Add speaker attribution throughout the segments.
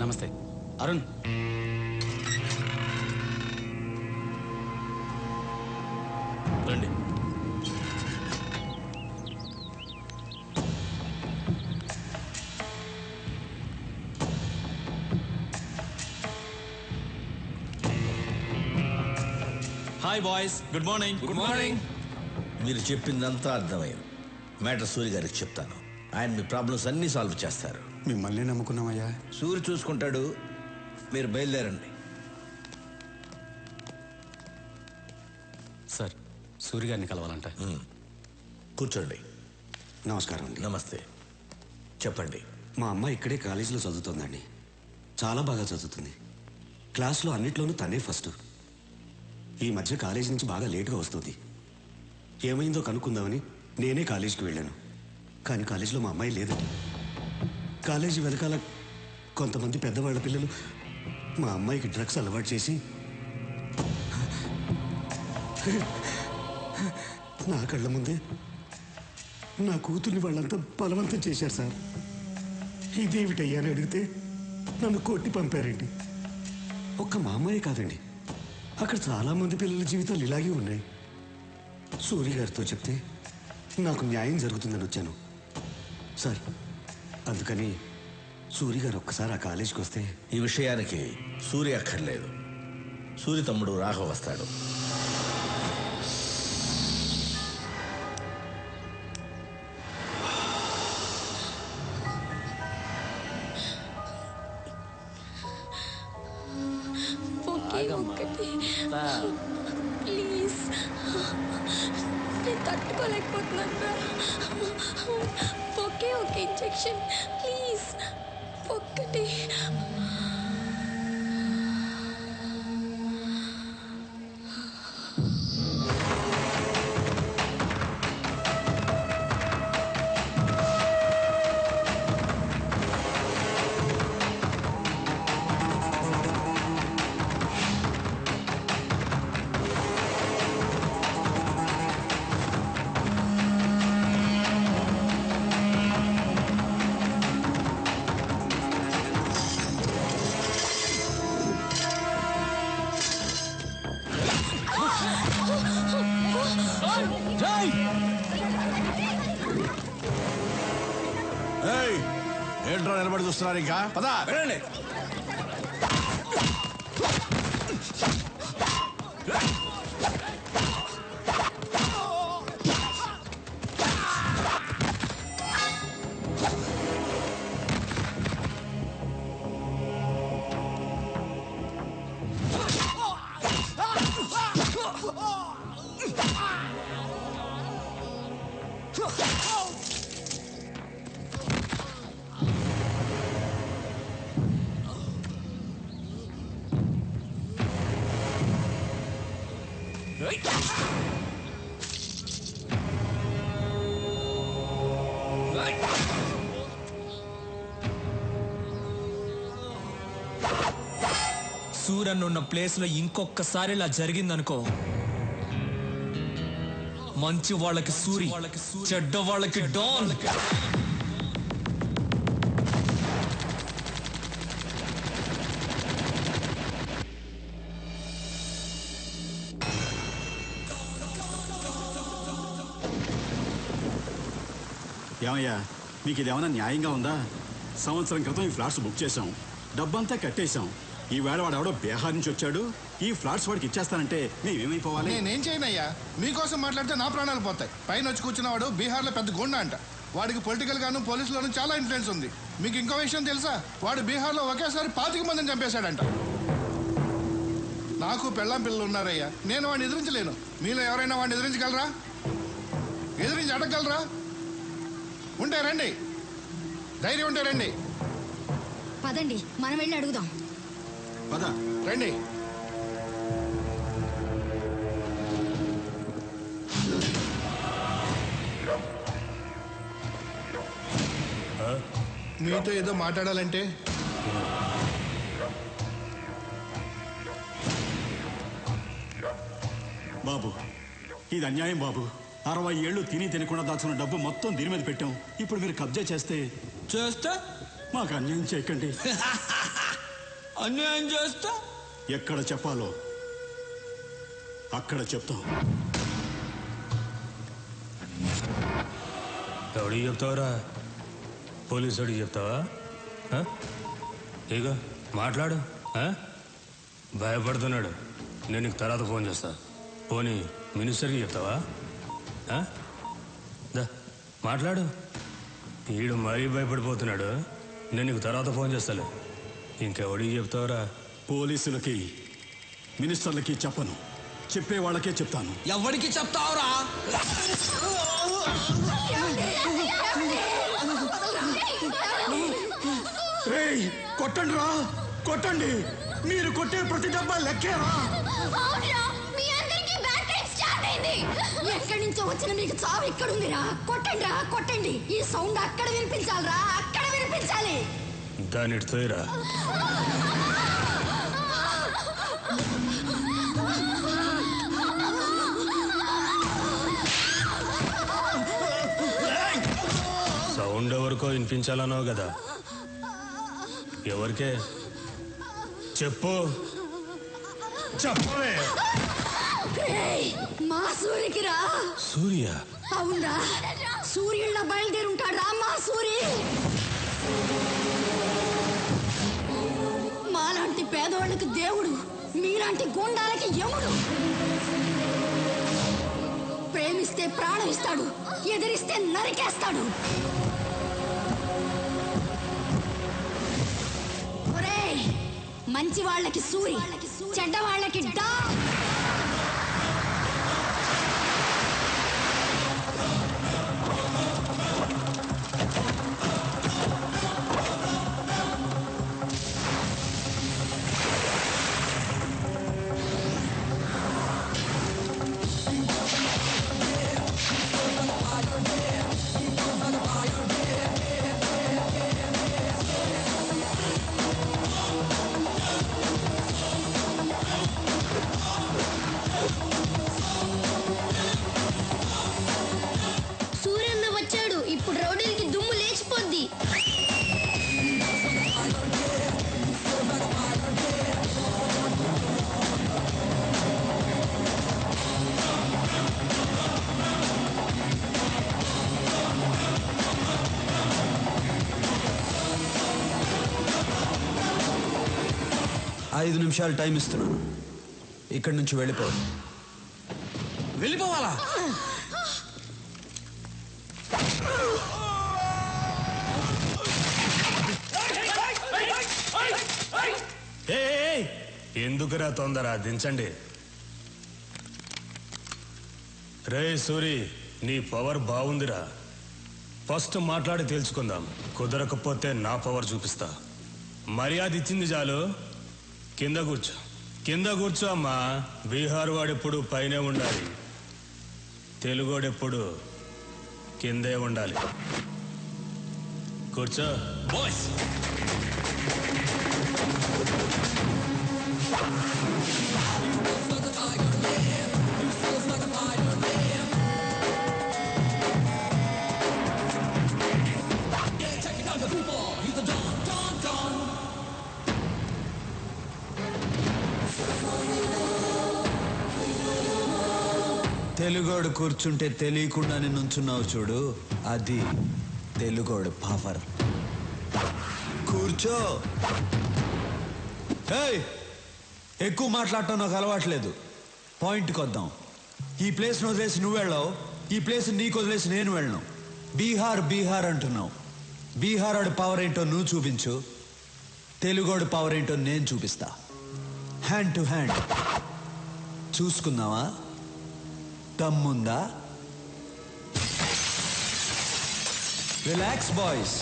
Speaker 1: నమస్తే అరుణ్. రండి.
Speaker 2: Hi boys, good morning.
Speaker 3: Good morning.
Speaker 4: మీరు చెప్పిందంతా అర్థమైంది. మ్యాటర్ సూరి గారికి చెప్తాను. ఆయన మీ ప్రాబ్లమ్స్ అన్నీ సాల్వ్ చేస్తారు.
Speaker 5: మిమ్మల్ని నమ్ముకున్నామయ్యా.
Speaker 4: సూరి చూసుకుంటాడు. మీరు బయలుదేరండి.
Speaker 1: సార్, సూరి గారిని కలవాలంట.
Speaker 4: కూర్చోండి.
Speaker 5: నమస్కారం అండి.
Speaker 4: నమస్తే. చెప్పండి.
Speaker 5: మా అమ్మ ఇక్కడే కాలేజీలో చదువుతుందండి. చాలా బాగా చదువుతుంది. క్లాస్లో అన్నిట్లోనూ తనే ఫస్ట్. ఈ మధ్య కాలేజీ నుంచి బాగా లేటుగా వస్తుంది. ఏమైందో కనుక్కుందామని నేనే కాలేజీకి వెళ్ళాను. కానీ కాలేజీలో మా అమ్మాయి లేదు. కాలేజీ వెనకాల కొంతమంది పెద్దవాళ్ళ పిల్లలు మా అమ్మాయికి డ్రగ్స్ అలవాటు చేసి నా కళ్ళ ముందే నా కూతుర్ని వాళ్ళంతా బలవంతం చేశారు సార్. ఇదేమిటయ్యా అని అడిగితే నన్ను కొట్టి పంపారండి. ఒక్క మా అమ్మాయి కాదండి, అక్కడ చాలామంది పిల్లల జీవితాలు ఇలాగే ఉన్నాయి. సూరి గారితో చెప్తే నాకు న్యాయం జరుగుతుందని వచ్చాను సార్. అందుకని సూరి గారు ఒక్కసారి ఆ కాలేజీకి వస్తే.
Speaker 4: ఈ విషయానికి సూరి అక్కర్లేదు. సూరి తమ్ముడు రాఘవ వస్తాడు.
Speaker 6: ప్లీజ్, నేను తట్టుకోలేకపోతున్నాను. ఒకే ఒక ఇంజెక్షన్ ప్లీజ్, ఒక్కటి.
Speaker 4: ఏంట్రా నిలబడి చూస్తున్నారు? ఇంకా పదా వెళ్ళండి.
Speaker 2: సూరన్ ఉన్న ప్లేస్ లో ఇంకొకసారి ఇలా జరిగిందనుకో, మంచి వాళ్ళకి సూరి, చెడ్డ వాళ్ళకి డాన్.
Speaker 7: ఏమయ్యా, మీకు ఇదేమన్నా న్యాయంగా ఉందా? సంవత్సరం క్రితం ఈ ఫ్లాట్స్ బుక్ చేశాం, డబ్బంతా కట్టేశాం. ఈవేళ వాడు ఎవడో బీహార్ నుంచి వచ్చాడు, ఈ ఫ్లాట్స్ వాడికి ఇచ్చేస్తానంటే మేమేమైపోవాలి?
Speaker 3: నేనేం చేయనయ్యా, మీకోసం మాట్లాడితే నా ప్రాణాలు పోతాయి. పైన వచ్చి కూర్చున్నవాడు బీహార్లో పెద్ద గుండా అంట. వాడికి పొలిటికల్ గాను పోలీసులోనూ చాలా ఇన్ఫ్లుయెన్స్ ఉంది. మీకు ఇంకో విషయం తెలుసా? వాడు బీహార్లో ఒకేసారి 25 మందిని చంపేశాడంట. నాకు పెళ్ళాం పిల్లలు ఉన్నారయ్యా, నేను వాడిని ఎదిరించలేను. మీలో ఎవరైనా వాడిని ఎదిరించగలరా? ఎదిరించి అడగగలరా? ఉంటే రండి, ధైర్యం ఉంటే రండి.
Speaker 6: పదండి, మనం వెళ్ళి అడుగుదాం.
Speaker 7: పద
Speaker 3: రండి. మీతో ఏదో మాట్లాడాలంటే.
Speaker 7: బాబు, ఇది అన్యాయం బాబు. 60 ఏళ్ళు తిని తినకుండా దాచుకున్న డబ్బు మొత్తం దీని మీద పెట్టాం. ఇప్పుడు మీరు కబ్జా చేస్తే
Speaker 2: చేస్తే
Speaker 7: మాకు అన్యాయం చేయకండి.
Speaker 2: అన్యాయం చేస్తా
Speaker 7: ఎక్కడ చెప్పాలో అక్కడ చెప్తాం.
Speaker 1: ఎవడికి చెప్తావురా? పోలీసు వాడికి చెప్తావా? ఇక మాట్లాడు. భయపడుతున్నాడు. నేను నీకు తర్వాత ఫోన్ చేస్తా. పోనీ మినిస్టర్కి చెప్తావా? దా మాట్లాడు. వీడు మరీ భయపడిపోతున్నాడు. నేను నీకు తర్వాత ఫోన్ చేస్తాలే. ఇంకెవడికి చెప్తావురా?
Speaker 7: పోలీసులకి మినిస్టర్లకి చెప్పను, చెప్పే వాళ్ళకే చెప్తాను.
Speaker 2: ఎవరికి చెప్తావురా?
Speaker 5: కొట్టండి రా, కొట్టండి. మీరు కొట్టే ప్రతి డబ్బా లెక్కేరా.
Speaker 6: ఎక్కడి నుంచో వచ్చిన మీకు చావు ఇక్కడుందిరా. కొట్టండి రా, కొట్టండి. ఈ సౌండ్ అక్కడ వినిపించాలిరా, అక్కడ వినిపించాలి.
Speaker 1: దాని ఇటుతోయరా. సౌండ్ ఎవరికో వినిపించాలన్నావు కదా, ఎవరికే చెప్పు. చెప్పవే.
Speaker 6: మా సూర్యకి రా.
Speaker 1: సూర్య?
Speaker 6: అవునరా, సూర్యుళ్ళ బయలుదేరుంటాడు రా మా సూరి. మాలాంటి పేదవాళ్ళకి దేవుడు, మీలాంటి గోండాలకి యముడు. ప్రేమిస్తే ప్రాణం ఇస్తాడు, ఎదిరిస్తే నరికేస్తాడు. ఒరేయ్, మంచి వాళ్ళకి సూరి, చెడ్డ వాళ్ళకి డా.
Speaker 8: సూర్యన్న వచ్చాడు. ఇప్పుడు రౌడీలకి దుమ్ము లేచిపోద్ది.
Speaker 9: ఐదు నిమిషాలు టైం ఇస్తున్నాను. ఇక్కడి నుంచి వెళ్ళిపో.
Speaker 2: వెళ్ళిపోవాలా?
Speaker 1: ఎందుకురా తొందర? దించండి. రే సూరి, నీ పవర్ బాగుందిరా. ఫస్ట్ మాట్లాడి తేల్చుకుందాం. కుదరకపోతే నా పవర్ చూపిస్తా. మర్యాద ఇచ్చింది చాలు. కింద కూర్చో, కింద కూర్చో అమ్మా. బీహార్ వాడెప్పుడు పైనే ఉండాలి, తెలుగోడెప్పుడు కిందే ఉండాలి. కూర్చో.
Speaker 2: బాయ్స్,
Speaker 9: తెలుగోడు కూర్చుంటే తెలియకుండానే నుంచున్నావు చూడు, అది తెలుగోడు పవర్. కూర్చో. ఏయ్, ఎక్కువ మాట్లాడటం నాకు అలవాట్లేదు. పాయింట్కి వద్దాం. ఈ ప్లేస్ని వదిలేసి నువ్వు వెళ్ళావు, ఈ ప్లేస్ నీకు వదిలేసి నేను వెళ్ళను. బీహార్ బీహార్ అంటున్నావు. బీహార్ వాడి పవర్ ఏంటో నువ్వు చూపించు, తెలుగోడు పవర్ ఏంటో నేను చూపిస్తా. హ్యాండ్ టు హ్యాండ్ చూసుకుందామా? దమ్ముందా? Relax boys.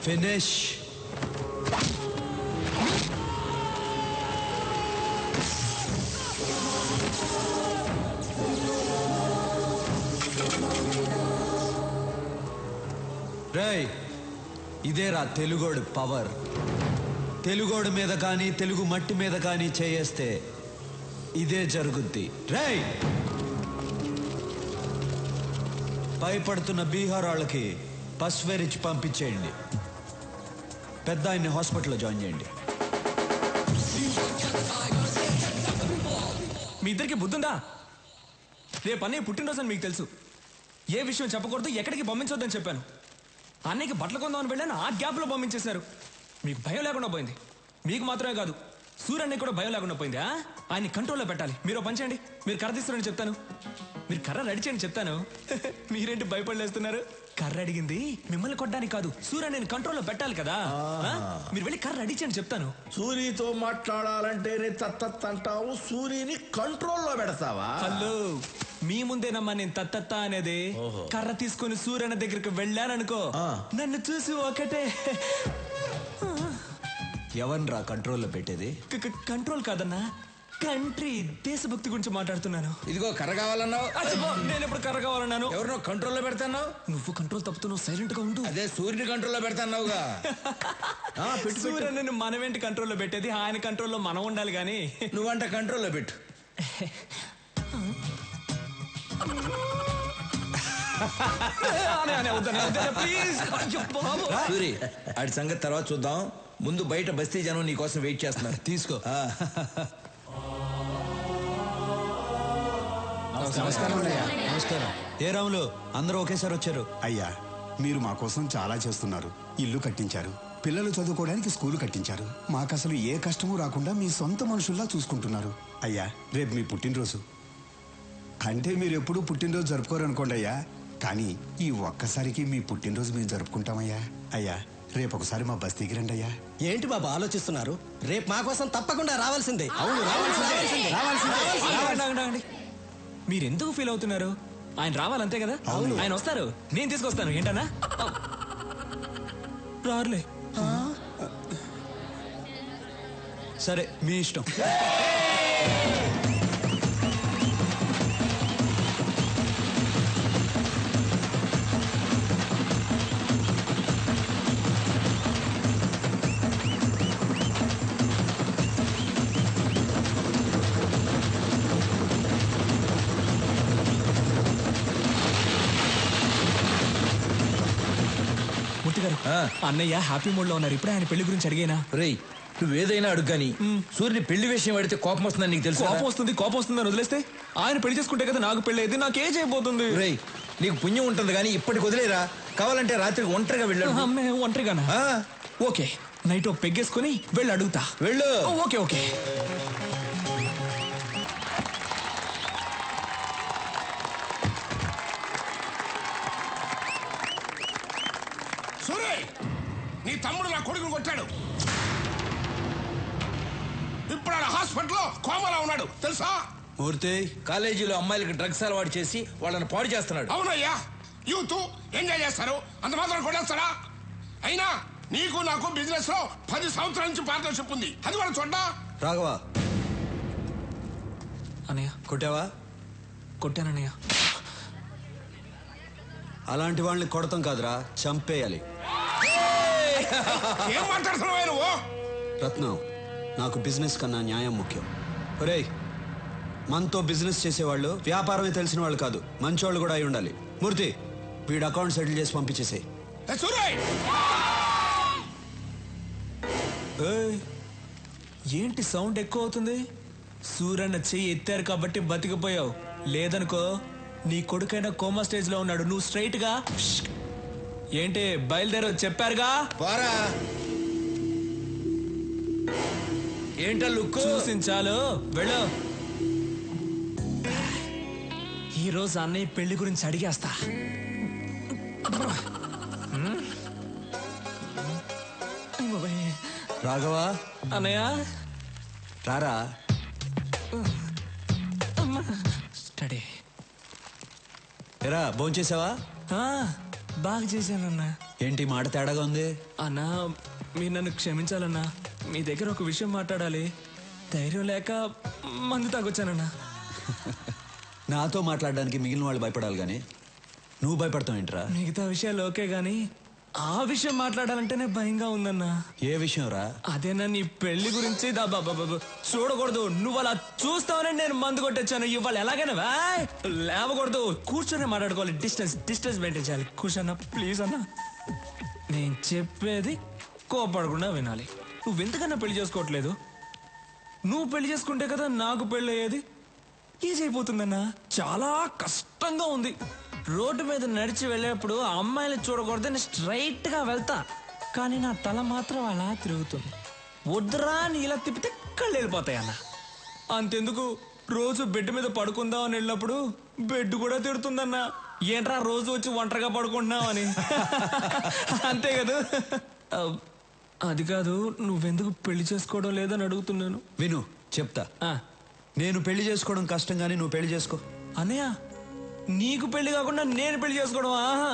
Speaker 9: ఫినిష్. రేయ్, ఇదేరా తెలుగోడు పవర్. తెలుగోడు మీద కానీ తెలుగు మట్టి మీద కానీ చేయేస్తే ఇదే జరుగుద్ది. రేయ్, భయపడుతున్న బీహార్ వాళ్ళకి పసువేరిచ్చి పంపించేయండి. పెద్ద ఆయన్ని హాస్పిటల్లో జాయిన్ చేయండి.
Speaker 2: మీ ఇద్దరికి బుద్ధుందా? రేపు అన్నయ్య పుట్టినరోజు అని మీకు తెలుసు. ఏ విషయం చెప్పకూడదు, ఎక్కడికి పంపించొద్దని చెప్పాను. అన్నయ్యకి బట్టలు కొందామని వెళ్ళాను, ఆ గ్యాప్లో పంపించేశారు. మీకు భయం లేకుండా పోయింది. మీకు మాత్రమే కాదు, సూర్యన్నయ్య కూడా భయం లేకుండా పోయింది. ఆయన్ని కంట్రోల్లో పెట్టాలి. మీరు పని చేయండి, మీరు కర్ర తీస్తారని చెప్తాను. మీరు కర్ర రెడీ చేయండి చెప్తాను. మీరేంటి భయపడలేస్తున్నారు? కర్ర అడిగింది మిమ్మల్ని కొట్టడానికి కాదు, సూర్యన్నయ్యని కంట్రోల్లో పెట్టాలి కదా. మీరు వెళ్ళి కర్ర రెడీ చేయండి చెప్తాను.
Speaker 4: సూరితో మాట్లాడాలంటేనే తత్తత్ అంటావు, సూరిని కంట్రోల్లో పెడతావా?
Speaker 2: హలో, మీ ముందేనమ్మా నేను తత్తత్త అనేది. కర్ర తీసుకొని సూర్యన్న దగ్గరికి వెళ్ళాననుకో, నన్ను చూసి ఒకటే.
Speaker 9: ఎవన్రా కంట్రోల్లో పెట్టేది?
Speaker 2: కంట్రోల్ కాదన్నా, కంట్రీ, దేశభక్తి గురించి మాట్లాడుతున్నాను.
Speaker 4: ఇదిగో కర్ర కావాలన్నావు,
Speaker 2: నేను ఎప్పుడు కర్ర కావాలన్నాను?
Speaker 4: ఎవరినో కంట్రోల్లో పెడతాన్నావు.
Speaker 2: నువ్వు కంట్రోల్ తప్పుతున్నావు, సైలెంట్ గా ఉండు.
Speaker 4: అదే సూర్యుని కంట్రోల్లో పెడతాన్నావుగా.
Speaker 2: సూర్యని మనమేంటి కంట్రోల్లో పెట్టేది, ఆయన కంట్రోల్లో మనం ఉండాలి గాని.
Speaker 4: నువ్వంట కంట్రోల్లో పెట్టు. సూరి, ఆడి సంగతి తర్వాత చూద్దాం. ముందు బయట బస్తీ జనం నీ కోసం వెయిట్ చేస్తున్నారు.
Speaker 9: తీసుకో. నమస్కారం. ఏ రాములు, అందరూ ఒకేసారి వచ్చారు?
Speaker 10: అయ్యా, మీరు మా కోసం చాలా చేస్తున్నారు. ఇల్లు కట్టించారు, పిల్లలు చదువుకోవడానికి స్కూలు కట్టించారు. మాకు అసలు ఏ కష్టమూ రాకుండా మీ సొంత మనుషుల్లా చూసుకుంటున్నారు. అయ్యా, రేపు మీ పుట్టినరోజు. అంటే మీరు ఎప్పుడూ పుట్టినరోజు జరుపుకోరు అనుకోండి అయ్యా, కానీ ఈ ఒక్కసారికి మీ పుట్టినరోజు మేము జరుపుకుంటామయ్యా. అయ్యా, రేపు ఒకసారి మా బస్తీకి రండి అయ్యా.
Speaker 11: ఏంటి బాబా ఆలోచిస్తున్నారు? రేపు మా కోసం తప్పకుండా రావాల్సిందే.
Speaker 10: అవును, రావాల్సిందే.
Speaker 2: మీరెందుకు ఫీల్ అవుతున్నారు? ఆయన రావాలంతే కదా. ఆయన వస్తారు, నేను తీసుకొస్తాను. ఏంటన్నా రారులే.
Speaker 9: సరే, మీ ఇష్టం.
Speaker 2: అన్నయ్య హ్యాపీ మూడ్ లో ఉన్నారు. ఇప్పుడే ఆయన పెళ్లి గురించి అడిగేనా?
Speaker 4: రేయ్, నువ్వేదైనా అడుగు కానీ సూర్యుని పెళ్లి విషయం అడిగితే కోపం వస్తుందని నీకు తెలుసు.
Speaker 2: కోపం వస్తుందని వదిలేస్తే ఆయన పెళ్లి చేసుకుంటే కదా నాకు పెళ్లి అయితే. నాకు ఏజ్ అయిపోతుంది.
Speaker 4: రేయ్, నీకు పుణ్యం ఉంటుంది కానీ ఇప్పటికి వదిలేరా. కావాలంటే రాత్రికి ఒంటరిగా వెళ్ళాడు.
Speaker 2: ఒంటరిగానా? ఓకే, నైట్ ఒక పెగ్గేసుకుని వెళ్ళి అడుగుతా.
Speaker 4: వెళ్ళు.
Speaker 2: Okay okay.
Speaker 3: నీ తమ్ముడు నా కొడుకుని కొట్టాడు. ఇప్పుడు ఆయన హాస్పిటల్లో కోమాలో ఉన్నాడు తెలుసా?
Speaker 9: మూర్తి,
Speaker 4: కాలేజీలో అమ్మాయిలకి డ్రగ్స్ అలవాటు చేసి వాళ్ళని పాడు చేస్తున్నాడు.
Speaker 3: అవునయ్యా, యూత్ ఎంజాయ్ చేస్తారు, అంత మాత్రం కొట్టేస్తారా? అయినా నీకు నాకు బిజినెస్ లో 10 సంవత్సరాల నుంచి పార్ట్నర్షిప్ ఉంది, అది కూడా చూడ్డా.
Speaker 9: రాఘవా,
Speaker 2: అన్నయ్య
Speaker 9: కొట్టావా?
Speaker 2: కొట్టానన్నయ్య.
Speaker 9: అలాంటి వాళ్ళని కొడతాం కాదురా, చంపేయాలి.
Speaker 3: ఏం మాట్లాడుతున్నావు నువ్వు?
Speaker 9: రత్నం, నాకు బిజినెస్ కన్నా న్యాయం ముఖ్యం. ఒరేయ్, మనతో బిజినెస్ చేసేవాళ్ళు వ్యాపారమే తెలిసిన వాళ్ళు కాదు, మంచోళ్ళు కూడా అయి ఉండాలి. మూర్తి, వీడు అకౌంట్ సెటిల్ చేసి పంపించేసేయ్.
Speaker 2: ఏంటి సౌండ్ ఎక్కువ అవుతుంది? సూరన్న చెయ్యి ఎత్తారు కాబట్టి బతికిపోయావు, లేదనుకో నీ కొడుకైనా కోమా స్టేజ్ లో ఉన్నాడు. నువ్వు స్ట్రైట్ గా ఏంటి బయలుదేరో చెప్పారుగా.
Speaker 4: పోరా. ఏంటో లుక్
Speaker 2: చూసించాలు, వెళ్ళు. ఈ రోజు అన్నయ్య పెళ్లి గురించి అడిగేస్తా.
Speaker 9: రాఘవా,
Speaker 2: అన్నయ్య
Speaker 9: రారా. ఎరా, భోంచేసావా?
Speaker 2: బాగా చేశానన్నా.
Speaker 9: ఏంటి మాట తేడాగా ఉంది?
Speaker 2: అన్నా మీరు నన్ను క్షమించాలన్నా. మీ దగ్గర ఒక విషయం మాట్లాడాలి. ధైర్యం లేక మందు తాగొచ్చానన్నా.
Speaker 9: నాతో మాట్లాడడానికి మిగిలిన వాళ్ళు భయపడాలి కానీ నువ్వు భయపడతావు ఏంట్రా?
Speaker 2: మిగతా విషయాలు ఓకే గానీ ఆ విషయం మాట్లాడాలంటేనే భయంగా ఉందన్నా.
Speaker 9: ఏ విషయం రా?
Speaker 2: అదేనా నీ పెళ్లి గురించి. చూడకూడదు. నువ్వు అలా చూస్తావని నేను మందు కొట్టొచ్చాను. ఇవాళ ఎలాగైనా లేవకూడదు. కూర్చొని మాట్లాడుకోవాలి. డిస్టెన్స్ మెయింటైన్ చేయాలి. కూర్చోన్నా ప్లీజ్ అన్నా. నేను చెప్పేది కోపడకుండా వినాలి. నువ్వెందుకన్నా పెళ్లి చేసుకోవట్లేదు? నువ్వు పెళ్లి చేసుకుంటే కదా నాకు పెళ్లి అయ్యేది. ఈజీ అయిపోతుందన్నా. చాలా కష్టంగా ఉంది. రోడ్డు మీద నడిచి వెళ్ళేప్పుడు అమ్మాయిని చూడకూడదని స్ట్రైట్ గా వెళ్తా, కానీ నా తల మాత్రం అలా తిరుగుతుంది. వద్దురా అని ఇలా తిప్పితే కళ్ళు వెళ్ళిపోతాయి అన్న. అంతెందుకు, రోజు బెడ్ మీద పడుకుందాం అని వెళ్ళినప్పుడు బెడ్ కూడా తిడుతుందన్నా. ఏంట్రా రోజు వచ్చి ఒంటరిగా పడుకుంటున్నావు అని. అంతే కదా. అది కాదు, నువ్వెందుకు పెళ్లి చేసుకోవడం లేదని అడుగుతున్నాను.
Speaker 9: విను చెప్తా. నేను పెళ్లి చేసుకోవడం కష్టం కానీ నువ్వు పెళ్లి చేసుకో.
Speaker 2: అన్నయ్య నీకు పెళ్లి కాకుండా నేను పెళ్లి చేసుకోవడం ఆహా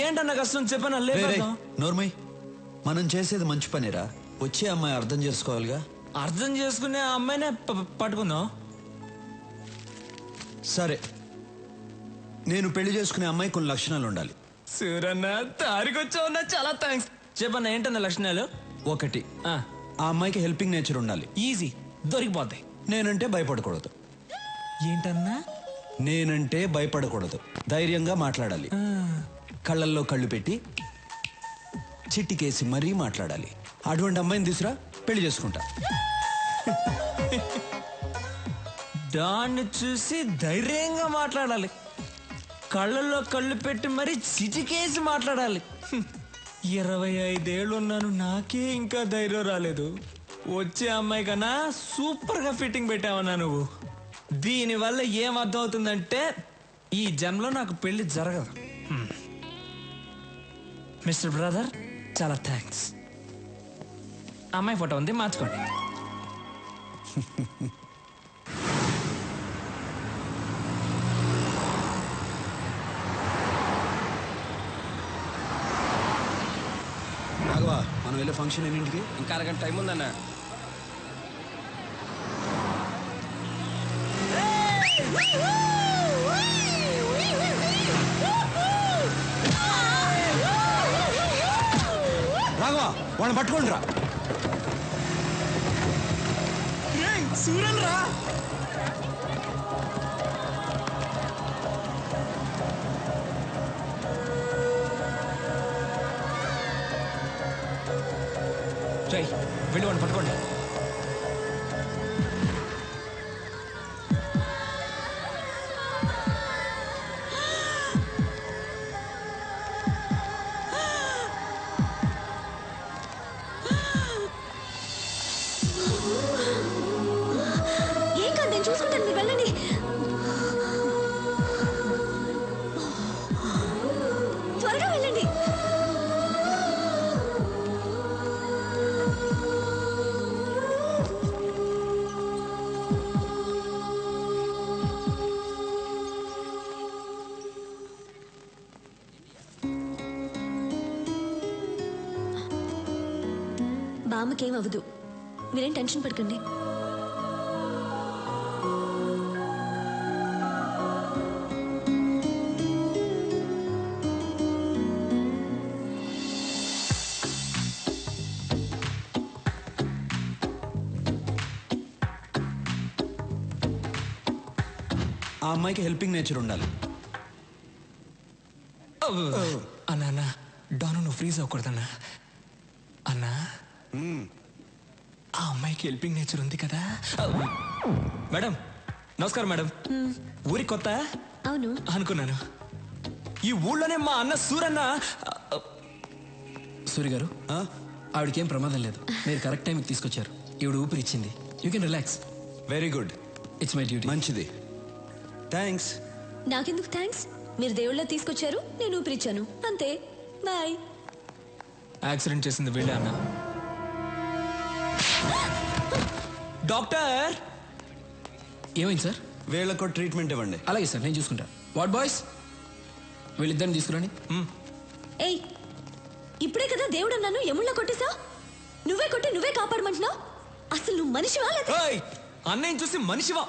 Speaker 2: ఏంటన్న కష్టం చెప్పాను.
Speaker 9: నోర్మై, మనం చేసేది మంచి పనిరా. వచ్చే అమ్మాయి అర్థం చేసుకోవాలిగా.
Speaker 2: అర్థం చేసుకునే ఆ అమ్మాయినే పట్టుకుందాం.
Speaker 9: సరే, నేను పెళ్లి చేసుకునే అమ్మాయి కొన్ని లక్షణాలు ఉండాలి.
Speaker 2: సూరన్న తారికొచ్చావన్నా, చాలా థ్యాంక్స్. చెప్పన్న ఏంటన్న లక్షణాలు?
Speaker 9: 1, ఆ అమ్మాయికి హెల్పింగ్ నేచర్ ఉండాలి.
Speaker 2: ఈజీ, దొరికిపోతాయి.
Speaker 9: నేనంటే భయపడకూడదు.
Speaker 2: ఏంటన్నా?
Speaker 9: నేనంటే భయపడకూడదు. ధైర్యంగా మాట్లాడాలి. కళ్ళల్లో కళ్ళు పెట్టి చిట్టికేసి మరీ మాట్లాడాలి. అటువంటి అమ్మాయిని తీసురా, పెళ్లి చేసుకుంటా.
Speaker 2: దాన్ని చూసి ధైర్యంగా మాట్లాడాలి. కళ్ళల్లో కళ్ళు పెట్టి మరీ చిటికేసి మాట్లాడాలి. 25 ఏళ్ళు ఉన్నాను, నాకే ఇంకా ధైర్యం రాలేదు. వచ్చే అమ్మాయి కన్నా సూపర్ గా ఫిట్టింగ్ పెట్టావన్నా నువ్వు. దీనివల్ల ఏం అర్థం అవుతుందంటే ఈ జన్మలో నాకు పెళ్లి జరగదు. మిస్టర్ బ్రదర్, చాలా థ్యాంక్స్. అమ్మాయి ఫోటో ఉంది, మార్చుకోండి.
Speaker 9: రాఘవా, మనం వెళ్ళే ఫంక్షన్ ఎన్నింటికి?
Speaker 11: ఇంకా అరగంట టైం ఉందన్న.
Speaker 9: రాఘవా, వాళ్ళని పట్టుకోండి రా.
Speaker 2: సూరన్ రా. వెళ్ళి వాడిని పట్టుకోండి.
Speaker 8: ఏం కాదు, నేను చూసుకుంటాను, మీరు వెళ్ళండి. త్వరగా వెళ్ళండి. బామ్మకేం అవ్వదు, మీరేం టెన్షన్ పడకండి.
Speaker 9: ఆ అమ్మాయికి హెల్పింగ్ నేచర్ ఉండాలి.
Speaker 2: అన్నా డాను, నువ్వు ఫ్రీజ్ అవ్వకూడదన్నా. అన్నా, ఆ అమ్మాయికి హెల్పింగ్ నేచర్ ఉంది కదా. మేడం నమస్కారం. మేడం, ఊరి కొత్త?
Speaker 8: అవును
Speaker 2: అనుకున్నాను. ఈ ఊళ్ళోనే మా అన్న సూరన్న.
Speaker 11: సూరి గారు, ఆవిడకేం ప్రమాదం లేదు. మీరు కరెక్ట్ టైంకి తీసుకొచ్చారు. ఈవిడ ఊపిరి ఇచ్చింది. You can relax.
Speaker 9: Very good.
Speaker 11: It's my duty.
Speaker 9: మంచిది, థ్యాంక్స్.
Speaker 8: నాకెందుకు థ్యాంక్స్? మీరు దేవుళ్ళ తీసుకొచ్చారు, నేను ఊపిరిచ్చాను, అంతే. బాయ్.
Speaker 2: యాక్సిడెంట్ చేసింది వీళ్ళే అన్న. డాక్టర్,
Speaker 11: ఏమైంది సార్?
Speaker 9: వీళ్ళకు ట్రీట్మెంట్ ఇవ్వండి.
Speaker 11: అలాగే సార్, నేను చూసుకుంటా. వాట్ బాయ్స్, వీళ్ళిద్దరిని తీసుకురండి.
Speaker 8: ఏయ్, ఇప్పుడే కదా దేవుడు నన్ను యముళ్ళ కొట్టేశా. నువ్వే కొట్టి నువ్వే కాపాడమంటున్నావు. అసలు నువ్వు మనిషివా లేదా?
Speaker 2: అన్నయ్య చూసి మనిషివా?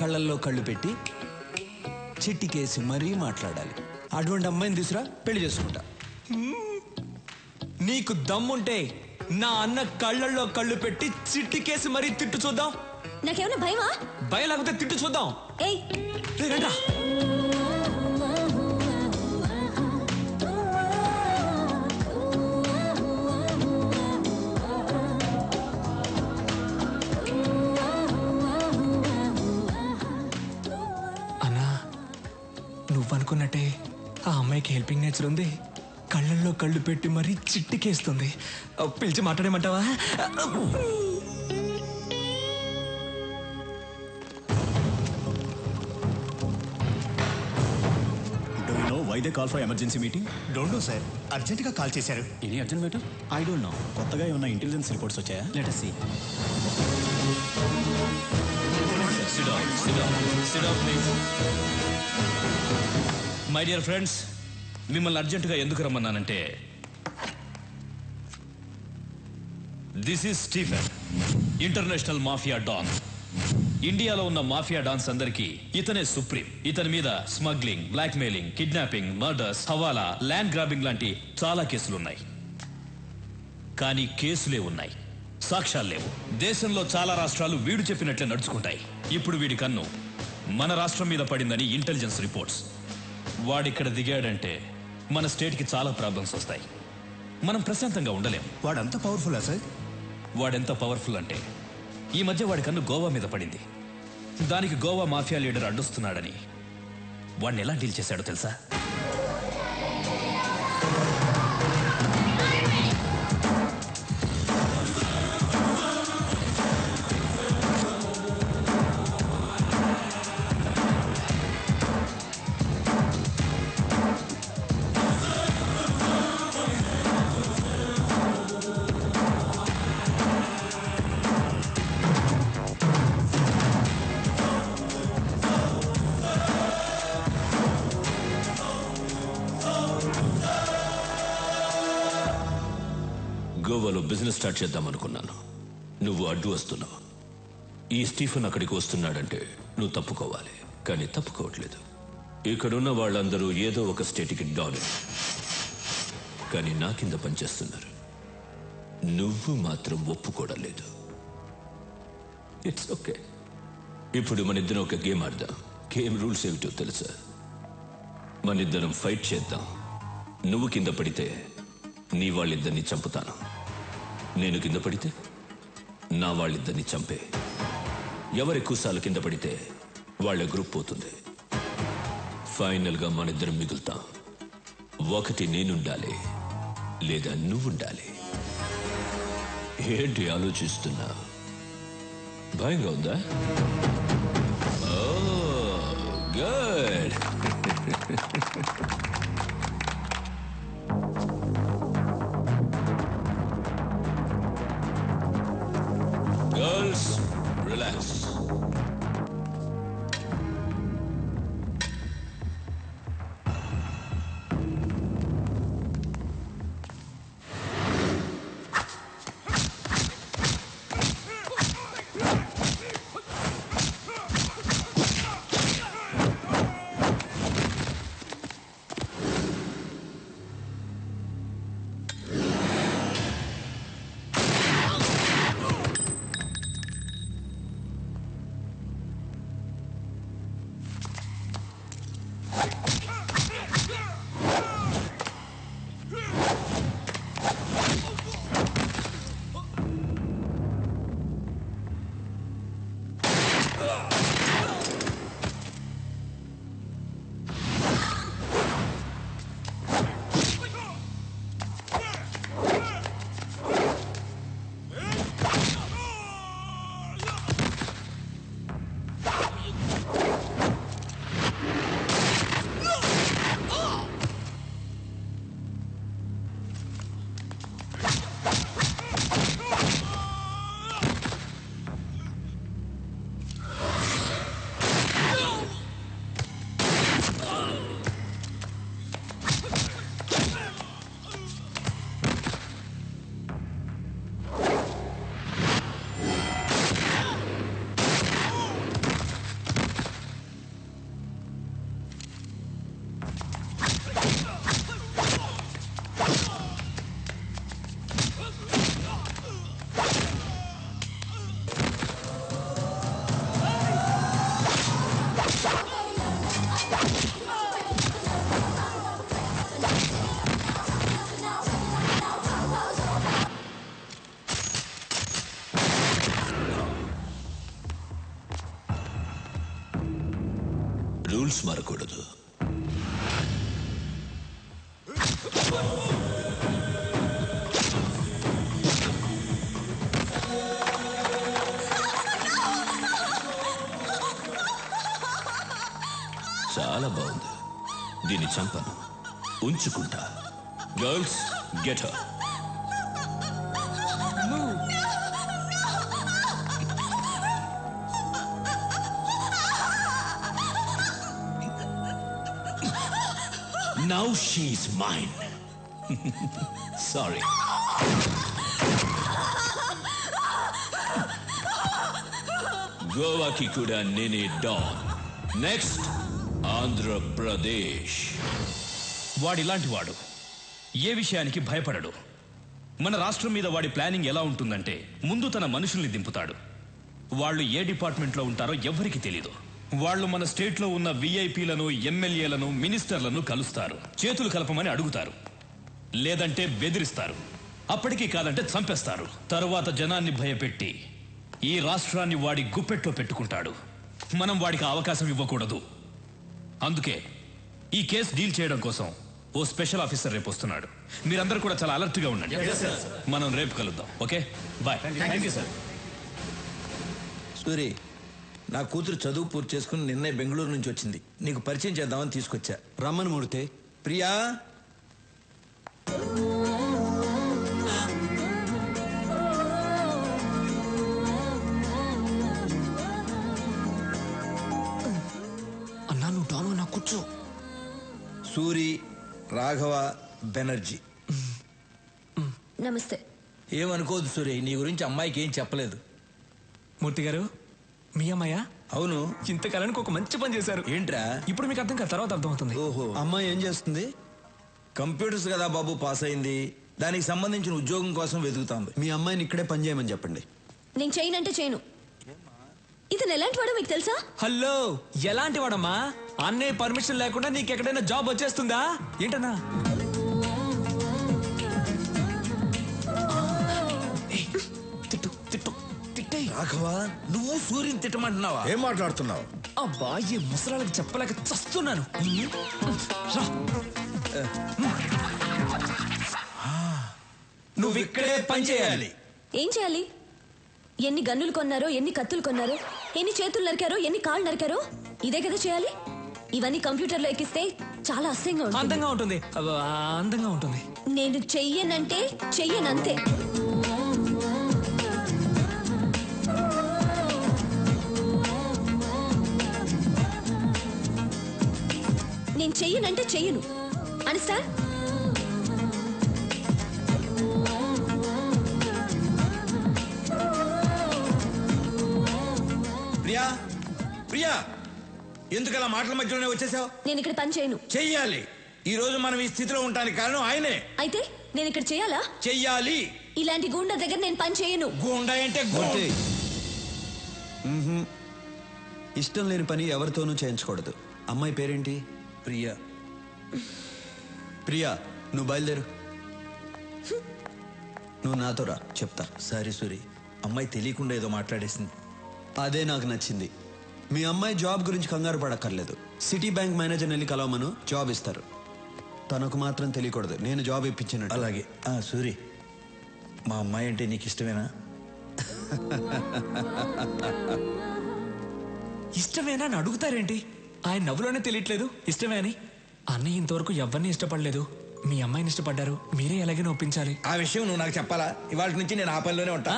Speaker 9: కళ్ళల్లో కళ్ళు పెట్టి చిట్టికేసి మరీ మాట్లాడాలి. అటువంటి అమ్మాయిని తీసురా, పెళ్లి చేసుకుంటా.
Speaker 2: నీకు దమ్ముంటే నా అన్న కళ్ళల్లో కళ్ళు పెట్టి చిట్టికేసి మరీ తిట్టు చూద్దాం.
Speaker 8: నాకేమైనా భయమా?
Speaker 2: భయం లేకపోతే తిట్టు చూద్దాం.
Speaker 8: ఏయ్
Speaker 2: రండ్రా. అన్నా, నువ్వనుకున్నట్టే ఆ అమ్మాయికి హెల్పింగ్ నేచర్ ఉంది. కళ్ళల్లో కళ్ళు పెట్టి మరీ చిట్టికేస్తుంది. పిలిచి మాట్లాడేమంటావా?
Speaker 12: Why they call for emergency meeting?
Speaker 13: Don't know, sir. అర్జెంట్గా కాల్ చేశారు.
Speaker 12: Any urgent matter? I don't know. కొత్తగా ఏమన్నా ఇంటెలిజెన్స్ రిపోర్ట్స్ వచ్చాయా? Let us see.
Speaker 14: Sit down, please. My dear friends, మిమ్మల్ని అర్జెంటుగా ఎందుకు రమ్మన్నానంటే, this is Stephen, international mafia don. ఇండియాలో ఉన్న మాఫియా డాన్స్ అందరికీ ఇతనే సుప్రీం. ఇతని మీద smuggling, blackmailing, kidnapping, murders, hawala, land grabbing లాంటి చాలా కేసులున్నాయి. కానీ కేసులే ఉన్నాయి, సాక్ష్యాలు లేవు. దేశంలో చాలా రాష్ట్రాలు వీడు చెప్పినట్లే నడుచుకుంటాయి. ఇప్పుడు వీడి కన్ను మన రాష్ట్రం మీద పడిందని ఇంటెలిజెన్స్ రిపోర్ట్స్. వాడిక్కడ దిగాడంటే మన స్టేట్కి చాలా ప్రాబ్లమ్స్ వస్తాయి. మనం ప్రశాంతంగా ఉండలేం.
Speaker 13: వాడంత పవర్ఫుల్లా సార్?
Speaker 14: వాడెంత పవర్ఫుల్ అంటే, ఈ మధ్య వాడి కన్ను గోవా మీద పడింది. దానికి గోవా మాఫియా లీడర్ అడ్డొస్తున్నాడని వాడిని ఎలా డీల్ చేశాడో తెలుసా? గోవాలో బిజినెస్ స్టార్ట్ చేద్దాం అనుకున్నాను. నువ్వు అడ్డు వస్తున్నావు. ఈ స్టీఫెన్ అక్కడికి వస్తున్నాడంటే నువ్వు తప్పుకోవాలి. కానీ తప్పుకోవట్లేదు. ఇక్కడున్న వాళ్ళందరూ ఏదో ఒక స్టేట్కి డాన్, కానీ నా కింద పనిచేస్తున్నారు. నువ్వు మాత్రం ఒప్పుకోవడం లేదు. It's okay. ఇప్పుడు మన ఇద్దరం ఒక గేమ్ ఆడదాం. గేమ్ రూల్స్ ఏమిటో తెలుసా? మన ఇద్దరం ఫైట్ చేద్దాం. నువ్వు కింద పడితే నీ వాళ్ళిద్దరిని చంపుతాను. నేను కింద పడితే నా వాళ్ళిద్దరిని చంపే. ఎవరు ఎక్కువసార్లు కింద పడితే వాళ్ళ గ్రూప్ పోతుంది. ఫైనల్గా మన ఇద్దరం మిగులుతాం. ఒకటి నేనుండాలి, లేదా నువ్వుండాలి. ఏంటి ఆలోచిస్తున్నా? భయంగా ఉందా? గుడ్. Girls, relax. రూల్స్ మారకూడదు. చాలా బాగుంది. దీన్ని చంపను, ఉంచుకుంటా. Girls get her. Now she's mine. Sorry. గోవాకి కూడా నేనే డాన్. నెక్స్ట్ ఆంధ్రప్రదేశ్.
Speaker 15: వాడిలాంటి వాడు ఏ విషయానికి భయపడడు. మన రాష్ట్రం మీద వాడి ప్లానింగ్ ఎలా ఉంటుందంటే, ముందు తన మనుషుల్ని దింపుతాడు. వాళ్ళు ఏ డిపార్ట్మెంట్లో ఉంటారో ఎవ్వరికి తెలీదు. వాళ్ళు మన స్టేట్లో ఉన్న విఐపీలను, ఎమ్మెల్యేలను, మినిస్టర్లను కలుస్తారు. చేతులు కలపమని అడుగుతారు, లేదంటే బెదిరిస్తారు. అప్పటికీ కాదంటే చంపేస్తారు. తరువాత జనాన్ని భయపెట్టి ఈ రాష్ట్రాన్ని వాడి గుప్పెట్లో పెట్టుకుంటాడు. మనం వాడికి అవకాశం ఇవ్వకూడదు. అందుకే ఈ కేసు డీల్ చేయడం కోసం ఓ స్పెషల్ ఆఫీసర్ రేపు వస్తున్నాడు. మీరందరూ కూడా చాలా అలర్ట్ గా ఉండండి. మనం రేపు కలుద్దాం. Okay, bye. Thank you sir.
Speaker 4: Suri, నా కూతురు చదువు పూర్తి చేసుకుని నిన్నే బెంగళూరు నుంచి వచ్చింది. నీకు పరిచయం చేద్దామని తీసుకొచ్చా.
Speaker 9: రమ్మని మూడితే.
Speaker 4: ప్రియా,
Speaker 2: అన్నా నువ్వు డాను, నా కూర్చో.
Speaker 4: సూరి, రాఘవ బెనర్జీ.
Speaker 8: నమస్తే.
Speaker 4: ఏమనుకోదు సూరి, నీ గురించి అమ్మాయికి ఏం చెప్పలేదు.
Speaker 2: మూర్తి గారు, మీ అమ్మాయ?
Speaker 4: అవును.
Speaker 2: ఇంతకాలానికి ఒక మంచి పని చేశారు.
Speaker 4: ఏంట్రా?
Speaker 2: ఇప్పుడు మీకు అర్థం కాదు, తర్వాత అర్థమవుతుంది.
Speaker 4: ఓహో,
Speaker 9: అమ్మాయి ఏం చేస్తుంది?
Speaker 4: కంప్యూటర్స్ కదా బాబు, పాస్ అయింది. దానికి సంబంధించిన ఉద్యోగం కోసం వెతుకుతాంది.
Speaker 9: మీ అమ్మాయిని ఇక్కడే పని చేయమని చెప్పండి.
Speaker 8: నేను చేయనంటే చేయను. ఇతను ఎలాంటి వాడో మీకు తెలుసా?
Speaker 2: హలో, ఎలాంటి వాడమ్మా? అన్నయ్య పర్మిషన్ లేకుండా నీకు ఎక్కడైనా జాబ్ వచ్చేస్తుందా ఏంటన్నా?
Speaker 4: రాఘవ, నువ్వు సూర్యుని తిట్టమంటున్నావా? ఏం మాట్లాడుతున్నావు?
Speaker 2: అబ్బా, ఈ ముసరాళ్ళకి చెప్పలేక చస్తున్నాను. నువ్వు ఇక్కడే పని చేయాలి.
Speaker 8: ఏం చేయాలి? ఎన్ని గన్నులు కొన్నారో, ఎన్ని కత్తులు కొన్నారో, ఎన్ని చేతులు నరికారో, ఎన్ని కాళ్ళు నరికారో, ఇదే కదా చేయాలి. ఇవన్నీ కంప్యూటర్లో ఎక్కిస్తే చాలా అసహ్యంగా ఉంటుంది.
Speaker 2: అందంగా ఉంటుంది. అందంగా ఉంటుంది.
Speaker 8: నేను చెయ్యనంటే చెయ్యనంతే. నేను చెయ్యనంటే చెయ్యను. అండర్స్టాండ్?
Speaker 4: ప్రియా, ప్రియా, ఎందుకు అలా మాటల మధ్యలోనే వచ్చేసావు?
Speaker 8: నేను ఇక్కడ పని చేయను.
Speaker 4: చెయ్యాలి. ఈ రోజు మనం ఈ స్థితిలో ఉండడానికి కారణం ఆయనే.
Speaker 8: అయితే నేను ఇక్కడ చేయాలా?
Speaker 4: చెయ్యాలి.
Speaker 8: ఇలాంటి గూండా దగ్గర నేను పని చేయను.
Speaker 4: గూండా అంటే
Speaker 9: ఇష్టం లేని పని ఎవరితోనూ చేయించకూడదు. అమ్మాయి పేరేంటి?
Speaker 4: ప్రియా.
Speaker 9: ప్రియా, నువ్వు బయలుదేరు. నువ్వు నాతో రా, చెప్తా.
Speaker 4: సారీ సూరి, అమ్మాయి తెలియకుండా ఏదో మాట్లాడేసింది.
Speaker 9: అదే నాకు నచ్చింది. మీ అమ్మాయి జాబ్ గురించి కంగారు పడక్కర్లేదు. సిటీ బ్యాంక్ మేనేజర్ వెళ్ళి కలవమను, జాబ్ ఇస్తారు. తనకు మాత్రం తెలియకూడదు నేను జాబ్ ఇప్పించినట్టు.
Speaker 4: అలాగే. సూరి, మా అమ్మాయి అంటే నీకు ఇష్టమేనా?
Speaker 2: ఇష్టమేనా అని అడుగుతారేంటి? ఆయన నవ్వులోనే తెలియట్లేదు ఇష్టమే అని. అన్నయ్య ఇంతవరకు ఎవరిని ఇష్టపడలేదు. మీ అమ్మాయిని ఇష్టపడ్డారు. మీరే ఎలాగైనా ఒప్పించాలి.
Speaker 4: ఆ విషయం నువ్వు నాకు చెప్పాలా? ఇవాళ నుంచి నేను ఆ పనిలోనే ఉంటా.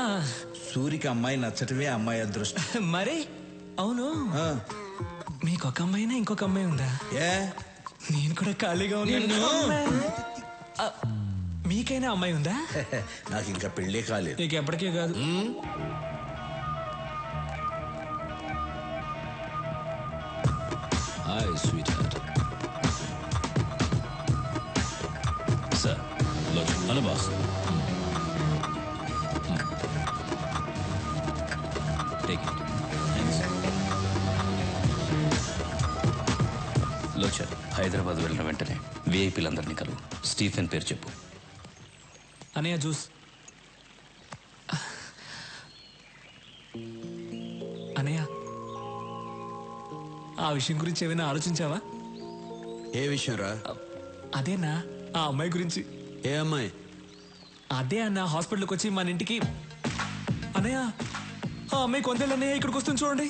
Speaker 4: సూరికి అమ్మాయి నచ్చటమే అమ్మాయి అదృష్టం.
Speaker 2: మరి అవును, మీకు ఒక అమ్మాయినా ఇంకొక అమ్మాయి ఉందా? నేను కూడా ఖాళీగా ఉన్నాను. మీకైనా అమ్మాయి ఉందా?
Speaker 4: నాకు ఇంకా పెళ్ళే కాలేదు.
Speaker 2: నీకు ఎప్పటికీ కాదు.
Speaker 14: Hi sweet heart. Sir, hello boss. Take it.
Speaker 16: లోచర్, హైదరాబాద్ వెళ్ళిన వెంటనే విఐపీలందరినీ కలువు. స్టీఫెన్ పేరు చెప్పు.
Speaker 2: అనయ్య జ్యూస్. అనయ్య ఆ విషయం గురించి ఏమైనా ఆలోచించావా?
Speaker 9: ఏ విషయం రా?
Speaker 2: అదేనా ఆ అమ్మాయి గురించి.
Speaker 9: ఏ అమ్మాయి?
Speaker 2: అదే అన్న హాస్పిటల్కి వచ్చి మన ఇంటికి. అన్నయ్య ఆ అమ్మాయి కొందేళ్ళు అన్నయ్య ఇక్కడికి వస్తుంది చూడండి.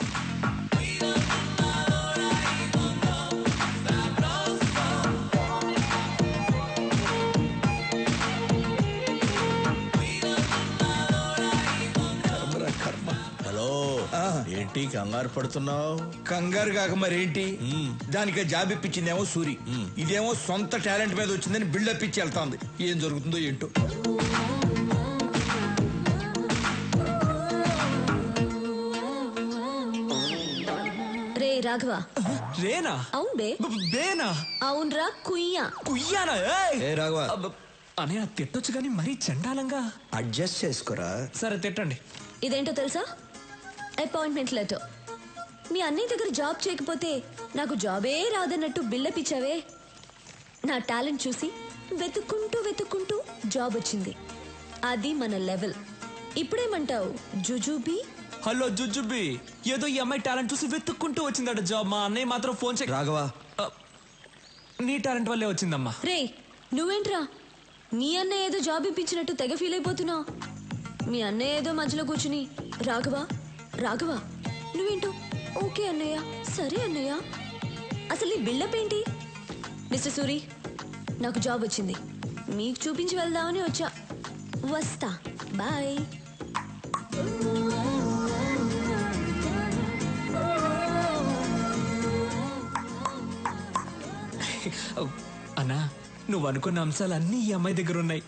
Speaker 4: హలో, ఏంటి కంగారు పడుతున్నావు?
Speaker 17: కంగారు కాక మరేంటి, దానికి జాబ్ ఇప్పించిందేమో సూరి, ఇదేమో సొంత టాలెంట్ మీద వచ్చిందని బిల్డప్ ఇచ్చి వెళ్తాంది. ఏం జరుగుతుందో ఏంటో.
Speaker 8: రే రాఘవ.
Speaker 2: రేనా?
Speaker 8: అవును బే.
Speaker 2: బేనా?
Speaker 8: అవునరా కుయ్యా.
Speaker 2: కుయ్యానా?
Speaker 9: ఏ రాఘవ,
Speaker 2: అనే తిట్టొచ్చు కానీ మరీ చండాలంగా.
Speaker 9: అడ్జస్ట్ చేసుకోరా.
Speaker 2: సరే తిట్టండి.
Speaker 8: ఇదేంటో తెలుసా? Appointment letter. మీ అన్నయ్య దగ్గర జాబ్ చేయకపోతే నాకు జాబే రాదన్నట్టు బిల్డప్ ఇచ్చావే. నా టాలెంట్ చూసి వెతుక్కుంటూ జాబ్ వచ్చింది. అది మన లెవెల్. ఇప్పుడేమంటావు జుజుబీ?
Speaker 2: హలో జుజుబీ, ఏదో ఈ అమ్మాయి టాలెంట్ చూసి వెతుక్కుంటూ వచ్చిందట జాబ్. మా అన్నయ్య మాత్రం ఫోన్ చేయి.
Speaker 9: రాఘవ,
Speaker 2: నీ టాలెంట్ వల్లే వచ్చిందమ్మా.
Speaker 8: రే నువ్వేంట్రా నీ అన్నయ్య ఏదో జాబ్ ఇప్పించినట్టు తెగ ఫీల్ అయిపోతున్నావు. మీ అన్నయ్య ఏదో మధ్యలో కూర్చుని రాఘవ రాఘవ నువ్వేంటో ఓకే అన్నయ్య, సరే అన్నయ్య. అసలు నీ బిల్డప్ ఏంటి? మిస్టర్ సూరి, నాకు జాబ్ వచ్చింది, మీకు చూపించి వెళ్దామని వచ్చా. వస్తా, బాయ్.
Speaker 2: అన్నా, నువ్వు అనుకున్న అంశాలు అన్నీ ఈ అమ్మాయి దగ్గర ఉన్నాయి.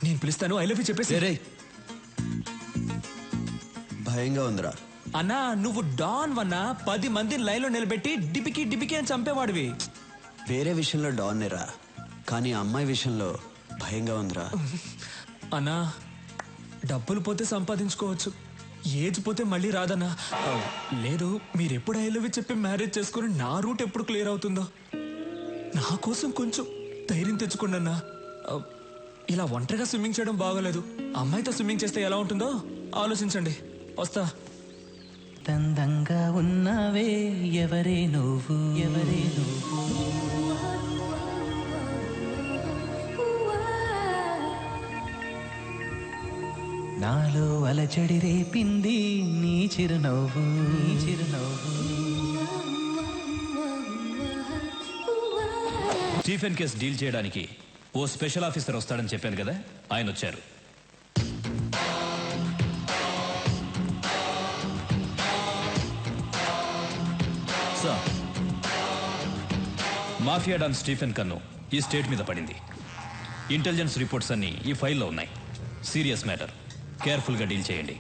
Speaker 2: నేను పిలుస్తాను, ఐ లవ్ యూ చెప్పేసి.
Speaker 9: భయంగా ఉందిరా.
Speaker 2: అన్నా నువ్వు డాన్ వన్నా 10 మందిని లైన్లో నిలబెట్టి డిపికి అని చంపేవాడివి.
Speaker 9: వేరే విషయంలో డాన్ రా, కానీ అమ్మాయి విషయంలో భయంగా ఉందిరా.
Speaker 2: అన్నా డబ్బులు పోతే సంపాదించుకోవచ్చు, ఏజ్ పోతే మళ్ళీ రాదన్నా. లేదు, మీరెప్పుడు ఐ లవ్ యూ చెప్పి మ్యారేజ్ చేసుకుని నా రూట్ ఎప్పుడు క్లియర్ అవుతుందో. నా కోసం కొంచెం ధైర్యం తెచ్చుకోండి. ఇలా ఒంటరిగా స్విమ్మింగ్ చేయడం బాగోలేదు. అమ్మాయితో స్విమ్మింగ్ చేస్తే ఎలా ఉంటుందో ఆలోచించండి. వస్తా.
Speaker 18: తందంగా ఉన్నావే ఎవరే నువ్వు, ఎవరే నువ్వు. నాలో అలచడి రేపింది నీ చిరునవ్వు, నీ చిరునవ్వు.
Speaker 15: స్టీఫెన్ కేస్ డీల్ చేయడానికి ఓ స్పెషల్ ఆఫీసర్ వస్తాడని చెప్పాను కదా, ఆయన వచ్చారు. సార్, మాఫియా డాన్ స్టీఫెన్ కన్ను ఈ స్టేట్ మీద పడింది. ఇంటెలిజెన్స్ రిపోర్ట్స్ అన్ని ఈ ఫైల్లో ఉన్నాయి. సీరియస్ మ్యాటర్, కేర్ఫుల్గా డీల్ చేయండి.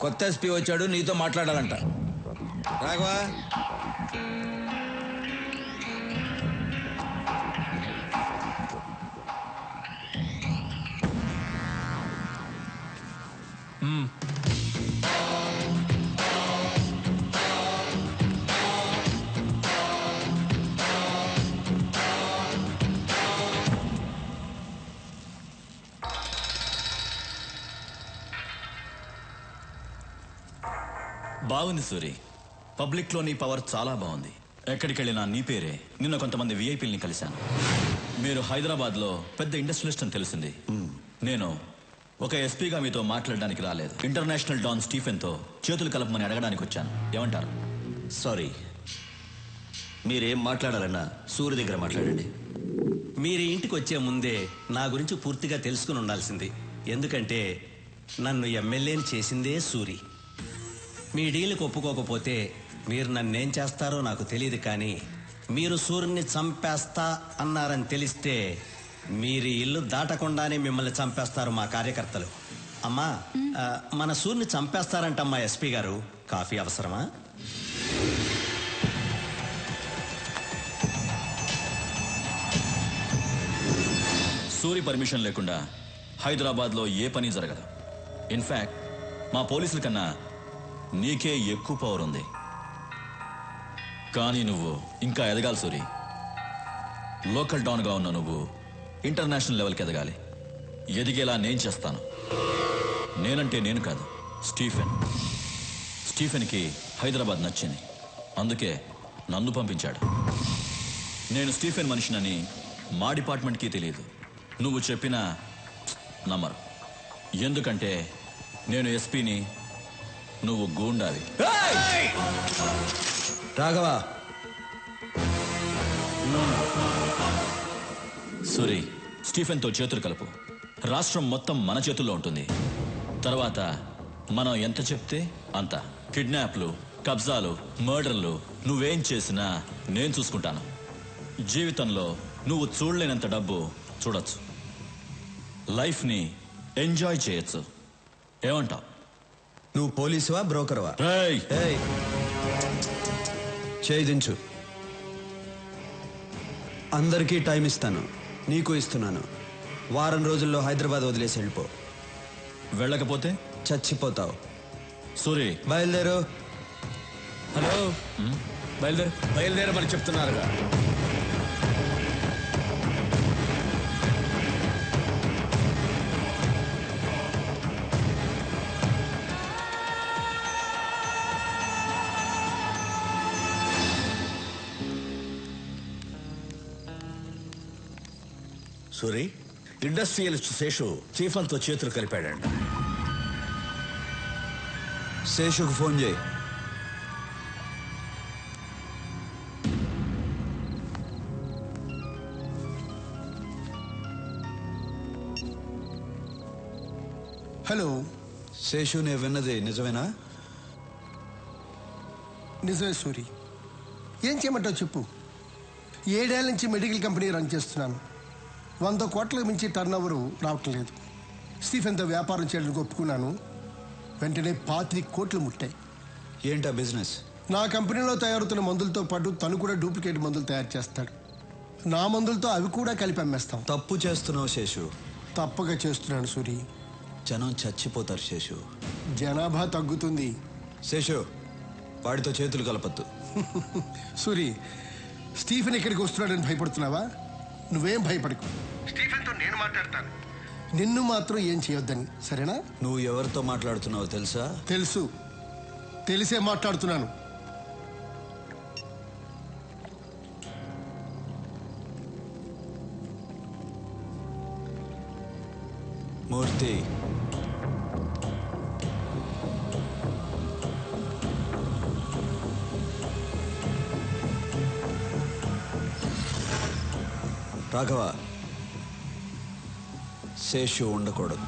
Speaker 17: కొత్త ఎస్పీ వచ్చాడు, నీతో మాట్లాడాలంట. రాఘవా,
Speaker 12: బాగుంది సూరి, పబ్లిక్లో నీ పవర్ చాలా బాగుంది. ఎక్కడికి వెళ్ళినా నీ పేరే. నిన్న కొంతమంది విఐపీలని కలిశాను. మీరు హైదరాబాద్లో పెద్ద ఇండస్ట్రియలిస్ట్ అని తెలిసింది. నేను ఒక ఎస్పీగా మీతో మాట్లాడడానికి రాలేదు. ఇంటర్నేషనల్ డాన్ స్టీఫెన్తో చేతులు కలపమని అడగడానికి వచ్చాను. ఏమంటారు?
Speaker 19: సారీ, మీరేం మాట్లాడాలన్నా సూర్య దగ్గర మాట్లాడండి. మీరు ఇంటికి వచ్చే ముందే నా గురించి పూర్తిగా తెలుసుకుని ఉండాల్సింది. ఎందుకంటే నన్ను ఎమ్మెల్యేని చేసిందే సూరి. మీ డీల్కి ఒప్పుకోకపోతే మీరు నన్నేం చేస్తారో నాకు తెలియదు, కానీ మీరు సూర్యుని చంపేస్తా అన్నారని తెలిస్తే మీరు ఇల్లు దాటకుండానే మిమ్మల్ని చంపేస్తారు మా కార్యకర్తలు. అమ్మా, మన సూర్యుని చంపేస్తారంటమ్మా ఎస్పీ గారు. కాఫీ అవసరమా?
Speaker 12: సూరి పర్మిషన్ లేకుండా హైదరాబాద్లో ఏ పని జరగదు. ఇన్ఫ్యాక్ట్ మా పోలీసుల కన్నా నీకే ఎక్కువ పవర్ ఉంది. కానీ నువ్వు ఇంకా ఎదగాలి సూరి. లోకల్ డాన్గా ఉన్న నువ్వు ఇంటర్నేషనల్ లెవెల్కి ఎదగాలి. ఎదిగేలా నేను చేస్తాను. నేనంటే నేను కాదు, స్టీఫెన్కి హైదరాబాద్ నచ్చింది, అందుకే నన్ను పంపించాడు. నేను స్టీఫెన్ మనిషినని మా డిపార్ట్మెంట్కి తెలియదు. నువ్వు చెప్పినా నమ్మరు. ఎందుకంటే నేను ఎస్పీని, నువ్వు గూండావి.
Speaker 9: రాఘవా,
Speaker 12: సూరి, స్టీఫెన్తో చేతులు కలుపు. రాష్ట్రం మొత్తం మన చేతుల్లో ఉంటుంది. తర్వాత మనం ఎంత చెప్తే అంత. కిడ్నాప్లు, కబ్జాలు, మర్డర్లు నువ్వేం చేసినా నేను చూసుకుంటాను. జీవితంలో నువ్వు చూడలేనంత డబ్బు చూడొచ్చు. లైఫ్ని ఎంజాయ్ చేయొచ్చు. ఏమంటావు?
Speaker 9: నువ్వు పోలీసువా, బ్రోకర్వా? చేయి దించు. అందరికీ టైం ఇస్తాను, నీకు ఇస్తున్నాను. వారం రోజుల్లో హైదరాబాద్ వదిలేసి వెళ్ళిపో.
Speaker 12: వెళ్ళకపోతే
Speaker 9: చచ్చిపోతావు.
Speaker 12: సూరి,
Speaker 9: బయలుదేరు.
Speaker 2: హలో,
Speaker 4: బయలుదేరమని చెప్తున్నారుగా. సూరి, ఇండస్ట్రియలిస్ట్ శేషు స్టీఫెన్తో చేతులు కలిపాడంట.
Speaker 9: శేషుకు ఫోన్ చేయి.
Speaker 3: హలో
Speaker 9: శేషు, నేను విన్నది నిజమేనా?
Speaker 20: నిజమే సూరి. ఏం చేయమంటావు చెప్పు. 7 ఏళ్ల నుంచి మెడికల్ కంపెనీ రన్ చేస్తున్నాను. 100 కోట్లకు మించి టర్న్ ఓవర్ రావటం లేదు. స్టీఫెన్తో వ్యాపారం చేయడానికి ఒప్పుకున్నాను. వెంటనే 25 కోట్లు ముట్టాయి.
Speaker 9: ఏంటా బిజినెస్?
Speaker 20: నా కంపెనీలో తయారవుతున్న మందులతో పాటు తను కూడా డూప్లికేట్ మందులు తయారు చేస్తాడు. నా మందులతో అవి కూడా కలిపి అమ్మేస్తాం.
Speaker 9: తప్పు చేస్తున్నావు శేషు.
Speaker 20: తప్పగా చేస్తున్నాను సూరి.
Speaker 9: జనం చచ్చిపోతారు శేషు.
Speaker 20: జనాభా తగ్గుతుంది.
Speaker 9: శేషు, వాడితో చేతులు కలపద్దు.
Speaker 20: సూరి, స్టీఫెన్ ఇక్కడికి వస్తున్నాడని భయపడుతున్నావా? నువ్వేం భయపడకు. స్టీఫెన్తో నేను మాట్లాడతాను. నిన్ను మాత్రం ఏం చేయొద్దని, సరేనా?
Speaker 9: నువ్వు ఎవరితో మాట్లాడుతున్నావో తెలుసా?
Speaker 20: తెలుసు, తెలిసే మాట్లాడుతున్నాను.
Speaker 9: మూర్తి, రాఘవ, శేషు ఉండకూడదు.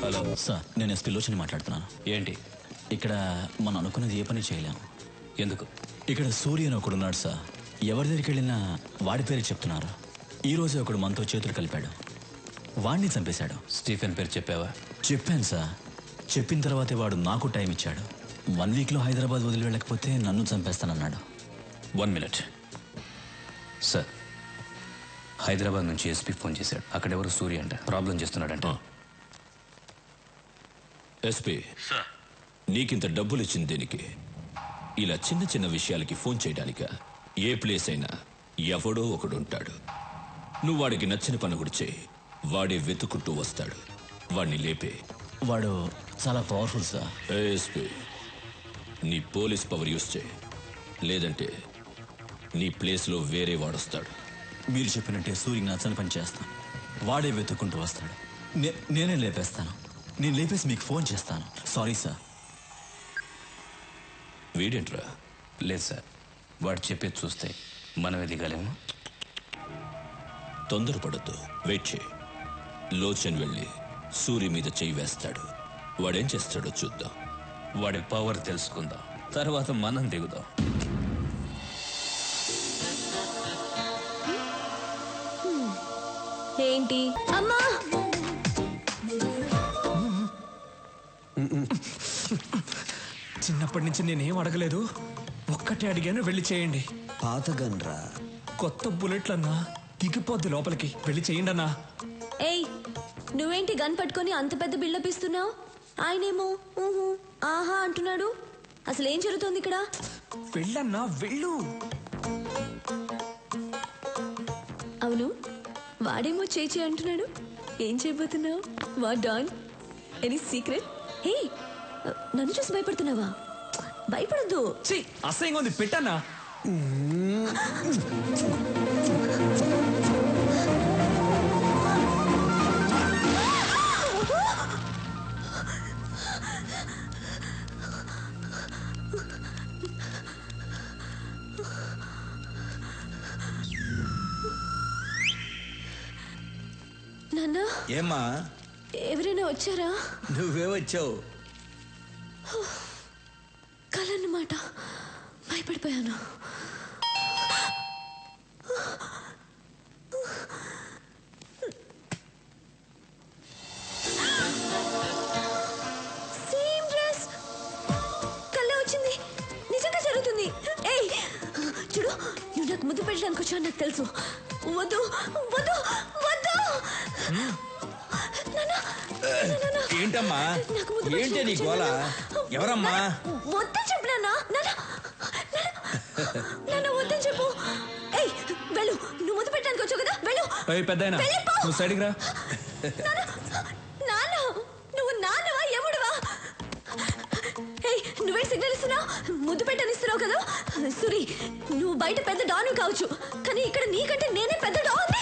Speaker 12: హలో సార్, నేను ఎస్పీ లోచని మాట్లాడుతున్నాను.
Speaker 16: ఏంటి?
Speaker 12: ఇక్కడ మనం అనుకున్నది ఏ పని చేయలేము.
Speaker 16: ఎందుకు?
Speaker 12: ఇక్కడ సూర్య అని ఒకడున్నాడు సార్. ఎవరి దగ్గరికి వెళ్ళినా వాడి పేరు చెప్తున్నారు. ఈ రోజే ఒకడు మనతో చేతులు కలిపాడు. వాడిని చంపేశాడు.
Speaker 16: స్టీఫెన్ పేరు చెప్పావా?
Speaker 12: చెప్పాను సార్. చెప్పిన తర్వాతే వాడు నాకు టైం ఇచ్చాడు. 1 వీక్లో హైదరాబాద్ వదిలి వెళ్ళకపోతే నన్ను చంపేస్తానన్నాడు.
Speaker 16: 1 మినిట్ సార్. హైదరాబాద్ నుంచి ఎస్పీ ఫోన్ చేశాడు. అక్కడెవరు సూర్య అంట ప్రాబ్లం చేస్తున్నాడంట.
Speaker 14: ఎస్పీ నీకింత డబ్బులు ఇచ్చింది దేనికి? ఇలా చిన్న చిన్న విషయాలకి ఫోన్ చేయడానిక? ఏ ప్లేస్ అయినా ఎవడో ఒకడు ఉంటాడు. నువ్వు వాడికి నచ్చిన పని కూడా చేయి, వాడే వెతుకుంటూ వస్తాడు. వాడిని లేపే.
Speaker 12: వాడు చాలా పవర్ఫుల్ సార్.
Speaker 14: ఎస్పీ నీ పోలీస్ పవర్ యూస్ చేయి, లేదంటే నీ ప్లేస్లో వేరే వాడొస్తాడు.
Speaker 12: మీరు చెప్పినట్టే సూర్యకి నచ్చని పని చేస్తాను. వాడే వెతుక్కుంటూ వస్తాడు. నేనే లేపేస్తాను. నేను లేపేసి మీకు ఫోన్ చేస్తాను. Sorry sir.
Speaker 14: వీడేంట్రా?
Speaker 16: లేదు సార్, వాడు చెప్పేది చూస్తే మనం ఎదిగలేము.
Speaker 14: తొందరపడద్దు, వెయిట్ చేయి. లోచన్ వెళ్ళి సూర్య మీద చెయ్యి వేస్తాడు. వాడేం చేస్తాడో చూద్దాం.
Speaker 16: వాడి పవర్ తెలుసుకుందాం, తర్వాత మనం దిగుదాం.
Speaker 8: ఏంటి అమ్మా?
Speaker 2: చిన్నప్పటి నుంచి నేనేం అడగలేదు, ఒక్కటే అడిగాను, వెళ్ళి చేయండి.
Speaker 5: పాత గన్రా,
Speaker 2: కొత్త బుల్లెట్లన్నా దిగిపోద్ది లోపలికి, వెళ్ళి చేయండి అన్నా.
Speaker 8: ఏయ్, నువ్వేంటి గన్ పట్టుకొని అంత పెద్ద బిల్డప్ ఇస్తున్నావు? ఆయనేమో ఊహు ఆహా అంటున్నాడు. అసలు ఏం జరుగుతోంది ఇక్కడ?
Speaker 2: వెళ్ళన్నా, వెళ్ళు.
Speaker 8: అవును, వాడేమో చేచి అంటున్నాడు. ఏం చేయబోతున్నావు? వా డాన్, ఎనీ సీక్రెట్? హే, నన్ను చూసి భయపడుతున్నావా? భయపడద్దు.
Speaker 2: అసహ్యంగా ఉంది, పెట్టన్నా.
Speaker 8: నాన్న,
Speaker 17: ఏమ్మా
Speaker 8: ఎవరైనా వచ్చారా?
Speaker 17: నువ్వే వచ్చావు.
Speaker 8: కలన్నమాట, భయపడిపోయాను. సేమ్ డ్రెస్, కళ్ళ వచ్చింది. నిజంగా జరుగుతుంది. ఏయ్ చూడు, నువ్వు నాకు ముద్దు పెట్టడానికి వచ్చావు నాకు తెలుసు. వద్దు వద్దు వద్దు.
Speaker 17: ఏంటమ్మా, ఏంటి నీ గోల? ఎవరమ్మా?
Speaker 8: వద్దని చెప్పు నాన్న. నాన్న వద్దని చెప్పు. ఏయ్ వెళ్ళు, నువ్వు ముద్దు పెట్టడానికి వచ్చావు కదా, వెళ్ళు.
Speaker 2: పెద్దయినా నువ్వు సైడ్కి రా.
Speaker 8: నాన్న, నువ్వు నాన్నవా ఎముడువా? ఏయ్, నువ్వే సిగ్నల్ ఇస్తున్నావు, ముద్దు పెట్టనిస్తున్నావు కదా. సురి, నువ్వు బయట పెద్ద డాను కావచ్చు, కానీ ఇక్కడ నీకంటే నేనే పెద్ద డాన్.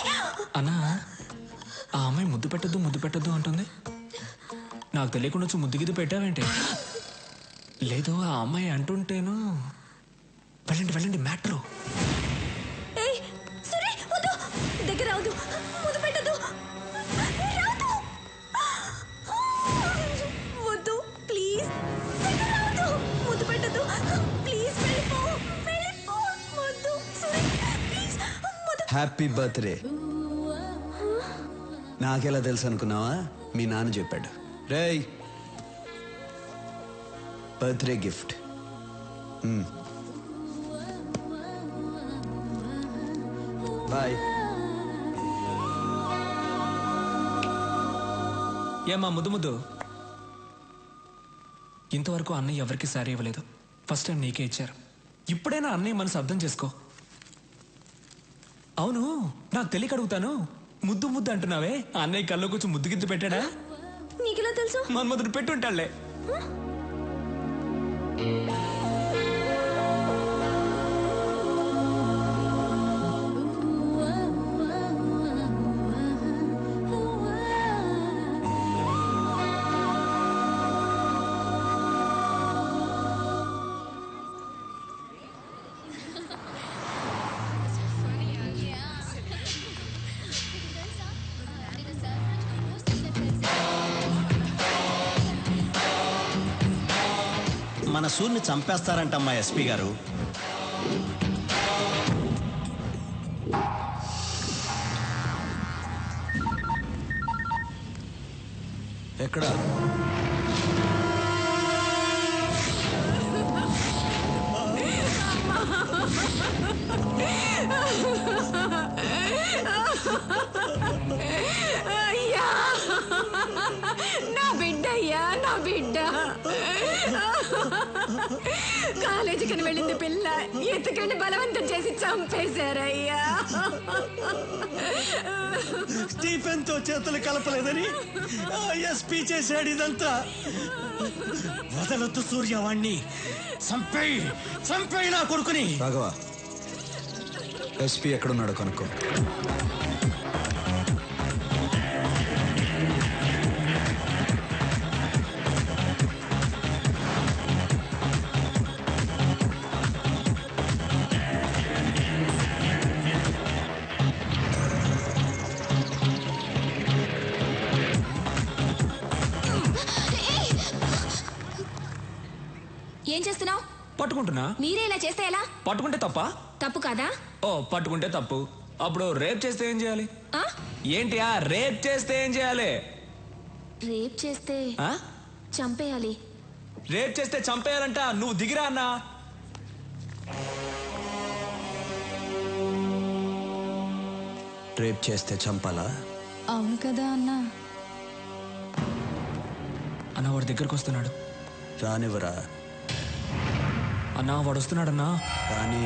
Speaker 2: అన్నా, ఆ అమ్మాయి ముద్దు పెట్టద్దు అంటుంది. నాకు తెలియకుండా వచ్చి ముద్దు గిద్దు పెట్టావేంటి? లేదు, ఆ అమ్మాయి అంటుంటేను. వెళ్ళండి మ్యాట్రు.
Speaker 8: ఏయ్ సురి, వద్దు, దగ్గర రావద్దు, ముద్దు పెట్టద్దు, వద్దు ప్లీజ్, దగ్గర రావద్దు, ముద్దు పెట్టద్దు ప్లీజ్, వెళ్ళిపో, వద్దు సురి ప్లీజ్.
Speaker 5: Happy birthday. నాకెలా తెలుసు అనుకున్నావా? మీ నాన్న చెప్పాడు. రేయ్, బర్త్డే గిఫ్ట్. బాయ్.
Speaker 2: ఏమా ముద్దు? ఇంతవరకు అన్నయ్య ఎవరికి సారీ ఇవ్వలేదు, ఫస్ట్ టైం నీకే ఇచ్చారు. ఇప్పుడైనా అన్నయ్య మనసు అర్థం చేసుకో. అవును, నాకు తెలియక అడుగుతాను, ముద్దు అంటున్నావే, అన్నయ్య కల్లో కూర్చొని ముద్దు గిద్దు పెట్టాడా?
Speaker 8: నీకెలా తెలుసు?
Speaker 2: మన్మధుడు పెట్టుంటాళ్లే.
Speaker 19: మన సూర్యుని చంపేస్తారంటమ్మా ఎస్పీ గారు.
Speaker 9: ఎక్కడ?
Speaker 6: కాలేజీకి వెళ్ళింది పిల్ల ఎత్తుకండి బలవంతం చేసి చంపేశారయ్యా.
Speaker 5: స్టీఫెన్ తో చేతులు కలపలేదని ఎస్పీ చేశాడు ఇదంతా. వదలొద్దు సూర్యవాణ్ణి, చంపేయి నా కొడుకుని.
Speaker 9: రాఘవ, ఎస్పీ ఎక్కడున్నాడో కనుక్కో.
Speaker 6: ఏం చేస్తున్నావు?
Speaker 2: పట్టుకుంటున్నా.
Speaker 6: మీరే ఇలా చేస్తే ఎలా?
Speaker 2: పట్టుకుంటే తప్ప?
Speaker 6: తప్పు కాదా?
Speaker 2: ఓ పట్టుకుంటే తప్పు. అప్పుడు రేప్ చేస్తే ఏం చేయాలి? ఏంటి రేప్ చేస్తే ఏం చేయాలి?
Speaker 6: రేప్ చేస్తే చంపేయాలి.
Speaker 2: రేప్ చేస్తే చంపేయాలంట. నువ్వు దిగిరా అన్నా.
Speaker 9: రేప్ చేస్తే చంపాలా?
Speaker 8: అవును కదా అన్నా.
Speaker 2: అన్న వాడి దగ్గరకు వస్తున్నాడు.
Speaker 9: రానివ్వరా.
Speaker 2: అన్నా వాడు వస్తున్నాడన్నా.
Speaker 9: రాని.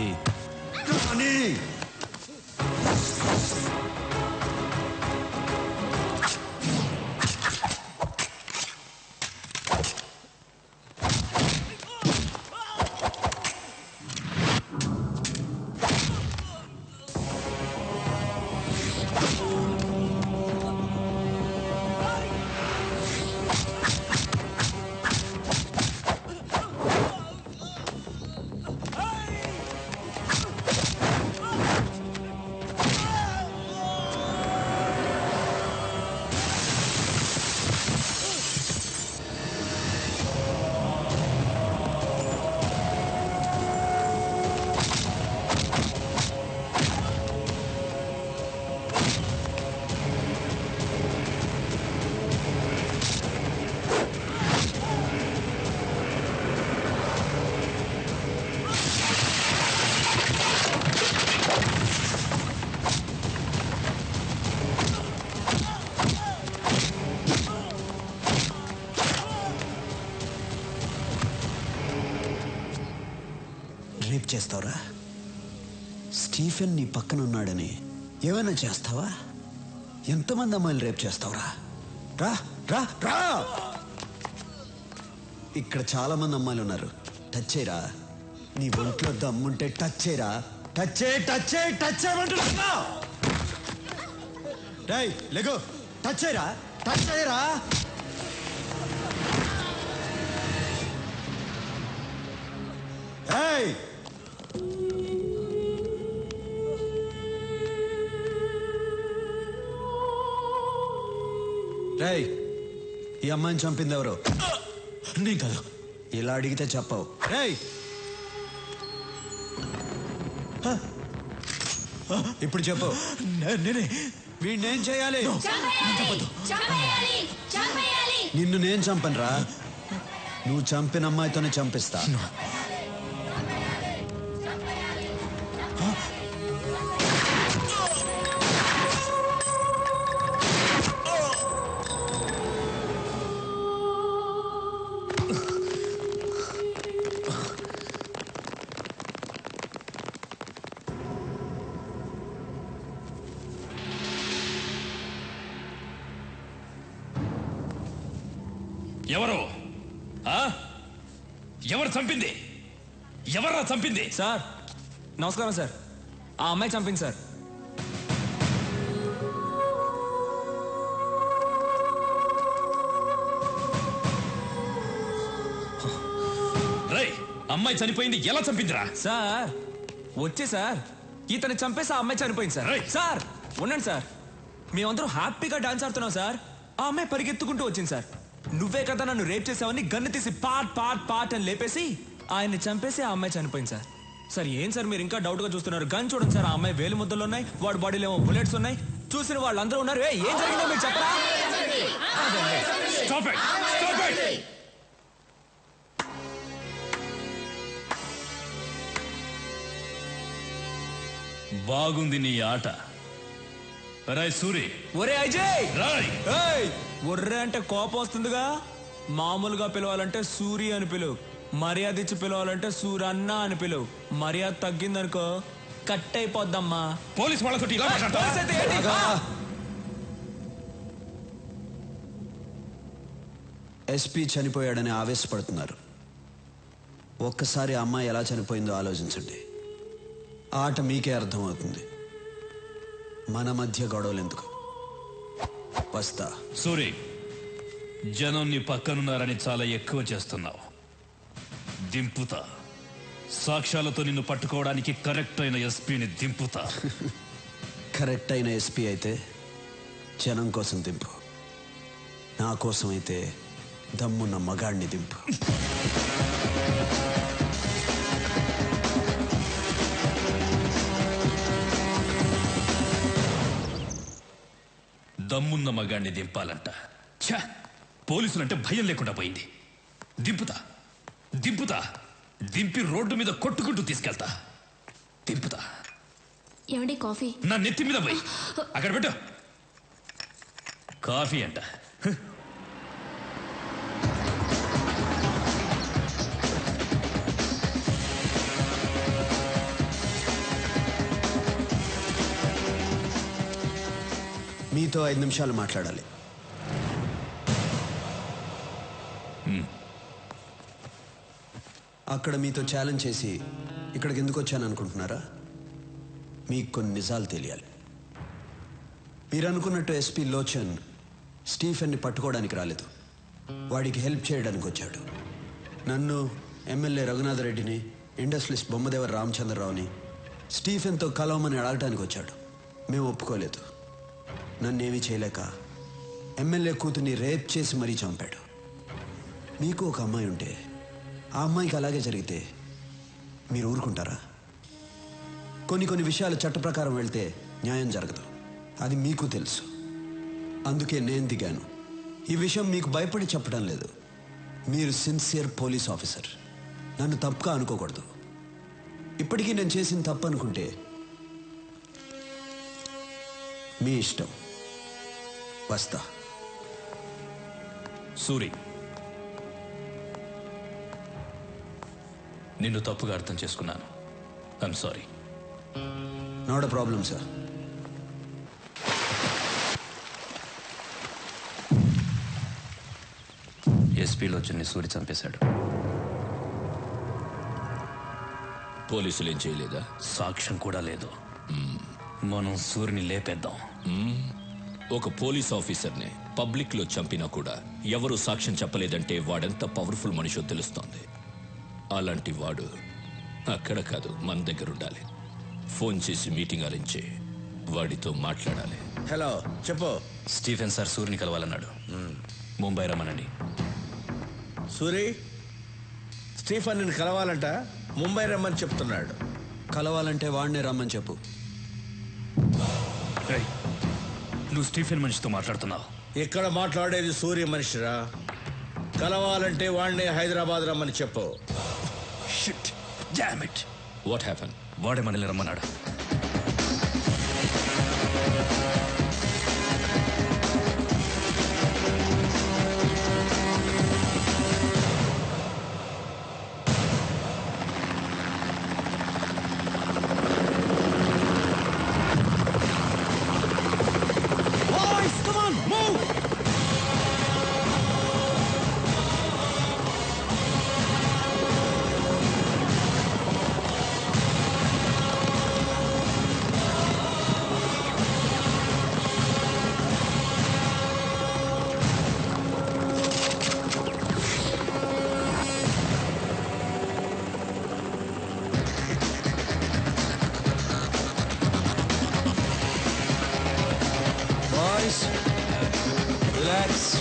Speaker 9: రేప్ చేస్తావురా? స్టీఫెన్ నీ పక్కన ఉన్నాడని ఏమైనా చేస్తావా? ఎంతమంది అమ్మాయిలు రేప్ చేస్తావురా? రా రా రా. ఇక్కడ చాలా మంది అమ్మాయిలు ఉన్నారు. టచ్ చేయరా. నీ ఒంట్లో దమ్ముంటే టచ్ చేయరా. టచ్ చేయమంటున్నా. రేయ్ లెగో. టచ్ చేయరా. ఏయ్ రేయ్, ఈ అమ్మాయిని చంపింది ఎవరు? నీ కాదు. ఇలా అడిగితే చెప్పవు. రేయ్ ఇప్పుడు చెప్పు. నేనే. వీడినేం చేయాలి? నిన్ను నేను చంపనురా. నువ్వు చంపిన అమ్మాయితోనే చంపిస్తా.
Speaker 15: ఎవరు చంపింది? ఎవరా చంపింది?
Speaker 2: సార్ నమస్కారం సార్. ఆ అమ్మాయి చంపింది సార్.
Speaker 15: రేయ్, అమ్మాయి చనిపోయింది. ఎలా చంపిందిరా?
Speaker 2: సార్ వచ్చే సార్ ఇతను చంపేసి ఆ అమ్మాయి చనిపోయింది సార్. సార్ ఉండండి సార్. మేమందరం హ్యాపీగా డాన్స్ ఆడుతున్నాం సార్. ఆ అమ్మాయి పరిగెత్తుకుంటూ వచ్చింది సార్. నువ్వే కదా నన్ను రేప్ చేసావని గన్ను తీసి పాట్ అని లేపేసి ఆయన్ని చంపేసి ఆ అమ్మాయి చనిపోయింది సార్. సార్ ఏం సార్ మీరు ఇంకా డౌట్ గా చూస్తున్నారు? గన్ చూడండి సార్. ఆ అమ్మాయి వేలు ముద్దలు ఉన్నాయి, వాడి బాడీలో ఏమో బుల్లెట్స్ ఉన్నాయి. చూసిన వాళ్ళందరూ ఉన్నారు. ఏం జరిగిందో మీరు చెప్పరా?
Speaker 15: బాగుంది నీ ఆట. రాయ్ సూరి.
Speaker 2: ఒరే అజయ్.
Speaker 15: రాయ్.
Speaker 2: ఒర్రే అంటే కోపం వస్తుందిగా. మామూలుగా పిలవాలంటే సూరి అని పిలువు. మర్యాద ఇచ్చి పిలవాలంటే సూరన్న అని పిలువు. మర్యాద తగ్గిందనుకో కట్ అయిపోద్దమ్మా.
Speaker 15: పోలీస్ వాళ్ళతో ఇలా మాట్లాడతావా?
Speaker 9: ఎస్పీ చనిపోయాడని ఆవేశపడుతున్నారు. ఒక్కసారి ఆ అమ్మాయి ఎలా చనిపోయిందో ఆలోచించండి. ఆట మీకే అర్థమవుతుంది. మన మధ్య గొడవలు ఎందుకు? వస్తా.
Speaker 15: సూరి, జనం నీ పక్కనున్నారని చాలా ఎక్కువ చేస్తున్నావు. దింపుతా. సాక్ష్యాలతో నిన్ను పట్టుకోవడానికి కరెక్ట్ అయిన ఎస్పీని దింపుతా.
Speaker 9: కరెక్ట్ అయిన ఎస్పీ అయితే జనం కోసం దింపు. నా కోసం అయితే దమ్మున్న మగాడిని దింపు.
Speaker 15: దమ్మున్న మగాడిని దింపాలంట. ఛా, పోలీసులంటే భయం లేకుండా పోయింది. దింపుతా దింపుతా దింపి రోడ్డు మీద కొట్టుకుంటూ తీసుకెళ్తా. దింపుతా.
Speaker 8: ఏమండి కాఫీ?
Speaker 15: నా నెత్తి మీద పోయి అక్కడ పెట్టు. కాఫీ అంట.
Speaker 9: మీతో 5 నిమిషాలు మాట్లాడాలి. అక్కడ మీతో ఛాలెంజ్ చేసి ఇక్కడికి ఎందుకు వచ్చాను అనుకుంటున్నారా? మీకు కొన్ని నిజాలు తెలియాలి. మీరు అనుకున్నట్టు ఎస్పీ లోచన్ స్టీఫెన్ని పట్టుకోవడానికి రాలేదు. వాడికి హెల్ప్ చేయడానికి వచ్చాడు. నన్ను, ఎమ్మెల్యే రఘునాథ్ రెడ్డిని, ఇండస్ట్రియలిస్ట్ బొమ్మదేవర రామచంద్రరావుని స్టీఫెన్తో కలవమని అడగటానికి వచ్చాడు. మేము ఒప్పుకోలేదు. నన్నేమీ చేయలేక ఎమ్మెల్యే కూతుర్ని రేప్ చేసి మరీ చంపాడు. మీకు ఒక అమ్మాయి ఉంటే ఆ అమ్మాయికి అలాగే జరిగితే మీరు ఊరుకుంటారా? కొన్ని విషయాలు చట్ట ప్రకారం వెళ్తే న్యాయం జరగదు. అది మీకు తెలుసు. అందుకే నేను దిగాను. ఈ విషయం మీకు భయపడి చెప్పడం లేదు. మీరు సిన్సియర్ పోలీస్ ఆఫీసర్. నన్ను తప్పుగా అనుకోకూడదు. ఇప్పటికీ నేను చేసిన తప్పు అనుకుంటే మీ ఇష్టం. వస్తా.
Speaker 15: సూరి, నిన్ను తప్పుగా అర్థం చేసుకున్నాను. I'm sorry.
Speaker 9: Not a problem sir.
Speaker 16: ఎస్పీలో వచ్చి సూరి చంపేశాడు.
Speaker 14: పోలీసులు ఏం చేయలేదా?
Speaker 15: సాక్ష్యం కూడా లేదు. మనం సూరిని లేపేద్దాం.
Speaker 14: ఒక పోలీస్ ఆఫీసర్ని పబ్లిక్ లో చంపినా కూడా ఎవరు సాక్ష్యం చెప్పలేదంటే వాడెంత పవర్ఫుల్ మనిషో తెలుస్తోంది. అలాంటి వాడు అక్కడ కాదు, మన దగ్గర ఉండాలి. ఫోన్ చేసి మీటింగ్ అరేంజ్ చేయి. వాడితో మాట్లాడాలి.
Speaker 4: హలో, చెప్పు.
Speaker 16: స్టీఫెన్ సార్ సూరిని కలవాలన్నాడు. ముంబై రమ్మనండి.
Speaker 4: సూరి, స్టీఫెన్ నిన్ను కలవాలంట. ముంబై రమ్మని చెప్తున్నాడు.
Speaker 9: కలవాలంటే వాడినే రమ్మని చెప్పు.
Speaker 15: నువ్వు స్టీఫెన్ మనిషితో మాట్లాడుతున్నావు.
Speaker 4: ఇక్కడ మాట్లాడేది సూర్య మనిషిరా. కలవాలంటే వాడినే హైదరాబాద్ రమ్మని చెప్పు.
Speaker 15: Shit, damn it.
Speaker 14: What happen?
Speaker 15: వాడే మనల్ని రమ్మన్నాడు.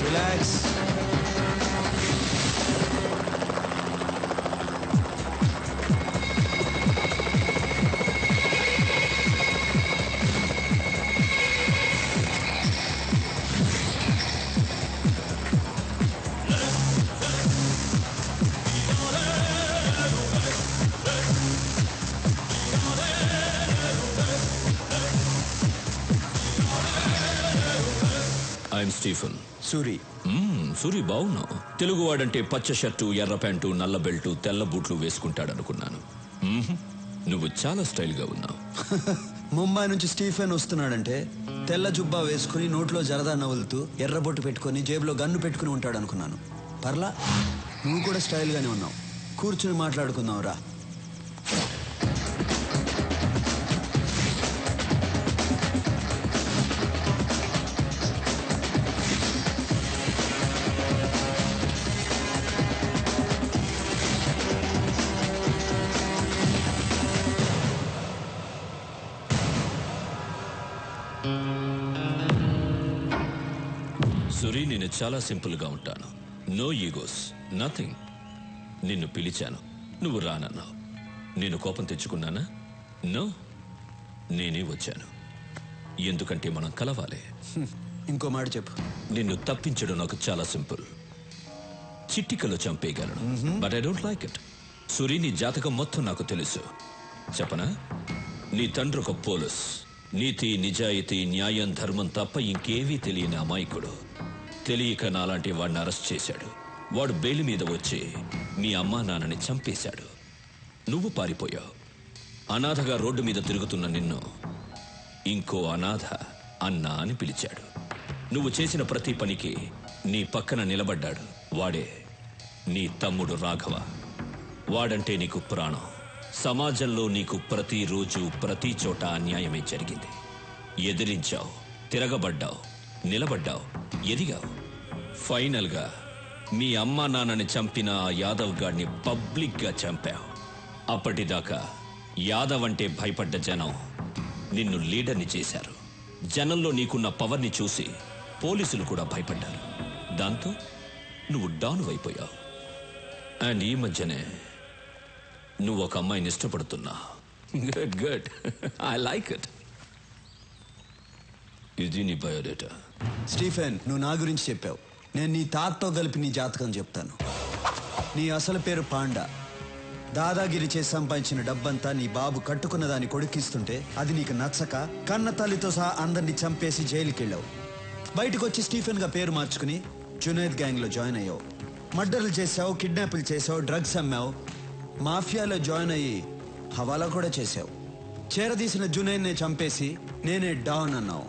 Speaker 9: Relax.
Speaker 14: I'm Stephen.
Speaker 10: Suri.
Speaker 14: Suri బాగున్నావు. తెలుగువాడంటే పచ్చ షర్టు, ఎర్ర ప్యాంటు, నల్ల బెల్టు, తెల్ల బూట్లు వేసుకుంటాడనుకున్నాను. నువ్వు చాలా స్టైల్గా ఉన్నావు.
Speaker 9: ముంబై నుంచి స్టీఫెన్ వస్తున్నాడంటే తెల్ల జుబ్బా వేసుకుని నోట్లో జరదా నవ్వులుతూ ఎర్రబొట్టు పెట్టుకుని జేబులో గన్ను పెట్టుకుని ఉంటాడు అనుకున్నాను. పర్లా, నువ్వు కూడా స్టైల్గానే ఉన్నావు. కూర్చుని మాట్లాడుకుందాం రా.
Speaker 14: సురి, నేను చాలా సింపుల్గా ఉంటాను. No egos, nothing. నిన్ను పిలిచాను, నువ్వు రానన్నావు. నేను కోపం తెచ్చుకున్నానా? నో, నేనే వచ్చాను. ఎందుకంటే మనం కలవాలి.
Speaker 9: ఇంకో మాట చెప్పు.
Speaker 14: నిన్ను తప్పించడం నాకు చాలా సింపుల్. చిట్టికలో చంపేయగలను, but I don't like it. Suri, నీ జాతకం మొత్తం నాకు తెలుసు. చెప్పనా? నీ తండ్రి ఒక పోలీస్. నీతి, నిజాయితీ, న్యాయం, ధర్మం తప్ప ఇంకేవీ తెలియని అమాయకుడు. తెలియక నాలాంటి వాడిని అరెస్ట్ చేశాడు. వాడు బెయిల్ మీద వచ్చి మీ అమ్మా నాన్నని చంపేశాడు. నువ్వు పారిపోయావు. అనాథగా రోడ్డు మీద తిరుగుతున్న నిన్ను ఇంకో అనాథ అన్నా అని పిలిచాడు. నువ్వు చేసిన ప్రతి పనికి నీ పక్కన నిలబడ్డాడు. వాడే నీ తమ్ముడు రాఘవ. వాడంటే నీకు ప్రాణం. సమాజంలో నీకు ప్రతిరోజు ప్రతి చోట అన్యాయమే జరిగింది. ఎదిరించావు, తిరగబడ్డావు, నిలబడ్డావు, ఎదిగావు. ఫైనల్గా మీ అమ్మా నాన్నని చంపిన ఆ యాదవ్ గాడిని పబ్లిక్గా చంపావు. అప్పటిదాకా యాదవ్ అంటే భయపడ్డ జనం నిన్ను లీడర్ని చేశారు. జనంలో నీకున్న పవర్ని చూసి పోలీసులు కూడా భయపడ్డారు. దాంతో నువ్వు డౌన్ అయిపోయావు. అండ్ ఈ మధ్యనే నువ్వు ఒక అమ్మాయిని ఇష్టపడుతున్నా. Good good, I like it. ఇది నీ బయోడేటా.
Speaker 9: స్టీఫెన్, నువ్వు నా గురించి చెప్పావు. నేను నీ తాతతో కలిపి నీ జాతకం చెప్తాను. నీ అసలు పేరు పాండా. దాదాగిరి చేసి సంపాదించిన డబ్బంతా నీ బాబు కట్టుకున్న దాన్ని కొడుకిస్తుంటే అది నీకు నచ్చక కన్న తల్లితో సహా అందరినీ చంపేసి జైలుకి వెళ్ళావు. బయటకు వచ్చి స్టీఫెన్గా పేరు మార్చుకుని జునైద్ గ్యాంగ్లో జాయిన్ అయ్యావు. మర్డర్లు చేసావు, కిడ్నాపులు చేసావు, డ్రగ్స్ అమ్మావు, మాఫియాలో జాయిన్ అయ్యి హవాలా కూడా చేసావు. చేరదీసిన జునైద్నే చంపేసి నేనే డాన్ అన్నావు.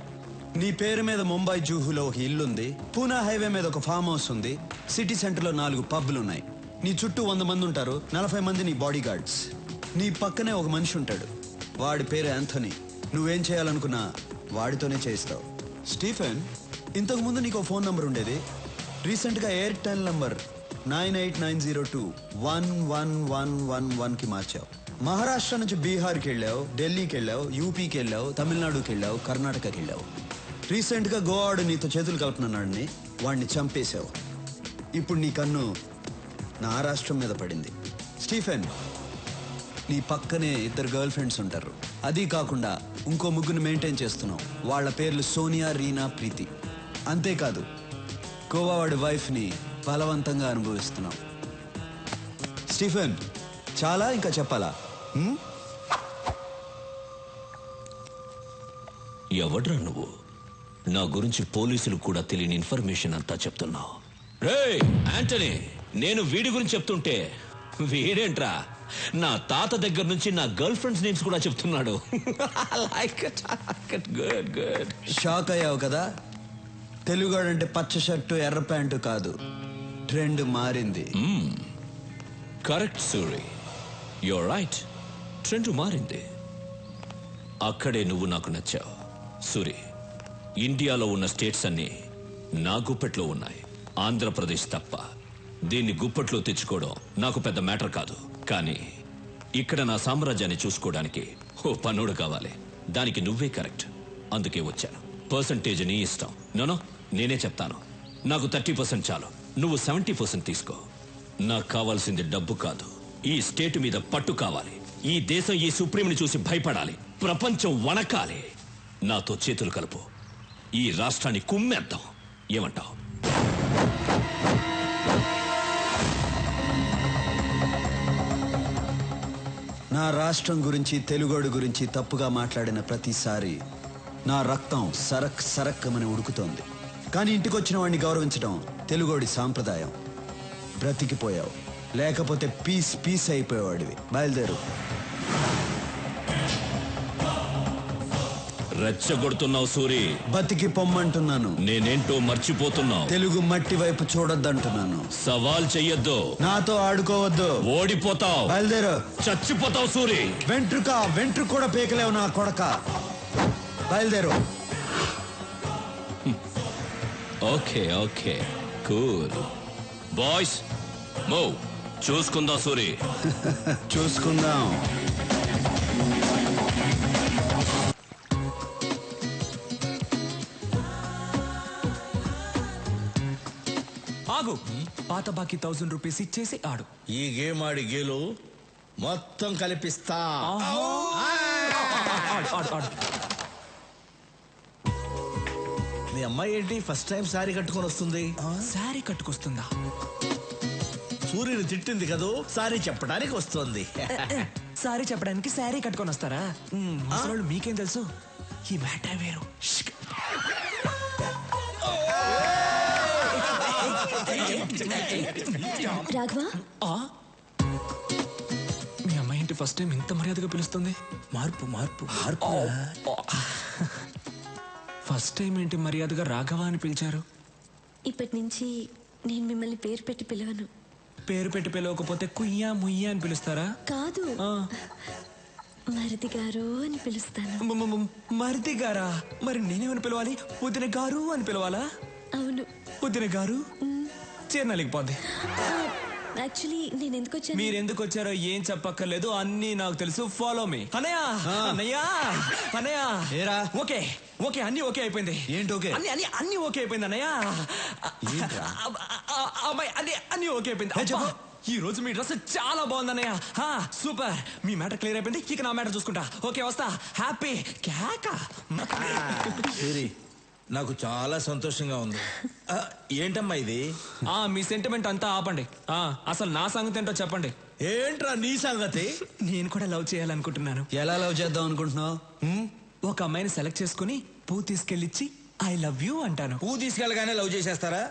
Speaker 9: నీ పేరు మీద ముంబై జూహులో ఒక ఇల్లుంది, పూనా హైవే మీద ఒక ఫామ్ హౌస్ ఉంది, సిటీ సెంటర్లో 4 పబ్లున్నాయి. నీ చుట్టూ 100 మంది ఉంటారు, 40 మంది నీ బాడీ గార్డ్స్. నీ పక్కనే ఒక మనిషి ఉంటాడు, వాడి పేరు యాంథనీ. నువ్వేం చేయాలనుకున్నా వాడితోనే చేయిస్తావు. స్టీఫెన్, ఇంతకుముందు నీకు ఫోన్ నంబర్ ఉండేది. రీసెంట్గా ఎయిర్టెల్ నంబర్ 9890211111కి మార్చావు. మహారాష్ట్ర నుంచి బీహార్కి వెళ్ళావు, ఢిల్లీకి వెళ్ళావు, యూపీకి వెళ్ళావు, తమిళనాడుకి వెళ్ళావు, కర్ణాటకకి వెళ్ళావు. రీసెంట్గా గోవాడు నీతో చేతులు కలుపుతున్నాడని వాడిని చంపేశావు. ఇప్పుడు నీ కన్ను నా రాష్ట్రం మీద పడింది. స్టీఫెన్, నీ పక్కనే 2 గర్ల్ ఫ్రెండ్స్ ఉంటారు. అది కాకుండా ఇంకో 3 మెయింటైన్ చేస్తున్నావు. వాళ్ళ పేర్లు సోనియా, రీనా, ప్రీతి. అంతేకాదు, గోవా వాడి వైఫ్ని బలవంతంగా అనుభవిస్తున్నావు. స్టీఫెన్, చాలా ఇంకా చెప్పాలా?
Speaker 14: ఎవడ్రా నువ్వు? నా గురించి పోలీసులు కూడా తెలియని ఇన్ఫర్మేషన్ అంతా చెప్తున్నావు. రే యాంటనీ, నేను వీడి గురించి చెప్తుంటే వీడేంట్రా నా తాత దగ్గర నుంచి నా గర్ల్ ఫ్రెండ్స్ నేమ్స్ కూడా చెప్తున్నాడు. Good good.
Speaker 9: షాక్ అయ్యావు కదా? తెలుగాడంటే పచ్చ షర్టు, ఎర్ర ప్యాంటు కాదు, ట్రెండ్ మారింది.
Speaker 14: Correct Suri, you're right. Trend మారింది. అక్కడే నువ్వు నాకు నచ్చావు. సూరి, ఇండియాలో ఉన్న స్టేట్స్ అన్నీ నా గుప్పెట్లో ఉన్నాయి, ఆంధ్రప్రదేశ్ తప్ప. దీన్ని గుప్పట్లో తెచ్చుకోవడం నాకు పెద్ద మ్యాటర్ కాదు. కానీ ఇక్కడ నా సామ్రాజ్యాన్ని చూసుకోవడానికి ఓ పనుడు కావాలి. దానికి నువ్వే కరెక్ట్. అందుకే వచ్చాను. పర్సంటేజ్ నీ ఇష్టం. నోనో, నేనే చెప్తాను. నాకు 30% చాలు, నువ్వు 70% తీసుకో. నాకు కావాల్సింది డబ్బు కాదు, ఈ స్టేట్ మీద పట్టు కావాలి. ఈ దేశం ఈ సుప్రీంని చూసి భయపడాలి, ప్రపంచం వణకాలి. నాతో చేతులు కలుపు, ఈ రాష్ట్రాన్ని కుమ్మేద్దాం. ఏమంటావు?
Speaker 9: నా రాష్ట్రం గురించి, తెలుగోడు గురించి తప్పుగా మాట్లాడిన ప్రతిసారి నా రక్తం సరక్ సరక్కమని ఉడుకుతోంది. కానీ ఇంటికి వచ్చిన వాడిని గౌరవించడం తెలుగోడి సాంప్రదాయం. బ్రతికిపోయావు, లేకపోతే పీస్ పీస్ అయిపోయేవాడివి. బయలుదేరు.
Speaker 14: రెచ్చగొడుతున్నావు సూరి.
Speaker 9: బతికి పొమ్మంటున్నాను.
Speaker 14: నేనేంటో మర్చిపోతున్నావు.
Speaker 9: తెలుగు మట్టి వైపు చూడొద్దంటున్నాను.
Speaker 14: సవాల్ చెయ్యొద్దు,
Speaker 9: నాతో ఆడుకోవద్దు.
Speaker 14: ఓడిపోతావు.
Speaker 9: బయలుదేరు.
Speaker 14: చచ్చిపోతావు సూరి.
Speaker 9: వెంట్రుక కూడా పీకలేవు నా కొడక. బయలుదేరు.
Speaker 14: Okay okay cool boys, move. చూసుకుందాం సూరి.
Speaker 9: చూసుకుందాం.
Speaker 2: ఆగు. పాత బాకీ 1000 రూపీస్ ఇచ్చేసి ఆడు.
Speaker 4: ఈ గేమ్ ఆడి గేలు మొత్తం కలిపిస్తా. మీ అమ్మాయి ఏంటి ఫస్ట్ టైం శారీ కట్టుకొని వస్తుంది?
Speaker 2: శారీ కట్టుకొస్తుందా?
Speaker 4: సూర్యుని తిట్టింది కదూ, సారీ చెప్పడానికి వస్తుంది.
Speaker 2: సారీ చెప్పడానికి శారీ కట్టుకొని వస్తారా? అసలు మీకేం తెలుసు? ఈ మ్యాటర్ వేరు.
Speaker 8: రాఘవ,
Speaker 2: మీ అమ్మాయి ఏంటి ఫస్ట్ టైం ఇంత మర్యాదగా పిలుస్తుంది?
Speaker 17: మార్పు మార్పు మార్పు.
Speaker 2: ఫస్ట్ టైం ఏంటి మర్యాదగా రాఘవ అని పిలిచారు?
Speaker 8: ఇప్పటి నుంచి నేను మిమ్మల్ని పేరు పెట్టి పిలవను.
Speaker 2: పేరు పెట్టి పిలవకపోతే కుయ్యా ముయ్యా అని పిలుస్తారా?
Speaker 8: కాదు, మరిది గారు అని పిలుస్తాను.
Speaker 2: మరిది గారా? మరి నేనేమని పిలవాలి? వదిన గారు అని పిలవాలా?
Speaker 8: అవును.
Speaker 2: వదిన గారు చేరనలేకపోద్ది.
Speaker 8: యాక్చువల్లీ నేను ఎందుకు వచ్చాను?
Speaker 2: మీరు ఎందుకు వచ్చారో ఏం చెప్పక్కర్లేదు, అన్నీ నాకు తెలుసు. Follow me. అన్నయ్య అన్నయ్య అన్నయ్య.
Speaker 9: ఏరా?
Speaker 2: ఓకే ఓకే, అన్ని ఓకే అయిపోయింది.
Speaker 9: ఏంటి ఓకే?
Speaker 2: అన్ని ఓకే అయిపోయింది అన్నయ్య. అమ్మాయి అన్ని ఓకే అయిపోయింది. ఈ రోజు మీ డ్రెస్ చాలా బాగుంది అన్నయ్య. సూపర్. మీ మ్యాటర్ క్లియర్ అయిపోయింది. ఇక నా మ్యాటర్ చూసుకుంటా. ఓకే వస్తా. హ్యాపీ క్యాకా.
Speaker 17: నాకు చాలా సంతోషంగా ఉంది. ఏంటమ్మా ఇది?
Speaker 2: మీ సెంటిమెంట్ అంతా ఆపండి. అసలు నా సంగతి ఏంటో చెప్పండి.
Speaker 17: ఏంట్రా నీ సంగతి?
Speaker 2: నేను కూడా లవ్ చేయాలనుకుంటున్నాను.
Speaker 9: ఎలా లవ్ చేద్దాం అనుకుంటున్నావు?
Speaker 2: ఒక అమ్మాయిని సెలెక్ట్ చేసుకుని పువ్వు తీసుకెళ్ళిచ్చి ఐ లవ్ యూ అంటాను.
Speaker 17: పువ్వు తీసుకెళ్ళగానే లవ్ చేసేస్తారా?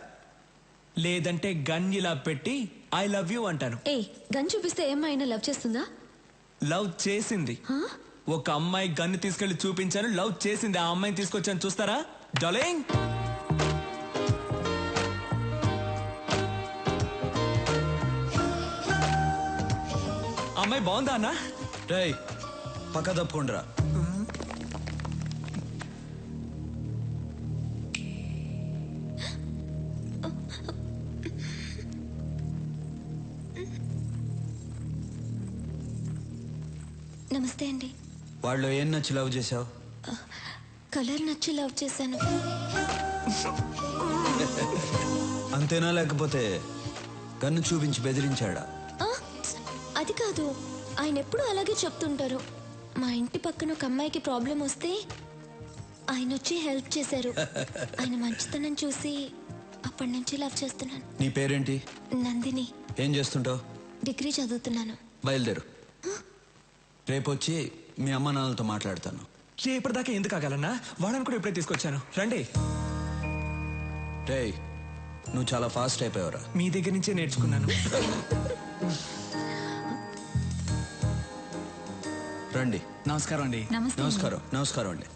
Speaker 2: లేదంటే గన్ ఇలా పెట్టి ఐ లవ్ యూ అంటాను.
Speaker 8: గన్ చూపిస్తే ఏమైనా లవ్ చేస్తుందా?
Speaker 2: లవ్ చేసింది. ఒక అమ్మాయి గన్ను తీసుకెళ్లి చూపించాను, లవ్ చేసింది. ఆ అమ్మాయిని తీసుకొచ్చాను, చూస్తారా డార్లింగ్? అమ్మాయి బాగుందా అన్న?
Speaker 9: రేయ్ పక్క తప్పుకుండ్రా.
Speaker 8: నమస్తే అండి.
Speaker 9: వాళ్ళు ఏం నచ్చి లవ్ చేసావు?
Speaker 8: కలర్ నచ్చి లవ్ చేశాను.
Speaker 9: అంతేనా, లేకపోతే గన్ను చూపించి బెదిరించాడా?
Speaker 8: అది కాదు, ఆయన ఎప్పుడు అలాగే చెప్తుంటారు. మా ఇంటి పక్కన ఒక అమ్మాయికి ప్రాబ్లం వస్తే ఆయన వచ్చి హెల్ప్ చేశారు. ఆయన మంచితనం చూసి అప్పటి నుంచి లవ్ చేస్తున్నాను.
Speaker 9: నీ పేరేంటి?
Speaker 8: నందిని.
Speaker 9: ఏం చేస్తుంటావు?
Speaker 8: డిగ్రీ చదువుతున్నాను.
Speaker 9: బయలుదేరు. రేపు వచ్చి మీ అమ్మ నాన్నలతో మాట్లాడతాను.
Speaker 2: రేపటిదాకా ఎందుకు ఆగాలన్నా? వాళ్ళని కూడా ఇప్పుడే తీసుకొచ్చాను, రండి.
Speaker 9: రేయ్ నువ్వు చాలా ఫాస్ట్ అయిపోయావురా.
Speaker 2: మీ దగ్గర నుంచే నేర్చుకున్నాను.
Speaker 9: రండి.
Speaker 11: నమస్కారం అండి.
Speaker 9: నమస్కారం. నమస్కారం అండి.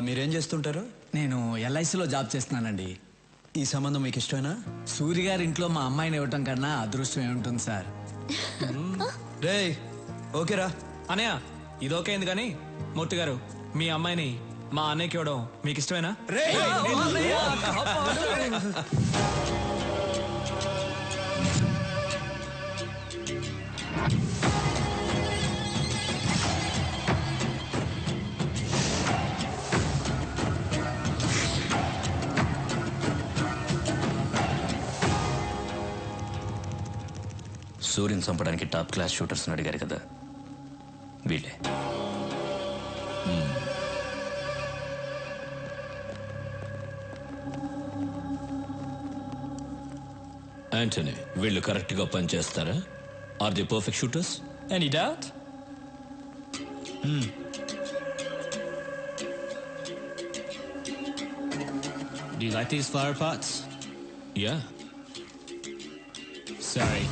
Speaker 9: మీరేం చేస్తుంటారు?
Speaker 11: నేను ఎల్ఐసిలో జాబ్ చేస్తున్నానండి.
Speaker 9: ఈ సంబంధం మీకు ఇష్టమేనా?
Speaker 11: సూర్య గారి ఇంట్లో మా అమ్మాయిని ఇవ్వటం కన్నా అదృష్టం ఏముంటుంది సార్.
Speaker 9: రేయ్ ఓకేరా
Speaker 2: అనయ్య, ఇది ఓకే అయింది కానీ మూర్తి గారు, మీ అమ్మాయిని మా అన్నయ్యకి ఇవ్వడం మీకు ఇష్టమేనా?
Speaker 16: సూర్యుని చంపడానికి టాప్ క్లాస్ షూటర్స్ అడిగారు కదా, వీళ్ళే.
Speaker 14: యాంటనీ, వీళ్ళు కరెక్ట్ గా పనిచేస్తారా? Are the perfect shooters?
Speaker 2: Any doubt?
Speaker 21: Do you like these flower pots?
Speaker 14: Yeah.
Speaker 21: Sorry.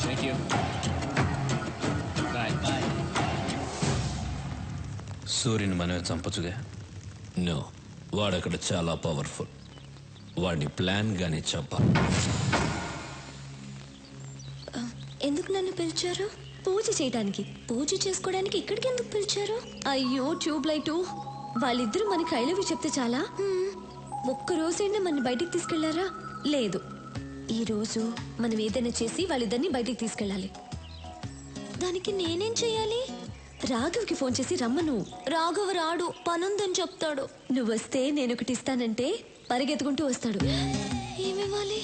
Speaker 21: Thank you. Bye. Bye.
Speaker 16: సూర్యుని మనమే చంపచ్చుగా.
Speaker 14: నో, వాడక్కడ చాలా పవర్ఫుల్. వాడిని ప్లాన్ గానే చంపాలి.
Speaker 8: ఎందుకు నన్ను పిలిచారు? పూజ చేయడానికి. పూజ చేసుకోవడానికి ఇక్కడికి ఎందుకు పిలిచారు? అయ్యో ట్యూబ్ లైటు, వాళ్ళిద్దరూ మనకి ఐ లవ్ యూ చెప్తే చాలా? ఒక్క రోజైనా మన బయటికి తీసుకెళ్లారా? లేదు. ఈ రోజు మనం ఏదైనా చేసి వాళ్ళిద్దరిని బయటికి తీసుకెళ్ళాలి. దానికి నేనేం చెయ్యాలి? రాఘవ్కి ఫోన్ చేసి రమ్మను. రాఘవ్ రాడు, పనుందని చెప్తాడు. నువ్వు వస్తే నేను ఒకటి ఇస్తానంటే పరిగెత్తుకుంటూ వస్తాడు. ఏమివ్వాలి?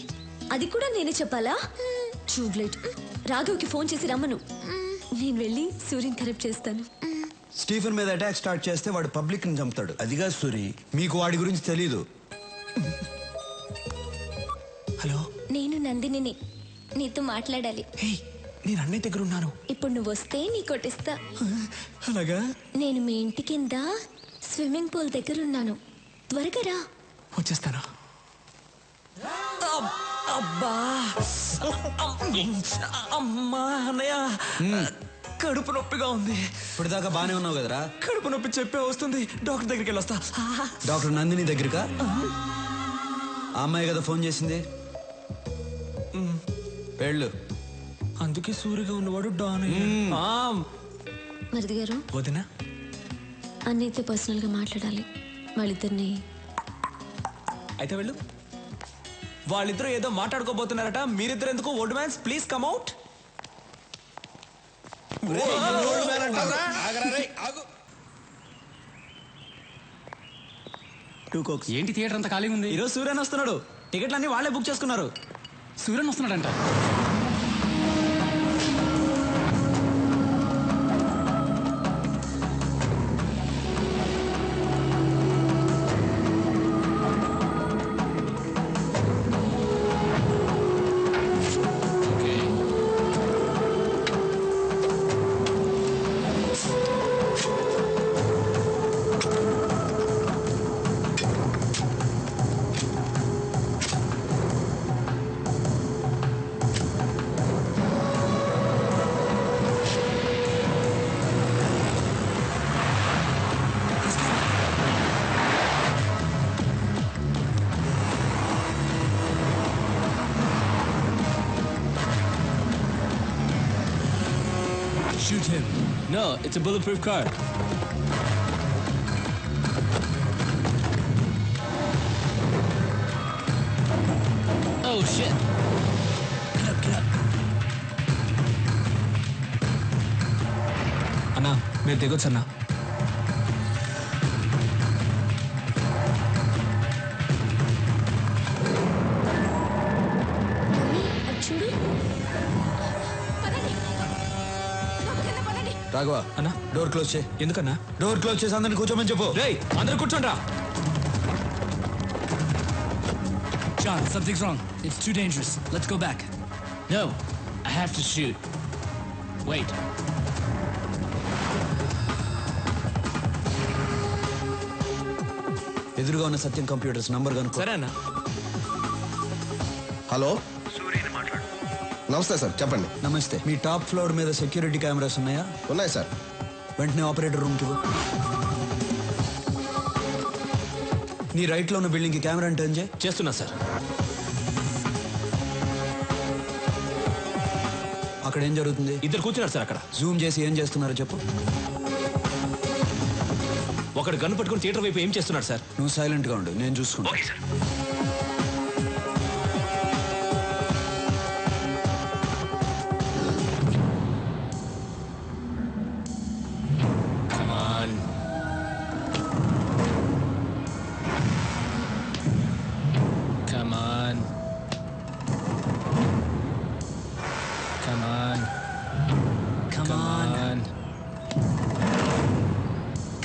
Speaker 8: అది కూడా నేనే చెప్పాలా? ట్యూబ్లైట్. రాఘవ్కి ఫోన్ చేసి రమ్మను. నేను వెళ్ళి సూర్యుని కరెక్ట్ చేస్తాను.
Speaker 9: స్టీఫెన్ మీద అటాక్ స్టార్ట్ చేస్తే వాడు పబ్లిక్ ని చంపుతాడు. అదిగా సూరి, మీకు వాడి గురించి తెలీదు.
Speaker 2: హలో,
Speaker 22: నేను నందినిని, నీతో మాట్లాడాలి.
Speaker 2: నేను అన్నయ్య దగ్గర ఉన్నాను.
Speaker 22: ఇప్పుడు నువ్వు వస్తే నీ కొట్టిస్తా.
Speaker 2: అలాగా?
Speaker 22: నేను మీ ఇంటి కింద స్విమ్మింగ్ పూల్ దగ్గర ఉన్నాను. త్వరగా రా.
Speaker 2: వచ్చేస్తాను. అబ్బా, అమ్మా అన్నయ్య, కడుపు నొప్పిగా ఉంది.
Speaker 9: ఇప్పుడు దాకా బానే ఉన్నావు కదరా?
Speaker 2: కడుపు నొప్పి చెప్పే వస్తుంది. డాక్టర్ దగ్గరికి వెళ్ళొస్తా.
Speaker 9: డాక్టర్ నందిని దగ్గరకా? ఆ అమ్మాయి కదా ఫోన్ చేసింది. వెళ్ళు.
Speaker 2: అందుకే సూరిగా ఉన్నవాడు డాన్.
Speaker 8: మరిది గారు,
Speaker 2: వదినా,
Speaker 8: అన్నయ్యతో పర్సనల్ గా మాట్లాడాలి. వాళ్ళిద్దరిని.
Speaker 2: అయితే వెళ్ళు. వాళ్ళిద్దరూ ఏదో మాట్లాడుకోబోతున్నారట. మీరిద్దరు ఎందుకు? Old man's please come out.
Speaker 21: ఏంటి థియేటర్ అంతా ఖాళీగా ఉంది?
Speaker 2: ఈరోజు సూర్యన్ వస్తున్నాడు. టికెట్లన్నీ వాళ్ళే బుక్ చేసుకున్నారు.
Speaker 21: Suryan వస్తున్నాడంట. Shoot him. No, it's a bulletproof car. Oh shit. Get up.
Speaker 2: అన్నా, మీరు దిగొచ్చు అన్నా.
Speaker 22: చూడు.
Speaker 9: రాఘవ
Speaker 2: అన్నా,
Speaker 9: డోర్ క్లోజ్ చేయి.
Speaker 2: ఎందుకన్నా?
Speaker 9: డోర్ క్లోజ్ చేసి అందరిని కూర్చోమని చెప్పు.
Speaker 2: రేయ్, అందరూ కూర్చోండ్రా.
Speaker 21: John, something's wrong. It's too dangerous. Let's go back. No, I have to shoot. Wait.
Speaker 9: ఎదురుగా ఉన్న సత్యం కంప్యూటర్స్ నంబర్ కనుక్కో.
Speaker 2: సరే అన్న.
Speaker 23: హలో, నమస్తే సార్, చెప్పండి.
Speaker 9: నమస్తే. మీ టాప్ ఫ్లోర్ మీద సెక్యూరిటీ కెమెరాస్ ఉన్నాయా?
Speaker 23: ఉన్నాయి సార్.
Speaker 9: వెంటనే ఆపరేటర్ రూమ్కి పో. నీ రైట్ లో ఉన్న బిల్డింగ్ కి కెమెరా టర్న్ చేయి.
Speaker 14: చేస్తున్నా సార్.
Speaker 9: అక్కడ ఏం జరుగుతుంది?
Speaker 14: ఇద్దరు కూర్చున్నారు సార్ అక్కడ.
Speaker 9: జూమ్ చేసి ఏం చేస్తున్నారో చెప్పు.
Speaker 14: ఒకడు గన్ను పట్టుకుని థియేటర్ వైపు ఏం చేస్తున్నాడు సార్?
Speaker 9: నువ్వు సైలెంట్ గా ఉండు, నేను చూసుకుంటా.
Speaker 14: Okay sir.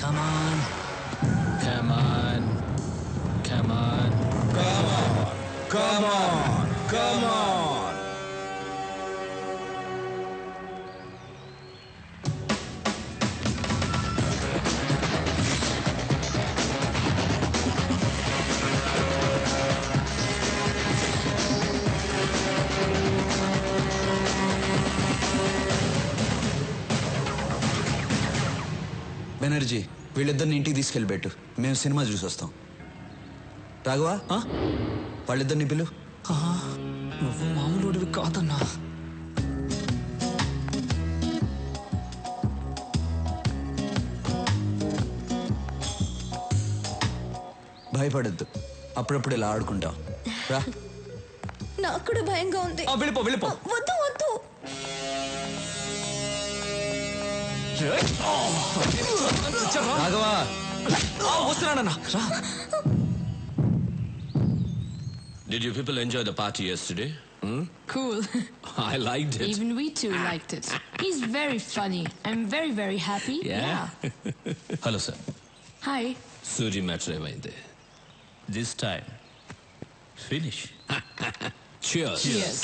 Speaker 21: Come on. Come on.
Speaker 9: Come on, come on. Banerjee వీళ్ళిద్దరిని ఇంటికి తీసుకెళ్ళిపెట్టు మేము సినిమా చూసి వస్తాం. రాఘవా వాళ్ళిద్దరిని పిలు.
Speaker 2: నువ్వు మామూలుడివి కాదన్నా.
Speaker 9: భయపడద్దు, అప్పుడప్పుడు ఇలా ఆడుకుంటాం. రా.
Speaker 8: నాకు కూడా భయంగా ఉంది.
Speaker 2: వెళ్ళిపో వెళ్ళిపో.
Speaker 8: వద్దు వద్దు.
Speaker 9: Raghava
Speaker 2: వస్తున్నానన్నా.
Speaker 14: Did you people enjoy the party yesterday?
Speaker 1: Cool.
Speaker 14: I liked it.
Speaker 1: Even we too liked it. He's very funny. I'm very, very happy.
Speaker 14: Yeah.
Speaker 15: Hello sir.
Speaker 1: Hi.
Speaker 14: Suri matter ఏమైంది?
Speaker 15: This time finish.
Speaker 14: Cheers.
Speaker 1: Cheers.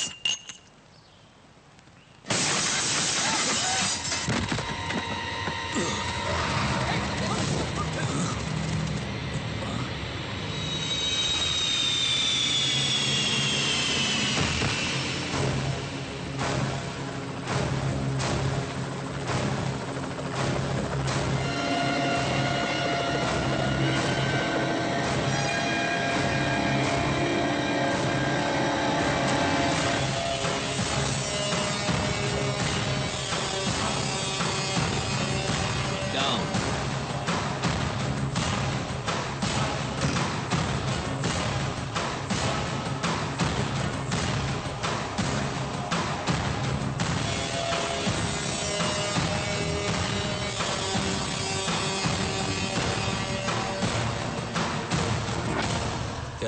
Speaker 14: Down.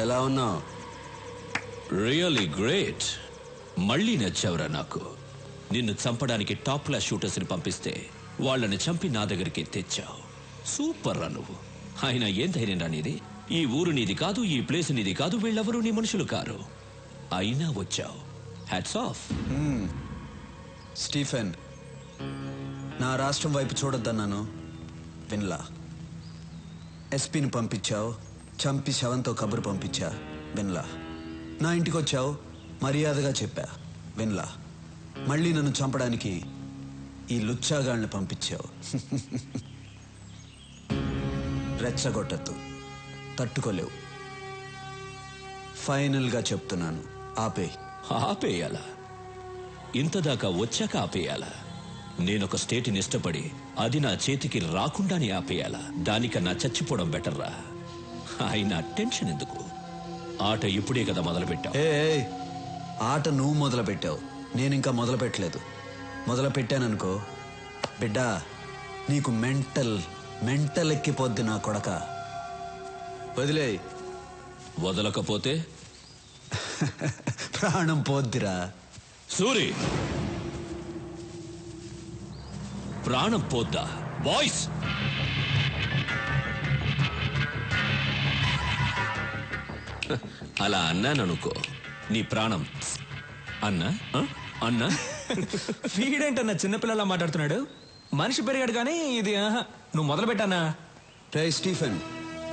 Speaker 9: ఎలా ఉన్నావు?
Speaker 14: Really great. మళ్ళీ నచ్చావురా నాకు. నిన్ను చంపడానికి top class shooters ని పంపిస్తే వాళ్ళని చంపి నా దగ్గరికి తెచ్చావు. సూపర్ రా నువ్వు. అయినా ఏం ధైర్యం రా నీది? ఈ ఊరు నీది కాదు, ఈ ప్లేస్ నీది కాదు, వీళ్ళెవరూ నీ మనుషులు కారు. అయినా వచ్చావు. Hats off.
Speaker 9: స్టీఫెన్, నా రాష్ట్రం వైపు చూడొద్దన్నాను, విన్లా. ఎస్పీని పంపించావు, చంపి శవంతో కబురు పంపించా, విన్లా. నా ఇంటికి వచ్చావు, మర్యాదగా చెప్పా, విన్లా. మళ్ళీ నన్ను చంపడానికి ఈ లుచ్చాగాళ్ళని పంపించావు. రెచ్చగొట్టద్దు, తట్టుకోలేవు. ఫైనల్గా చెప్తున్నాను, ఆపే.
Speaker 14: ఆపేయాలా? ఇంతదాకా వచ్చాక ఆపేయాలా? నేనొక స్టేట్ని ఇష్టపడి అది నా చేతికి రాకుండానే ఆపేయాలా? దానికన్నా చచ్చిపోవడం బెటర్రా. అయినా టెన్షన్ ఎందుకు? ఆట ఇప్పుడే కదా మొదలుపెట్టావు.
Speaker 9: ఏ ఆట నువ్వు మొదలు పెట్టావు, నేను ఇంకా మొదలు పెట్టలేదు. మొదలు పెట్టాననుకో బిడ్డ, నీకు మెంటల్ ఎక్కిపోద్ది నా కొడక. వదిలే.
Speaker 14: వదలకపోతే
Speaker 9: ప్రాణం పోద్దిరా.
Speaker 14: సూరి, ప్రాణం పోద్దా? బాయ్స్, అలా అన్నాననుకో నీ ప్రాణం అన్నా అన్నా.
Speaker 2: వీడేంటన్నా చిన్నపిల్లలా మాట్లాడుతున్నాడు? మనిషి పెరిగాడు కానీ ఇది నువ్వు మొదలు పెట్టానా?
Speaker 9: రే Stephen,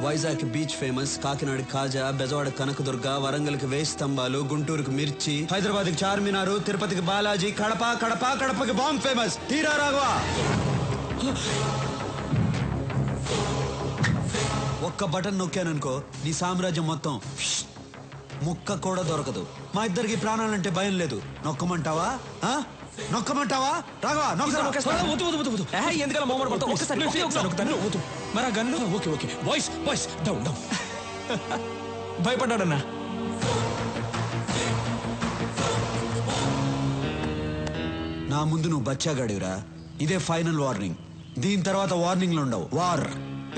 Speaker 9: Vizag beach famous, Kakinada kaja, Bezawada Kanakadurga, వరంగల్కి వేయి స్తంభాలు, గుంటూరుకి మిర్చి, హైదరాబాద్కి చార్మినారు, తిరుపతికి బాలాజీ, కడపకి బాంబ్ ఫేమస్. తీరా రాఘవా. ఒక్క బటన్ నొక్కాననుకో నీ సామ్రాజ్యం మొత్తం ముక్క కూడా దొరకదు. మా ఇద్దరికి ప్రాణాలంటే భయం లేదు. నొక్కమంటావా? నొక్కమంటావా? రాఘవా
Speaker 2: ఎందుకలా మొహమాట పడతావు? ఒకసారి మరి ఆ gun.
Speaker 14: Okay okay boys boys down down.
Speaker 2: భయపడ్డాడన్నా.
Speaker 9: నా ముందు నువ్వు బచ్చాగాడివిరా. ఇదే ఫైనల్ వార్నింగ్. దీని తర్వాత వార్నింగ్లు ఉండవు. వార్.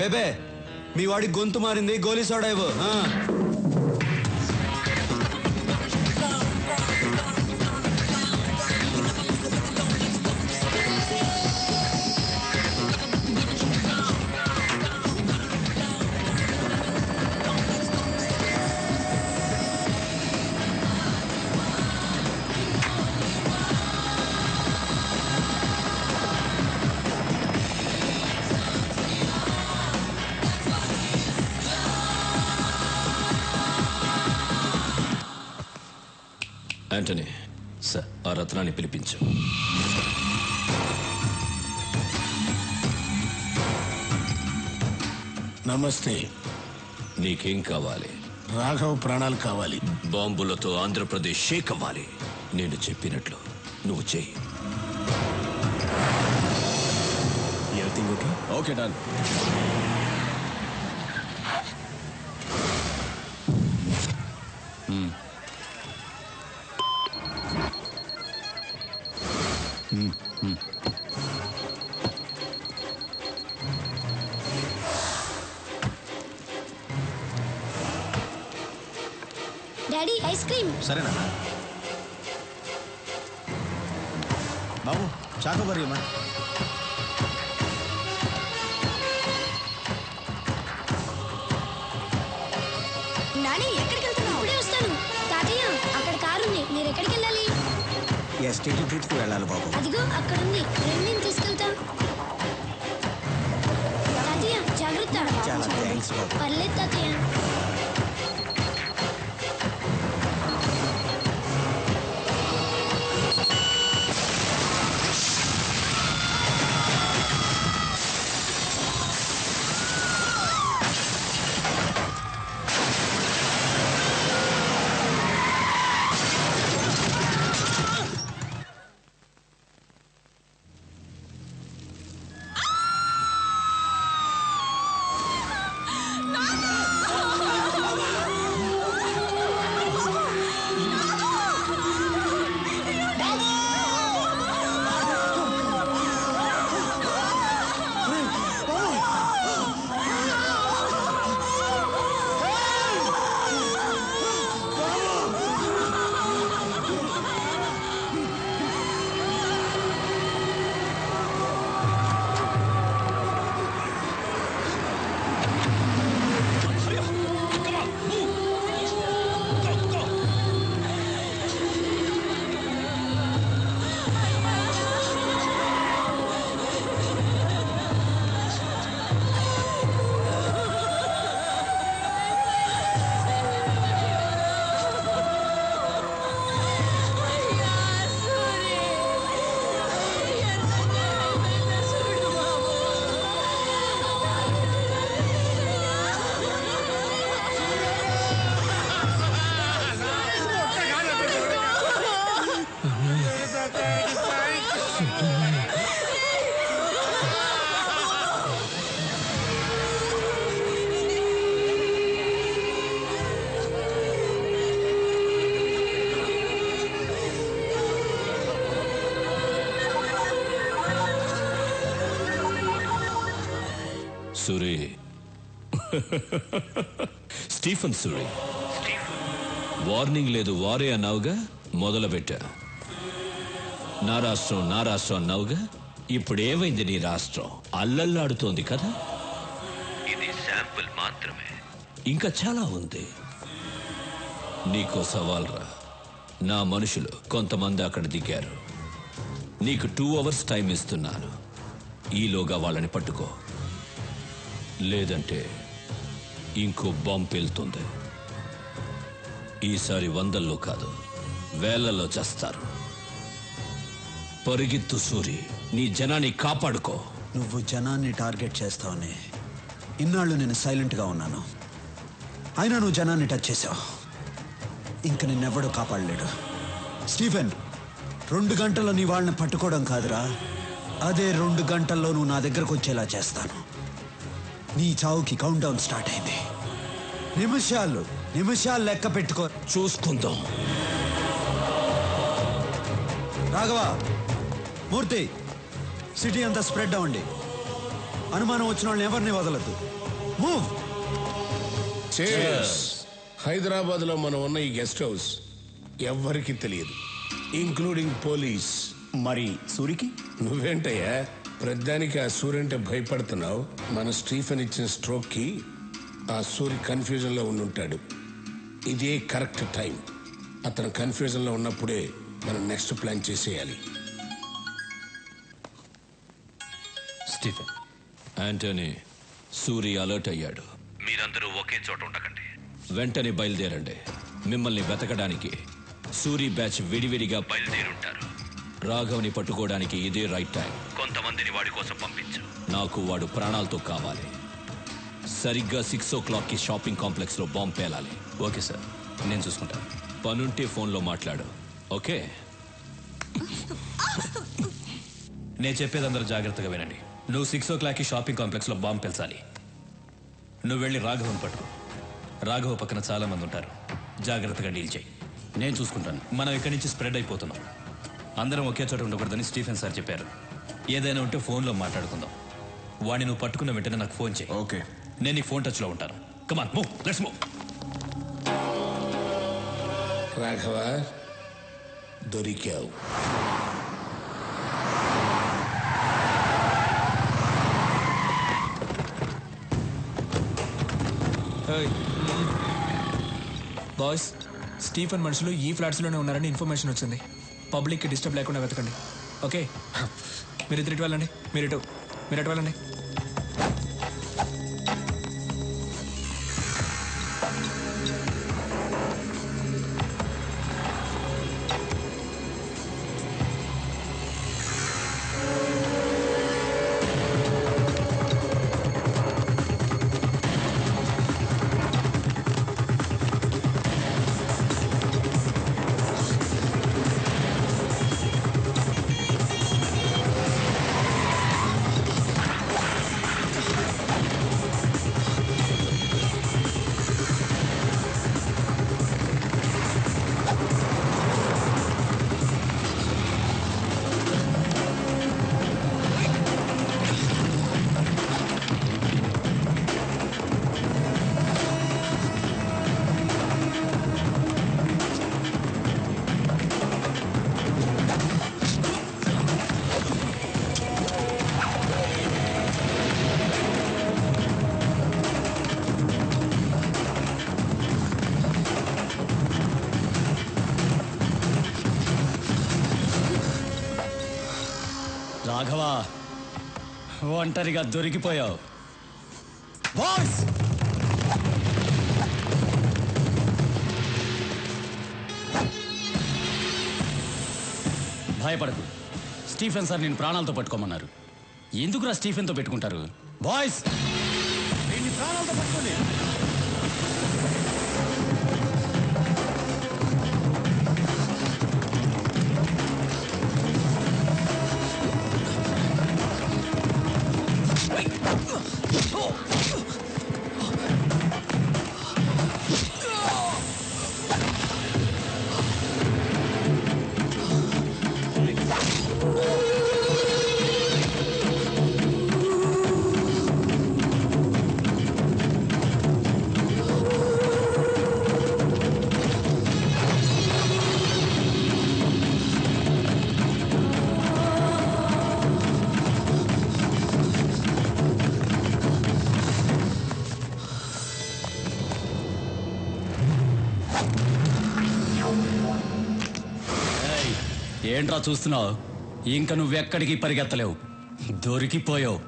Speaker 9: బేబే, మీ వాడి గొంతు మారింది, గోలీ సోడా ఇవ్వు.
Speaker 14: యాంటనీ
Speaker 16: సార్
Speaker 14: ఆ రత్నాన్ని పిలిపించు.
Speaker 7: నమస్తే.
Speaker 14: నీకేం కావాలి?
Speaker 7: రాఘవ్ ప్రాణాలు కావాలి.
Speaker 14: బాంబులతో ఆంధ్రప్రదేశ్ షేక్ అవ్వాలి. నేను చెప్పినట్లు నువ్వు చెయ్యి.
Speaker 16: Everything okay? Okay done.
Speaker 22: Daddy ice cream.
Speaker 4: సరేనా బాబు? చాకోబారి అమ్మా.
Speaker 22: నాని ఎక్కడికి వెళ్తున్నావు? ఇప్పుడే వస్తాను. తాతయ్య అక్కడ కారు ఉంది, మీరు ఎక్కడికి వెళ్ళాలి?
Speaker 4: ఎస్టేట్ ట్రిప్కి వెళ్ళాలి బాబు.
Speaker 22: అదిగో అక్కడ ఉంది, నేను తీసుకెళ్తా. తాతయ్య జాగ్రత్త.
Speaker 4: చాలా థ్యాంక్స్ బాబు.
Speaker 22: పర్లేదు తాతయ్య.
Speaker 14: సూరి, స్టీఫెన్ సూరి. వార్నింగ్ లేదు, వారే అన్నావుగా, మొదలు పెట్టా. నా రాష్ట్రం అన్నావుగా, ఇప్పుడు ఏమైంది? నీ రాష్ట్రం అల్లల్లాడుతోంది కదా. ఇది శాంపుల్ మాత్రమే, ఇంకా చాలా ఉంది. నీకో సవాల్ రా. నా మనుషులు కొంతమంది అక్కడ దిగారు. నీకు 2 hours టైం ఇస్తున్నాను. ఈలోగా వాళ్ళని పట్టుకో, లేదంటే ఇంకో బాంబు పేలుతుంది. ఈసారి 100లో కాదు, 1000లో చేస్తారు. పరిగెత్తు సూరి, నీ జనాన్ని కాపాడుకో.
Speaker 9: నువ్వు జనాన్ని టార్గెట్ చేస్తావని ఇన్నాళ్ళు నేను సైలెంట్గా ఉన్నాను. అయినా నువ్వు జనాన్ని టచ్ చేసావు. ఇంక నిన్నెవ్వడూ కాపాడలేడు. స్టీఫెన్, 2 గంటల్లో నీ వాళ్ళని పట్టుకోవడం కాదురా, అదే 2 గంటల్లో నువ్వు నా దగ్గరకు వచ్చేలా చేస్తాను. నీ చావుకి కౌంట్ డౌన్ స్టార్ట్ అయింది. నిమిషాలు లెక్క పెట్టుకో.
Speaker 14: చూసుకుందాం.
Speaker 9: రాఘవ, మూర్తి, సిటీ అంతా స్ప్రెడ్ అవ్వండి. అనుమానం వచ్చిన వాళ్ళని ఎవరిని వదలద్దు. మూవ్.
Speaker 7: హైదరాబాద్ లో మనం ఉన్న ఈ గెస్ట్ హౌస్ ఎవ్వరికి తెలియదు, ఇంక్లూడింగ్ పోలీస్.
Speaker 10: మరి సూరికి?
Speaker 7: నువ్వేంటయ్యా ప్రధానికి ఆ సూర్య అంటే భయపడుతున్నావు? మన స్టీఫెన్ ఇచ్చిన స్ట్రోక్ కి ఆ సూర్య కన్ఫ్యూజన్ లో ఉండుంటాడు. ఇదే కరెక్ట్ టైం. అతను కన్ఫ్యూజన్ లో ఉన్నప్పుడే మనం నెక్స్ట్ ప్లాన్ చేసేయాలి.
Speaker 14: స్టీఫెన్, యాంటనీ, సూరి అలర్ట్ అయ్యాడు.
Speaker 15: మీరందరూ ఒకే చోట ఉండకండి.
Speaker 14: వెంటనే బయలుదేరండి. మిమ్మల్ని వెతకడానికి సూరి బ్యాచ్ విడివిడిగా బయలుదేరుంటారు. రాఘవ్ని పట్టుకోవడానికి ఇదే రైట్ టైం. కొంతమందిని వాడి కోసం పంపించు. నాకు వాడు ప్రాణాలతో కావాలి. సరిగ్గా 6 o'clock షాపింగ్ కాంప్లెక్స్ లో బాంబు పేలాలి.
Speaker 16: ఓకే సార్, నేను చూసుకుంటాను.
Speaker 14: పనుంటే ఫోన్లో మాట్లాడు. ఓకే?
Speaker 15: నేను చెప్పేది అందరూ జాగ్రత్తగా వినండి. నువ్వు 6 o'clock షాపింగ్ కాంప్లెక్స్ లో బాంబు పెంచాలి. నువ్వు వెళ్ళి రాఘవన్ పట్టుకో. రాఘవ పక్కన చాలా మంది ఉంటారు. జాగ్రత్తగా డీల్ చేయి.
Speaker 16: నేను చూసుకుంటాను.
Speaker 15: మనం ఇక్కడి నుంచి స్ప్రెడ్ అయిపోతున్నాం. అందరం ఒకే చోట ఉండకూడదని స్టీఫెన్ సార్ చెప్పారు. ఏదైనా ఉంటే ఫోన్లో మాట్లాడుకుందాం. వాడిని నువ్వు పట్టుకున్న వెంటనే నాకు ఫోన్ చేయి.
Speaker 17: ఓకే.
Speaker 15: నేను నీకు ఫోన్ టచ్లో ఉంటాను. Come on, move, let's move.
Speaker 7: Raghava, దొరికావు.
Speaker 2: బాయ్స్, స్టీఫెన్ మనుషులు ఈ ఫ్లాట్స్లోనే ఉన్నారని ఇన్ఫర్మేషన్ వచ్చింది. పబ్లిక్కి డిస్టర్బ్ లేకుండా వెతకండి. ఓకే? మీరు ఇటు వెళ్ళండి. మీరు ఎటు వెళ్ళండి.
Speaker 16: రాఘవా, ఒంటరిగా దొరికిపోయావు. బాయ్స్, భయపడకు. స్టీఫెన్ సార్ నేను ప్రాణాలతో పట్టుకోమన్నారు. ఎందుకురా స్టీఫెన్తో పెట్టుకుంటారు? బాయ్స్, నేను ప్రాణాలతో పట్టుకోండి. ఏంట్రా చూస్తున్నావు? ఇంకా నువ్వెక్కడికి పరిగెత్తలేవు. దొరికిపోయావు.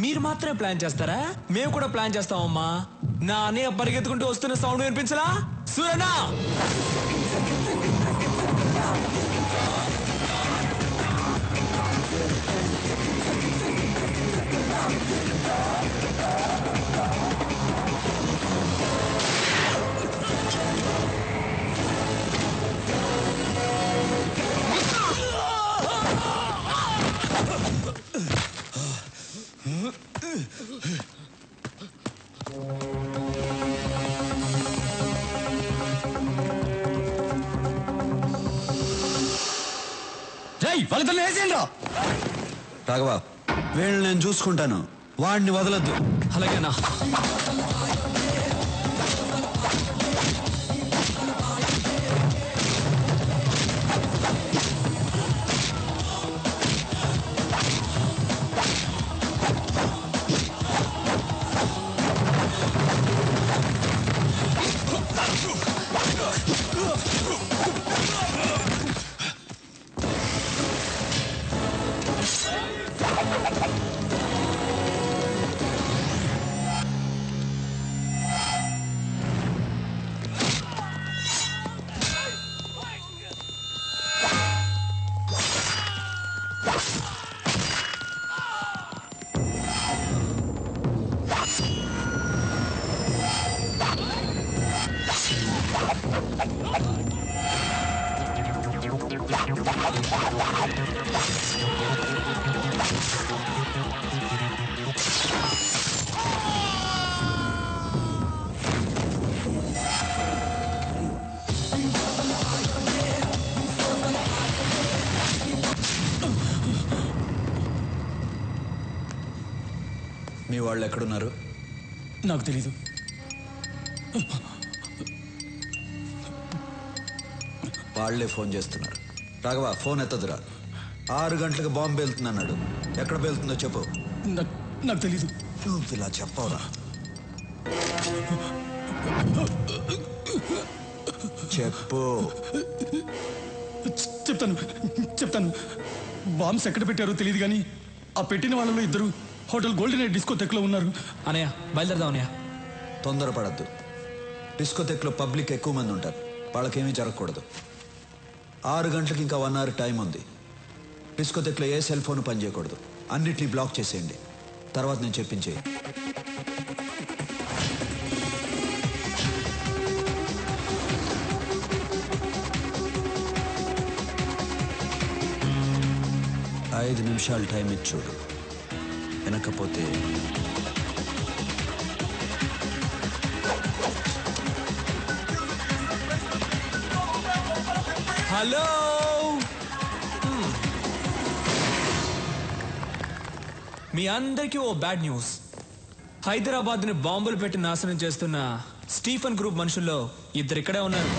Speaker 2: మీరు మాత్రమే ప్లాన్ చేస్తారా? మేము కూడా ప్లాన్ చేస్తామమ్మా. నా అన్నయ్య పరిగెత్తుకుంటూ వస్తున్న సౌండ్ వినిపించలా? సూరనా,
Speaker 16: వాళ్ళిద్దరిని వేసేయండిరా.
Speaker 9: రాఘవ, వీళ్ళని నేను చూసుకుంటాను. వాడిని వదలొద్దు.
Speaker 2: అలాగేనా?
Speaker 9: మీ వాళ్ళు ఎక్కడున్నారు?
Speaker 21: నాకు తెలీదు.
Speaker 9: వాళ్లే ఫోన్ చేస్తున్నారు. రాఘవ ఫోన్ ఎత్తదురా. 6 గంటలకు బాంబు పేలుతుందన్నాడు. ఎక్కడ పేలుతుందో చెప్పు.
Speaker 21: నాకు తెలీదు.
Speaker 9: నువ్వు ఇలా చెప్పవరా? చెప్పు.
Speaker 21: చెప్తాను. బాంబ్స్ ఎక్కడ పెట్టారో తెలియదు కానీ ఆ పెట్టిన వాళ్ళలో 2 హోటల్ గోల్డెన్ ఎయిర్ డిస్కోటెక్లో ఉన్నారు.
Speaker 2: అనయ్య బయలుదేరదాం అన్నయ్య.
Speaker 9: తొందరపడద్దు. డిస్కోటెక్లో పబ్లిక్ ఎక్కువ మంది ఉంటారు. వాళ్ళకేమీ జరగకూడదు. 6 గంటలకు ఇంకా 1 అవర్ టైం ఉంది. డిస్కోటెక్లో ఏ సెల్ ఫోన్ పనిచేయకూడదు. అన్నిటినీ బ్లాక్ చేసేయండి. తర్వాత నేను చెప్పించేయి. ఐదు నిమిషాలు టైం ఇచ్చి చూడు. వెనకపోతే
Speaker 2: హలో. మీ అందరికీ ఓ బ్యాడ్ న్యూస్. హైదరాబాద్ ని బాంబులు పెట్టి నాశనం చేస్తున్న స్టీఫెన్ గ్రూప్ మనుషుల్లో 2 ఇక్కడే ఉన్నారు.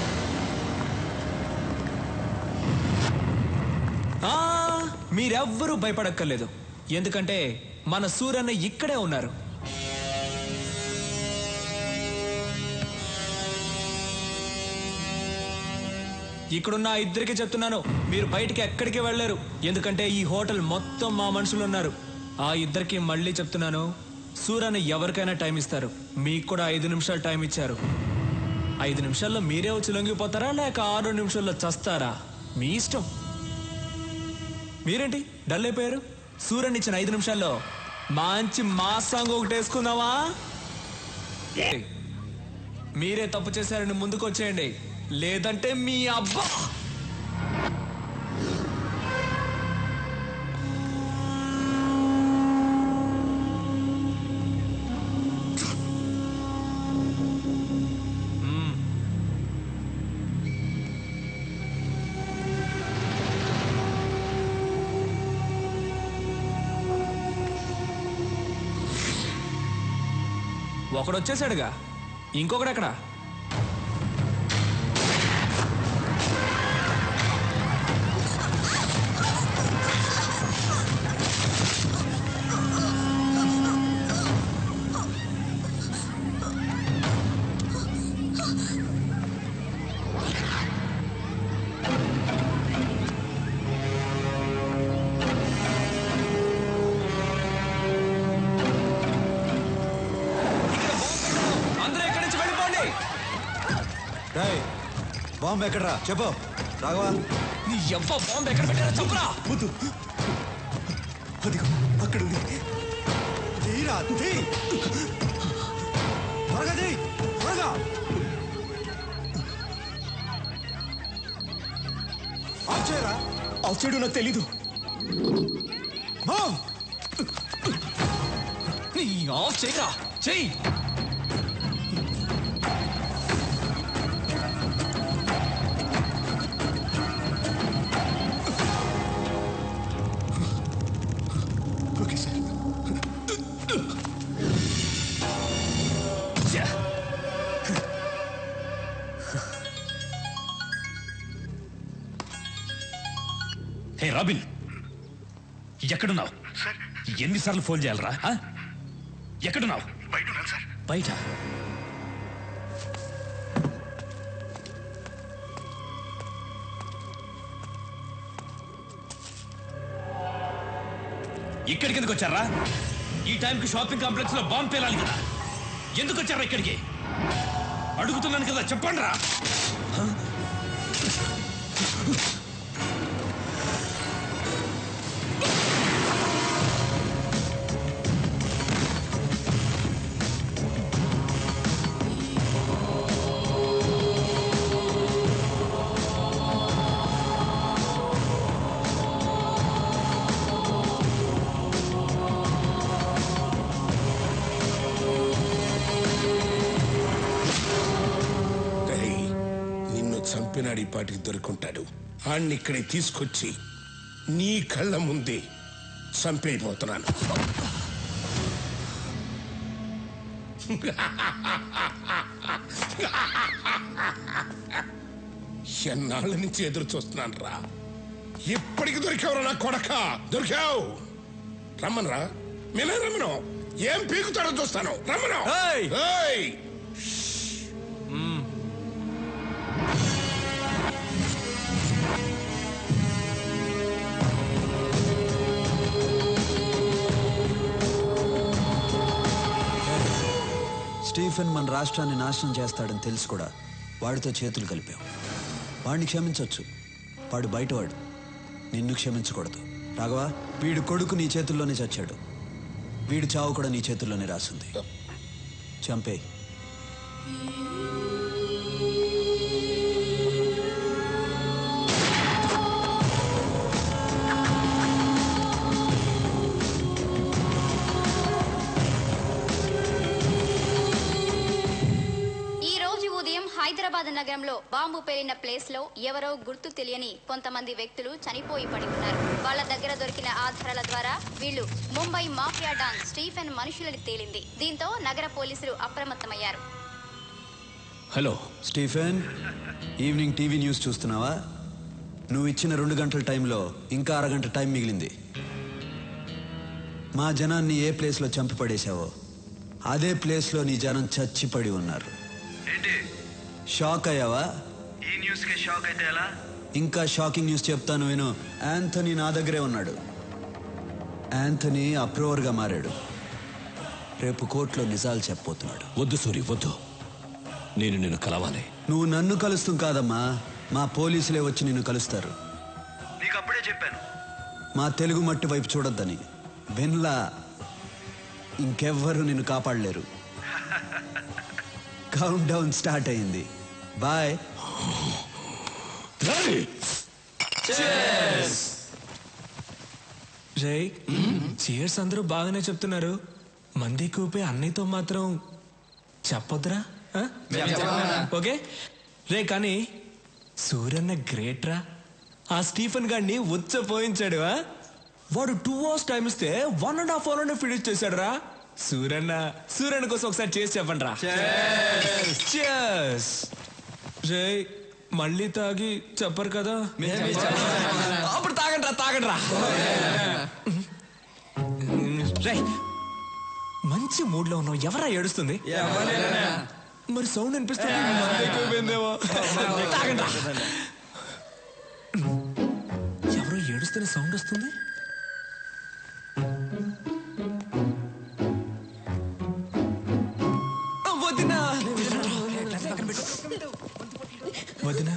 Speaker 2: మీరెవ్వరూ భయపడక్కర్లేదు. ఎందుకంటే మన సూరన్న ఇక్కడే ఉన్నారు. ఇక్కడున్న 2కి చెప్తున్నాను, మీరు బయటికి ఎక్కడికి వెళ్ళలేరు. ఎందుకంటే ఈ హోటల్ మొత్తం మా మనుషులు ఉన్నారు. ఆ 2కి మళ్ళీ చెప్తున్నాను, సూరన్న ఎవరికైనా టైం ఇస్తారు. మీకు కూడా 5 నిమిషాలు టైం ఇచ్చారు. 5 నిమిషాల్లో మీరే వచ్చి లొంగిపోతారా లేక 6 నిమిషాల్లో చస్తారా? మీ ఇష్టం. మీరేంటి డల్ అయిపోయారు? సూరన్ ఇచ్చిన 5 నిమిషాల్లో మంచి మాస్ సాంగ్ ఒకటి వేసుకుందామా? మీరే తప్పు చేశారని ముందుకు వచ్చేయండి, లేదంటే మీ అబ్బా. ఒకడు వచ్చేసాడుగా, ఇంకొకడు ఎక్కడ?
Speaker 9: బాంబు ఎక్కడరా చెప్పు. రాఘవా,
Speaker 2: నీ ఎవ్వ బాంబు ఎక్కడ పెట్టారో చెప్పురా.
Speaker 5: వద్దు, అదిగో అక్కడ ఉంది.
Speaker 9: త్వరగా చేయి, త్వరగా. ఆఫ్ చేయరా.
Speaker 21: ఆఫ్ చేయడం నాకు తెలీదు.
Speaker 2: నీ ఆఫ్ చేయరా, చెయ్యి.
Speaker 15: హే రాబిన్, ఎక్కడున్నావు? ఎన్నిసార్లు ఫోన్ చేయాలరా? ఎక్కడున్నావు? బయట. ఇక్కడికి ఎందుకు వచ్చారా? ఈ టైంకి షాపింగ్ కాంప్లెక్స్ లో బాంబు పేలాలి కదా. ఎందుకు వచ్చారా ఇక్కడికి? అడుగుతున్నాను కదా, చెప్పండి రా.
Speaker 7: స్టీఫెన్ ఆడి పాటికి దొరుకుంటాడు. ఆడిని ఇక్కడికి తీసుకొచ్చి నీ కళ్ళ ముందే చంపైపోతున్నాను. ఎన్నాళ్ళ నుంచి ఎదురు చూస్తున్నాను రా. ఇప్పటికి దొరికావురా నా కొడక, దొరికావు. రమ్మనరా, మీనే రమ్మను. ఏం పీకుతాడో చూస్తాను, రమ్మను.
Speaker 9: స్టీఫెన్ మన రాష్ట్రాన్ని నాశనం చేస్తాడని తెలుసు కూడా వాడితో చేతులు కలిపావు. వాడిని క్షమించవచ్చు, వాడు బయటవాడు. నిన్ను క్షమించకూడదు. రాఘవా, వీడు కొడుకు నీ చేతుల్లోనే చచ్చాడు. వీడి చావు కూడా నీ చేతుల్లోనే రాసింది. చంపే.
Speaker 13: హైదరాబాద్ నగరంలో బాంబు పేలిన ప్లేస్ లో ఎవరో గుర్తు తెలియని కొంతమంది వ్యక్తులు చనిపోయి పడి ఉన్నారు. వాళ్ళ దగ్గర దొరికిన ఆధారాల ద్వారా వీళ్ళు ముంబై మాఫియా డాన్ స్టీఫెన్ మనుషులని తేలింది. దీంతో నగర పోలీసులు అప్రమత్తమయ్యారు.
Speaker 9: Hello Stephen, evening TV news చూస్తున్నావా? నువ్వు ఇచ్చిన 2 గంటల టైంలో ఇంకా అరగంట టైం మిగిలింది. మా జనాన్ని ఏ ప్లేస్లో చంపి పడేశావో అదే ప్లేస్లో నీ జనం చచ్చిపడి ఉన్నారు. షాక్ అయ్యావా?
Speaker 18: ఈ న్యూస్ కి షాక్ అయితే ఎలా?
Speaker 9: ఇంకా షాకింగ్ న్యూస్ చెప్తాను విను. యాంథనీ నా దగ్గరే ఉన్నాడు. యాంథనీ అప్రూవర్గా మారాడు. రేపు కోర్టులో నిజాలు చెప్పబోతున్నాడు.
Speaker 14: వద్దు సూరి, వద్దు. నేను నిన్ను కలవాలి.
Speaker 9: నువ్వు నన్ను కలుస్తూ కాదమ్మా, మా పోలీసులే వచ్చి నిన్ను కలుస్తారు.
Speaker 18: నీకు అప్పుడే చెప్పాను
Speaker 9: మా తెలుగు మట్టి వైపు చూడొద్దని. విన్లా, ఇంకెవ్వరూ నిన్ను కాపాడలేరు. కౌంట్ డౌన్ స్టార్ట్ అయింది. బాయ్.
Speaker 2: రే, చీర్స్ అందరూ బాగానే చెప్తున్నారు. మంది కూపే అన్నయ్యతో మాత్రం చెప్పొద్దురా. ఓకే రే, కానీ సూర్యన్న గ్రేట్ రా. ఆ స్టీఫెన్ గాడిని పోయించాడు. వాడు 2 hours టైం ఇస్తే 1.5 hour ఫినిష్ చేశాడు రా. సూర్యన్న కోసం ఒకసారి చేసి చెప్పండి రా. రే, మళ్ళీ తాగి చెప్పరు కదా? అప్పుడు తాగండి రా. రే, మంచి మూడ్ లో ఉన్నావు. ఎవరా ఏడుస్తుంది? మరి సౌండ్ అనిపిస్తుంది. తాగండి రా. ఎవరో ఏడుస్తున్న సౌండ్ వస్తుంది. వదినా,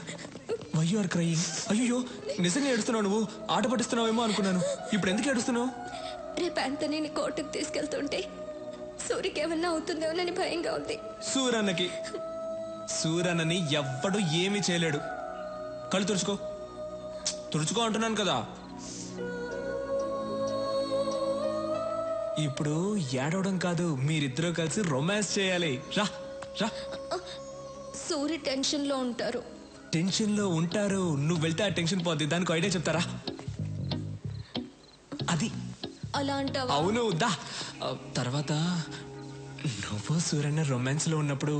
Speaker 2: వై యు ఆర్ క్రయింగ్? అయ్యో, నిజంగా ఏడుస్తున్నావు నువ్వు? ఆట పట్టిస్తున్నావేమో అనుకున్నాను. ఇప్పుడు ఎందుకు ఏడుస్తున్నావు?
Speaker 8: రేపు యాంథనీని కోర్టుకు తీసుకెళ్తుంటే సూరికి ఏమన్నా అవుతుందేమోనని భయంగా ఉంది.
Speaker 2: సూరన్నని ఎవ్వడు ఏమీ చేయలేడు. కళ్ళు తుడుచుకో అంటున్నాను కదా. ఇప్పుడు ఏడవడం కాదు, మీరిద్దరూ కలిసి రొమాన్స్ చేయాలి. రా రా.
Speaker 8: సూరి టెన్షన్ లో ఉంటారు. నువ్వు వెళ్తే ఆ టెన్షన్ పోద్ది. దానికి ఐడియా చెప్తారా? అది అలా అంటావా?
Speaker 2: అవును, దా. తర్వాత నువ్వు సూర్యన్న రొమాన్స్ లో ఉన్నప్పుడు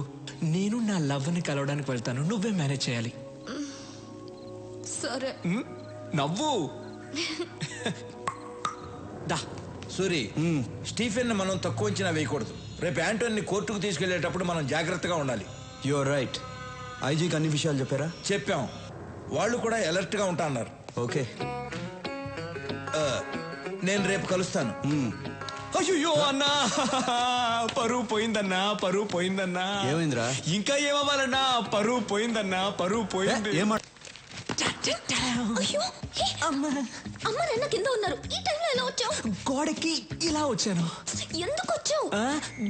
Speaker 2: నేను నా లవ్ ని కలవడానికి వెళ్తాను. నువ్వే మేనేజ్ చేయాలి.
Speaker 8: సరే.
Speaker 2: నవ్వు.
Speaker 17: దా సూరి, స్టీఫెన్ మనం తక్కువ అంచనా వేయకూడదు. రేపు యాంటోని కోర్టుకు తీసుకెళ్లేటప్పుడు మనం జాగ్రత్తగా ఉండాలి.
Speaker 9: You are right. ఐజీకి అన్ని విషయాలు చెప్పారా?
Speaker 17: చెప్పాం. వాళ్ళు కూడా అలర్ట్ గా ఉంటా అన్నారు.
Speaker 9: ఓకే,
Speaker 17: నేను రేపు కలుస్తాను.
Speaker 2: అయ్యో అన్నా, పరువు పోయిందన్నా.
Speaker 9: ఏమైందిరా?
Speaker 2: ఇంకా ఏమవ్వాలన్నా? పరువు పోయింది.
Speaker 8: అమ్మ నాన్న కింద ఉన్నారు. ఈ టైంలో ఎలా వచ్చావు?
Speaker 2: గోడకి ఇలా వచ్చాను.
Speaker 8: ఎందుకు వచ్చావు?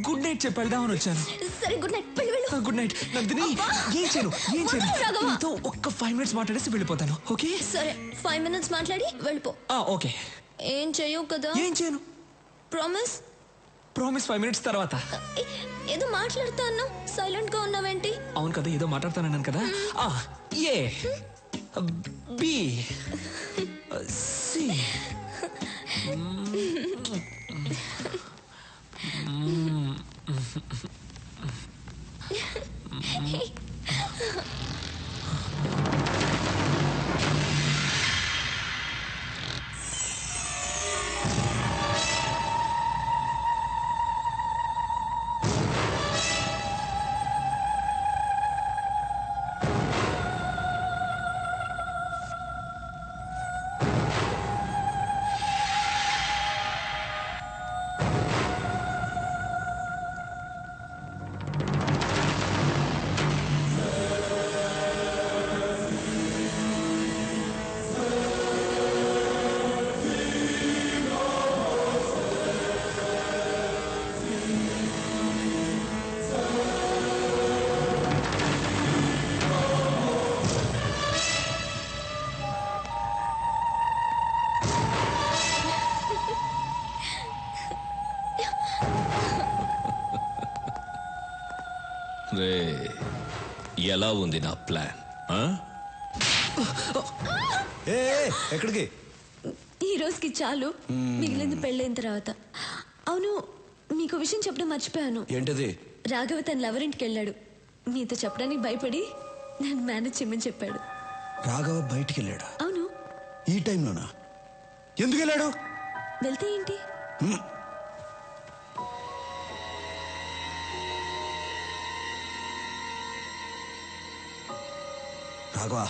Speaker 2: గుడ్ నైట్ చెప్పి వెళ్దామని వచ్చాను.
Speaker 8: సరే, గుడ్ నైట్. వెళ్ళు.
Speaker 2: Good night Nandini. ఏం చేయను నీతో ఒక్క 5 minutes మాట్లాడేసి వెళ్ళిపోతాను. ఓకే
Speaker 8: సరే, 5 minutes మాట్లాడి వెళ్ళిపో.
Speaker 2: ఓకే.
Speaker 8: ఏం చేయవు కదా?
Speaker 2: ఏం చేయను.
Speaker 8: ప్రామిస్?
Speaker 2: ప్రామిస్ 5 minutes తర్వాత.
Speaker 8: ఏదో మాట్లాడుతా అన్నావు, సైలెంట్ గా ఉన్నావేంటి?
Speaker 2: అవును కదా, ఏదో మాట్లాడతానన్నాను కదా. ఏ బి సి
Speaker 14: రే, ఎలా ఉంది నా ప్లాన్?
Speaker 9: ఎక్కడికి?
Speaker 8: ఈ రోజుకి చాలు, మిగిలింది పెళ్ళైన తర్వాత. అవును, నీకు విషయం చెప్పడం మర్చిపోయాను.
Speaker 9: ఏంటది?
Speaker 8: రాఘవ తన లవర్ ఇంటికి వెళ్ళాడు. నీతో చెప్పడానికి భయపడి నన్ను మేనేజ్ చేయమని చెప్పాడు.
Speaker 9: రాఘవ బయటికి వెళ్ళాడా?
Speaker 8: అవును.
Speaker 9: ఈ టైంలోనా? ఎందుకు వెళ్ళాడు?
Speaker 8: వెళ్తే ఏంటి?
Speaker 9: రాఘవ,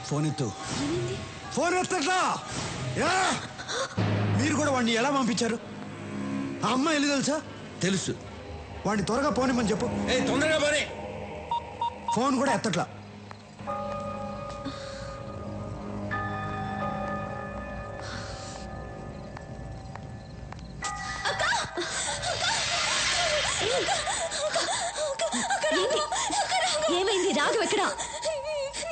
Speaker 9: ఫోన్ ఎత్తు. ఫోన్ ఎత్తట్లా? మీరు కూడా వాడిని ఎలా పంపించారు? ఆ అమ్మాయి వెళ్ళి తెలుసా?
Speaker 17: తెలుసు.
Speaker 9: వాడిని త్వరగా పోనిమని చెప్పు.
Speaker 17: తొందరగా పోనీ.
Speaker 9: ఫోన్ కూడా ఎత్తట్లా.
Speaker 8: ఏమైంది? రాఘవ ఎక్కడ?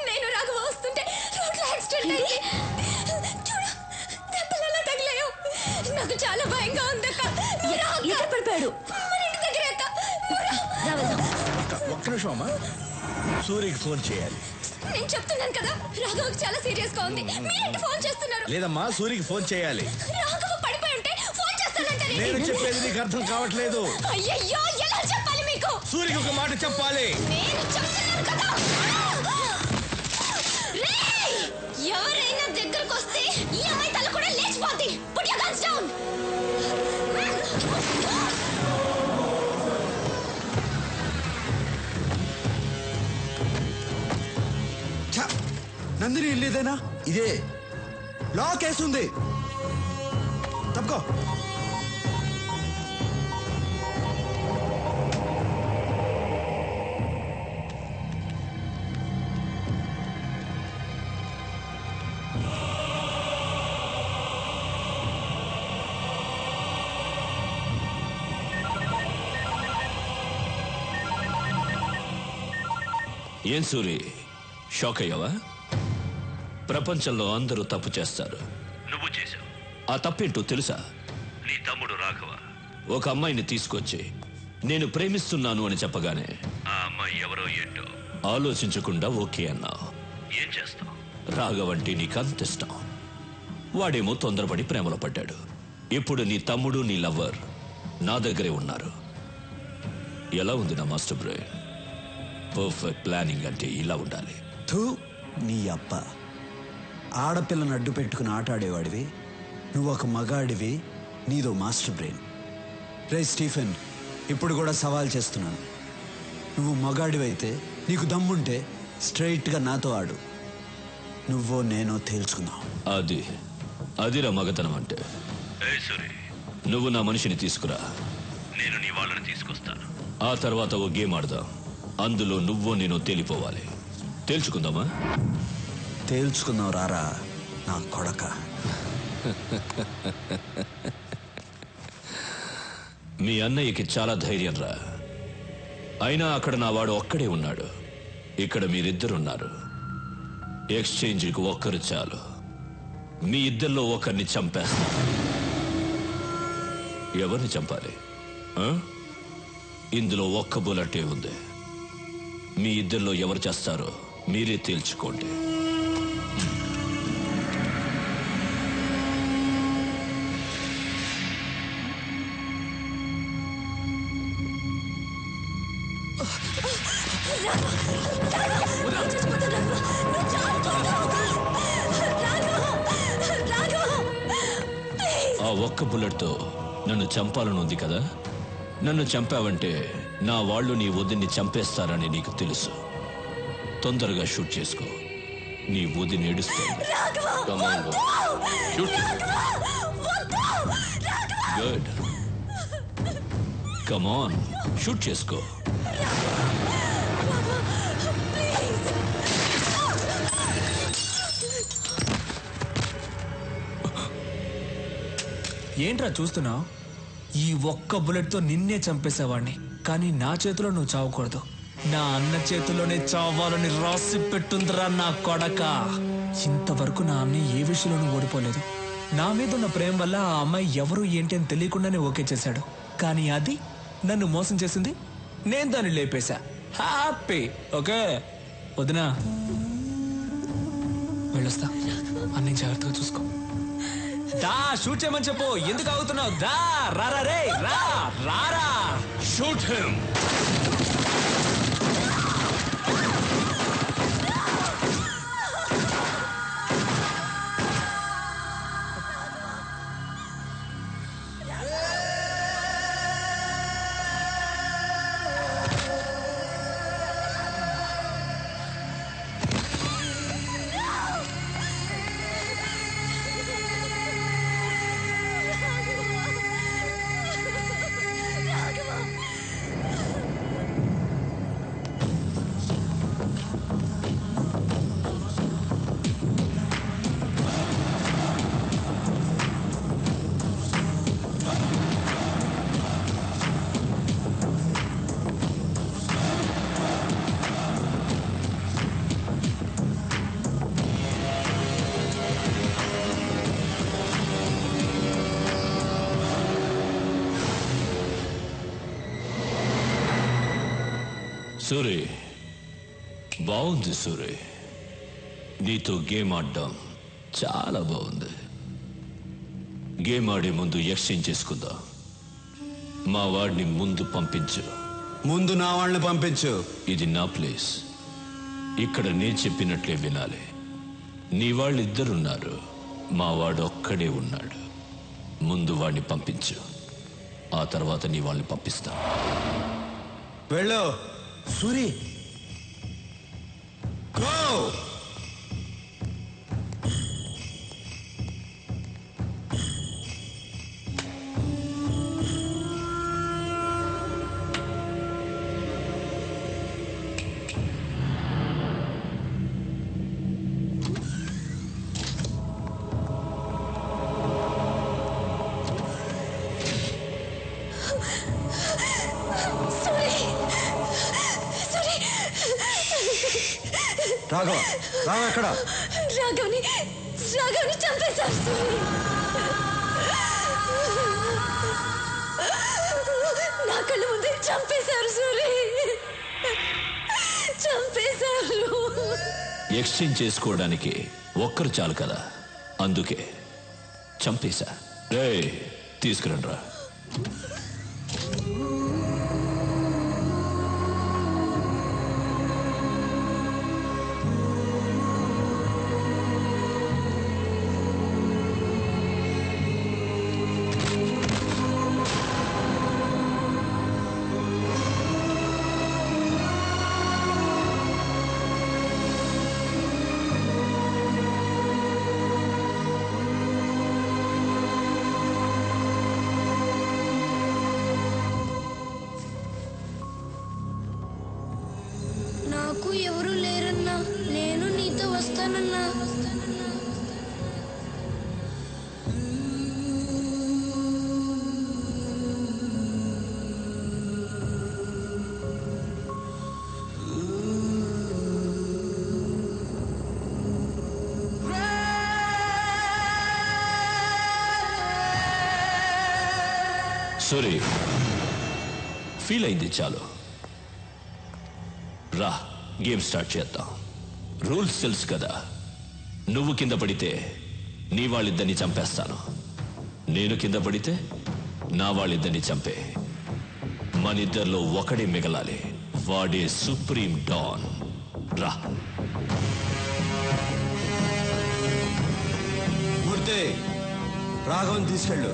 Speaker 22: నేను రాఘవ వస్తుంటే రోడ్లో యాక్సిడెంట్ అయింది. చూడు, దెబ్బలు ఎలా తగిలాయో. నాకు చాలా భయంగా ఉంది అక్క.
Speaker 8: ఎక్కడ పడిపోయాడు?
Speaker 22: మన ఇంటి దగ్గర అక్క.
Speaker 17: ఒక్క నిమిషం అమ్మా, సూర్యకి ఫోన్ చేయాలి.
Speaker 22: నేను చెప్తున్నాను కదా, రాఘవకి చాలా సీరియస్ గా ఉంది. మీరేంటి ఫోన్ చేస్తున్నారు?
Speaker 17: లేదమ్మా, సూర్యకి ఫోన్ చేయాలి.
Speaker 22: రాఘవ పడిపోయి ఉంటే ఫోన్ చేస్తానంటే
Speaker 17: నేను చెప్పేది నీకు అర్థం కావట్లేదు.
Speaker 22: అయ్యయ్యో, ఎలా చెప్పాలి మీకు?
Speaker 17: సూర్యకి ఒక మాట చెప్పాలి.
Speaker 22: నేను చెప్తున్నాను కదా. రేయ్, ఎవరైనా దగ్గరకు వస్తే ఈ అమ్మాయి తల కూడా లేచిపోద్ది. Put your guns down.
Speaker 9: Nandini ఇల్లు ఇదేనా?
Speaker 17: ఇదే.
Speaker 9: లాక్ వేస్తుంది. తప్పుకో.
Speaker 14: ఏం సూరి, షాక్ అయ్యావా? ప్రపంచంలో అందరూ తప్పు చేస్తారు.
Speaker 18: నువ్వు చేశావు.
Speaker 14: ఆ తప్పేంటో తెలుసా?
Speaker 18: నీ తమ్ముడు రాఘవ
Speaker 14: ఒక అమ్మాయిని తీసుకొచ్చి నేను ప్రేమిస్తున్నాను అని చెప్పగానే
Speaker 18: ఆ అమ్మాయి ఎవరో ఏంటో
Speaker 14: ఆలోచించకుండా ఓకే అన్నావు.
Speaker 18: ఏం చేస్తావు?
Speaker 14: రాఘవంటే నీకంత ఇష్టం. వాడేమో తొందరపడి ప్రేమలో పడ్డాడు. ఇప్పుడు నీ తమ్ముడు, నీ లవ్వర్ నా దగ్గరే ఉన్నారు. ఎలా ఉంది నా మాస్టర్ బ్రెయిన్? పర్ఫెక్ట్ ప్లానింగ్ అంటే ఇలా ఉండాలి.
Speaker 9: థూ, నీ అబ్బ. ఆడపిల్లను అడ్డు పెట్టుకుని ఆటాడేవాడివి, నువ్వు ఒక మగాడివి, నీదో మాస్టర్ బ్రెయిన్. రే స్టీఫెన్, ఇప్పుడు కూడా సవాల్ చేస్తున్నాను. నువ్వు మగాడివైతే, నీకు దమ్ముంటే స్ట్రైట్గా నాతో ఆడు. నువ్వో నేనో తేల్చుకుందాం.
Speaker 14: అదిరా మగతనం అంటే. నువ్వు నా మనిషిని తీసుకురా,
Speaker 18: నేను నీ వాళ్ళని తీసుకొస్తాను.
Speaker 14: ఆ తర్వాత ఓ గేమ్ ఆడదాం. అందులో నువ్వో నేను తేలిపోవాలి. తేల్చుకుందామా?
Speaker 9: తేల్చుకుందాం రారా నా కొడక.
Speaker 14: మీ అన్నయ్యకి చాలా ధైర్యం రా. అయినా అక్కడ నా వాడు ఒక్కడే ఉన్నాడు, ఇక్కడ మీరిద్దరున్నారు. ఎక్స్చేంజ్కి ఒక్కరు చాలు. మీ ఇద్దరిలో ఒకరిని చంపేస్తా. ఎవరిని చంపాలి? ఇందులో ఒక్క బుల్లెటే ఉంది. మీ ఇద్దరిలో ఎవరు చేస్తారో మీరే తేల్చుకోండి. ఆ ఒక్క బుల్లెట్తో నన్ను చంపాలని ఉంది కదా? నన్ను చంపావంటే నా వాళ్ళు నీ వదిన్ని చంపేస్తారని నీకు తెలుసు. తొందరగా షూట్ చేసుకో. నీ వదిని ఏడుస్తుంది. గుడ్. కమాన్, షూట్ చేసుకో.
Speaker 2: ఏంట్రా చూస్తున్నావు? ఈ ఒక్క బుల్లెట్తో నిన్నే చంపేసేవాడిని, కానీ నా చేతిలో నువ్వు చావకూడదు. నా అన్న చేతిలోనే చావాలని రాసి పెట్టుందిరా నా కొడక. ఇంతవరకు నా అన్న ఏ విషయంలోనూ ఓడిపోలేదు. నా మీద ఉన్న ప్రేమ వల్ల ఆ అమ్మాయి ఎవరు ఏంటి అని తెలియకుండానే ఓకే చేశాడు. కానీ అది నన్ను మోసం చేసింది. నేను దాన్ని లేపేశా. హ్యాపీ. ఓకే వదినా, వెళ్ళొస్తా. అన్నీ జాగ్రత్తగా చూసుకో. దా, షూట్ చేయమని చెప్పు. ఎందుకు అవుతున్నావు? దా, రారా రే, రా, రారా.
Speaker 14: Shoot him. సూరి, బాగుంది సూరి. నీతో గేమ్ ఆడడం చాలా బాగుంది. గేమ్ ఆడే ముందు ఎక్స్చేంజ్ చేసుకుందాం. మా వాడిని ముందు పంపించు.
Speaker 9: ముందు నా వాళ్ళని పంపించు.
Speaker 14: ఇది నా ప్లేస్. ఇక్కడ నేను చెప్పినట్లే వినాలి. నీ వాళ్ళిద్దరున్నారు, మా వాడు ఒక్కడే ఉన్నాడు. ముందు వాడిని పంపించు, ఆ తర్వాత నీ వాళ్ళని పంపిస్తా.
Speaker 9: వెళ్ళు సూరి. గో. రాఘవ, రాఘవ ఎక్కడ?
Speaker 22: రాఘవ్ని చంపేశారు సూరి. నా కళ్ళ ముందే చంపేశారు సూరి. చంపేశారు.
Speaker 14: ఎక్స్చేంజ్ చేసుకోవడానికి ఒక్కరు చాలు కదా, అందుకే చంపేశా. రే, తీసుకురండి రా.
Speaker 22: నాకు ఎవరు లేరన్నా, నేను నీతో వస్తానన్నా.
Speaker 14: సూరి, ఫీల్ అయింది చాలు. రా, గేమ్ స్టార్ట్ చేద్దాం. రూల్స్ తెలుసు కదా. నువ్వు కింద పడితే నీ వాళ్ళిద్దరిని చంపేస్తాను. నేను కింద పడితే నా వాళ్ళిద్దరిని చంపే. మనిద్దరిలో ఒకడే మిగలాలి. వాడే సుప్రీం డాన్. రా.
Speaker 9: మూర్తి, రాఘవన్ తీసుకెళ్ళు.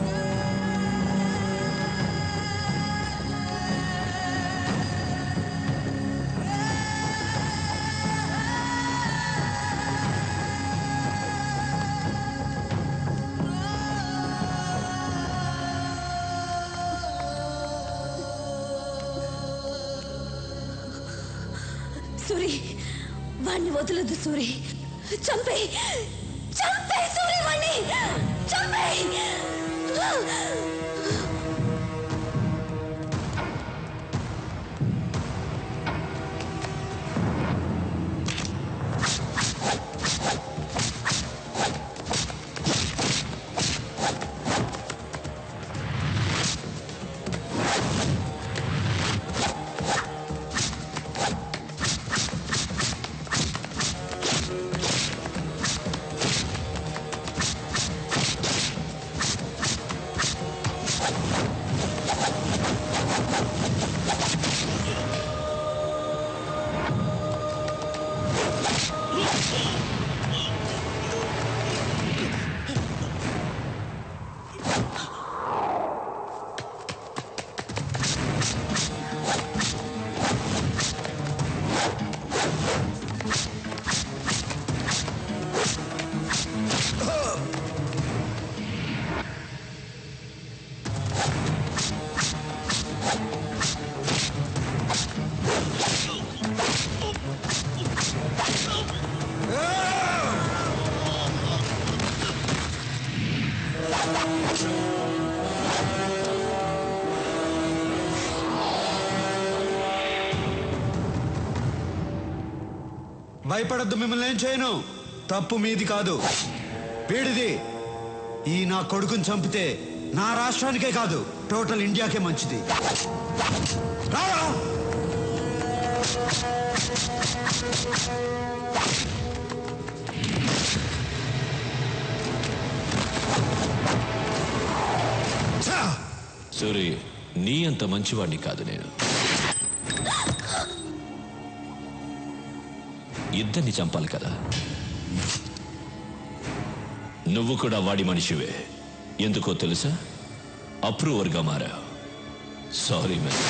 Speaker 22: సూరి, వాణ్ణి వదలదు సూరి. చంపే చంపే సూరి, వాణ్ణి చంపే.
Speaker 9: భయపడద్దు, మిమ్మల్ని ఏం చేయను. తప్పు మీది కాదు, వీడిది. ఈ నా కొడుకుని చంపితే నా రాష్ట్రానికే కాదు, టోటల్ ఇండియాకే మంచిది. రారా.
Speaker 14: సూరి, నీ అంత మంచివాడిని కాదు నేను. ఇద్దరిని చంపాలి కదా. నువ్వు కూడా వాడి మనిషివే. ఎందుకో తెలుసా? అప్రూవర్గా మారావు. Sorry man.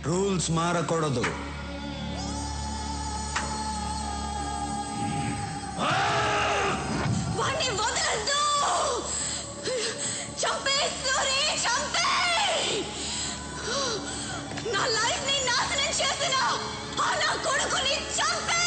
Speaker 9: రూల్స్ మారకూడదు.
Speaker 22: వాణ్ణి వదలద్దు. చంపే సూరి, చంపే. నా లైఫ్ ని నాశనం చేసిన ఆ నా కొడుకుని చంపే.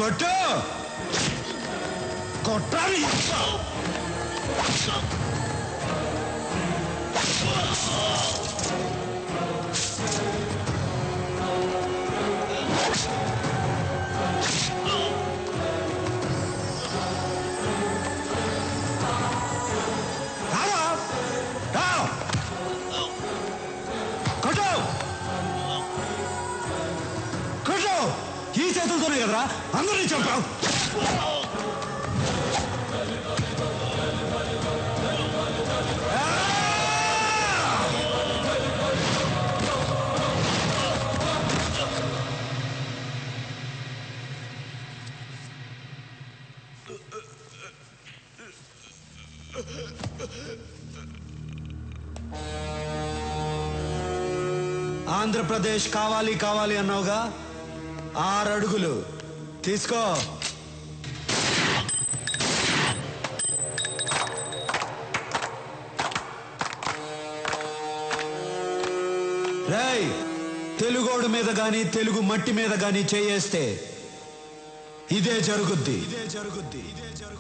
Speaker 9: కొట్టు కొట్టాలి. ఈ చేతులతోనే కదరా అందరినీ చంపావు. ఆంధ్రప్రదేశ్ కావాలి కావాలి అన్నావుగా, 6 అడుగులు తీసుకో. రేయ్, తెలుగోడు మీద గాని తెలుగు మట్టి మీద గాని చేయేస్తే ఇదే జరుగుద్ది.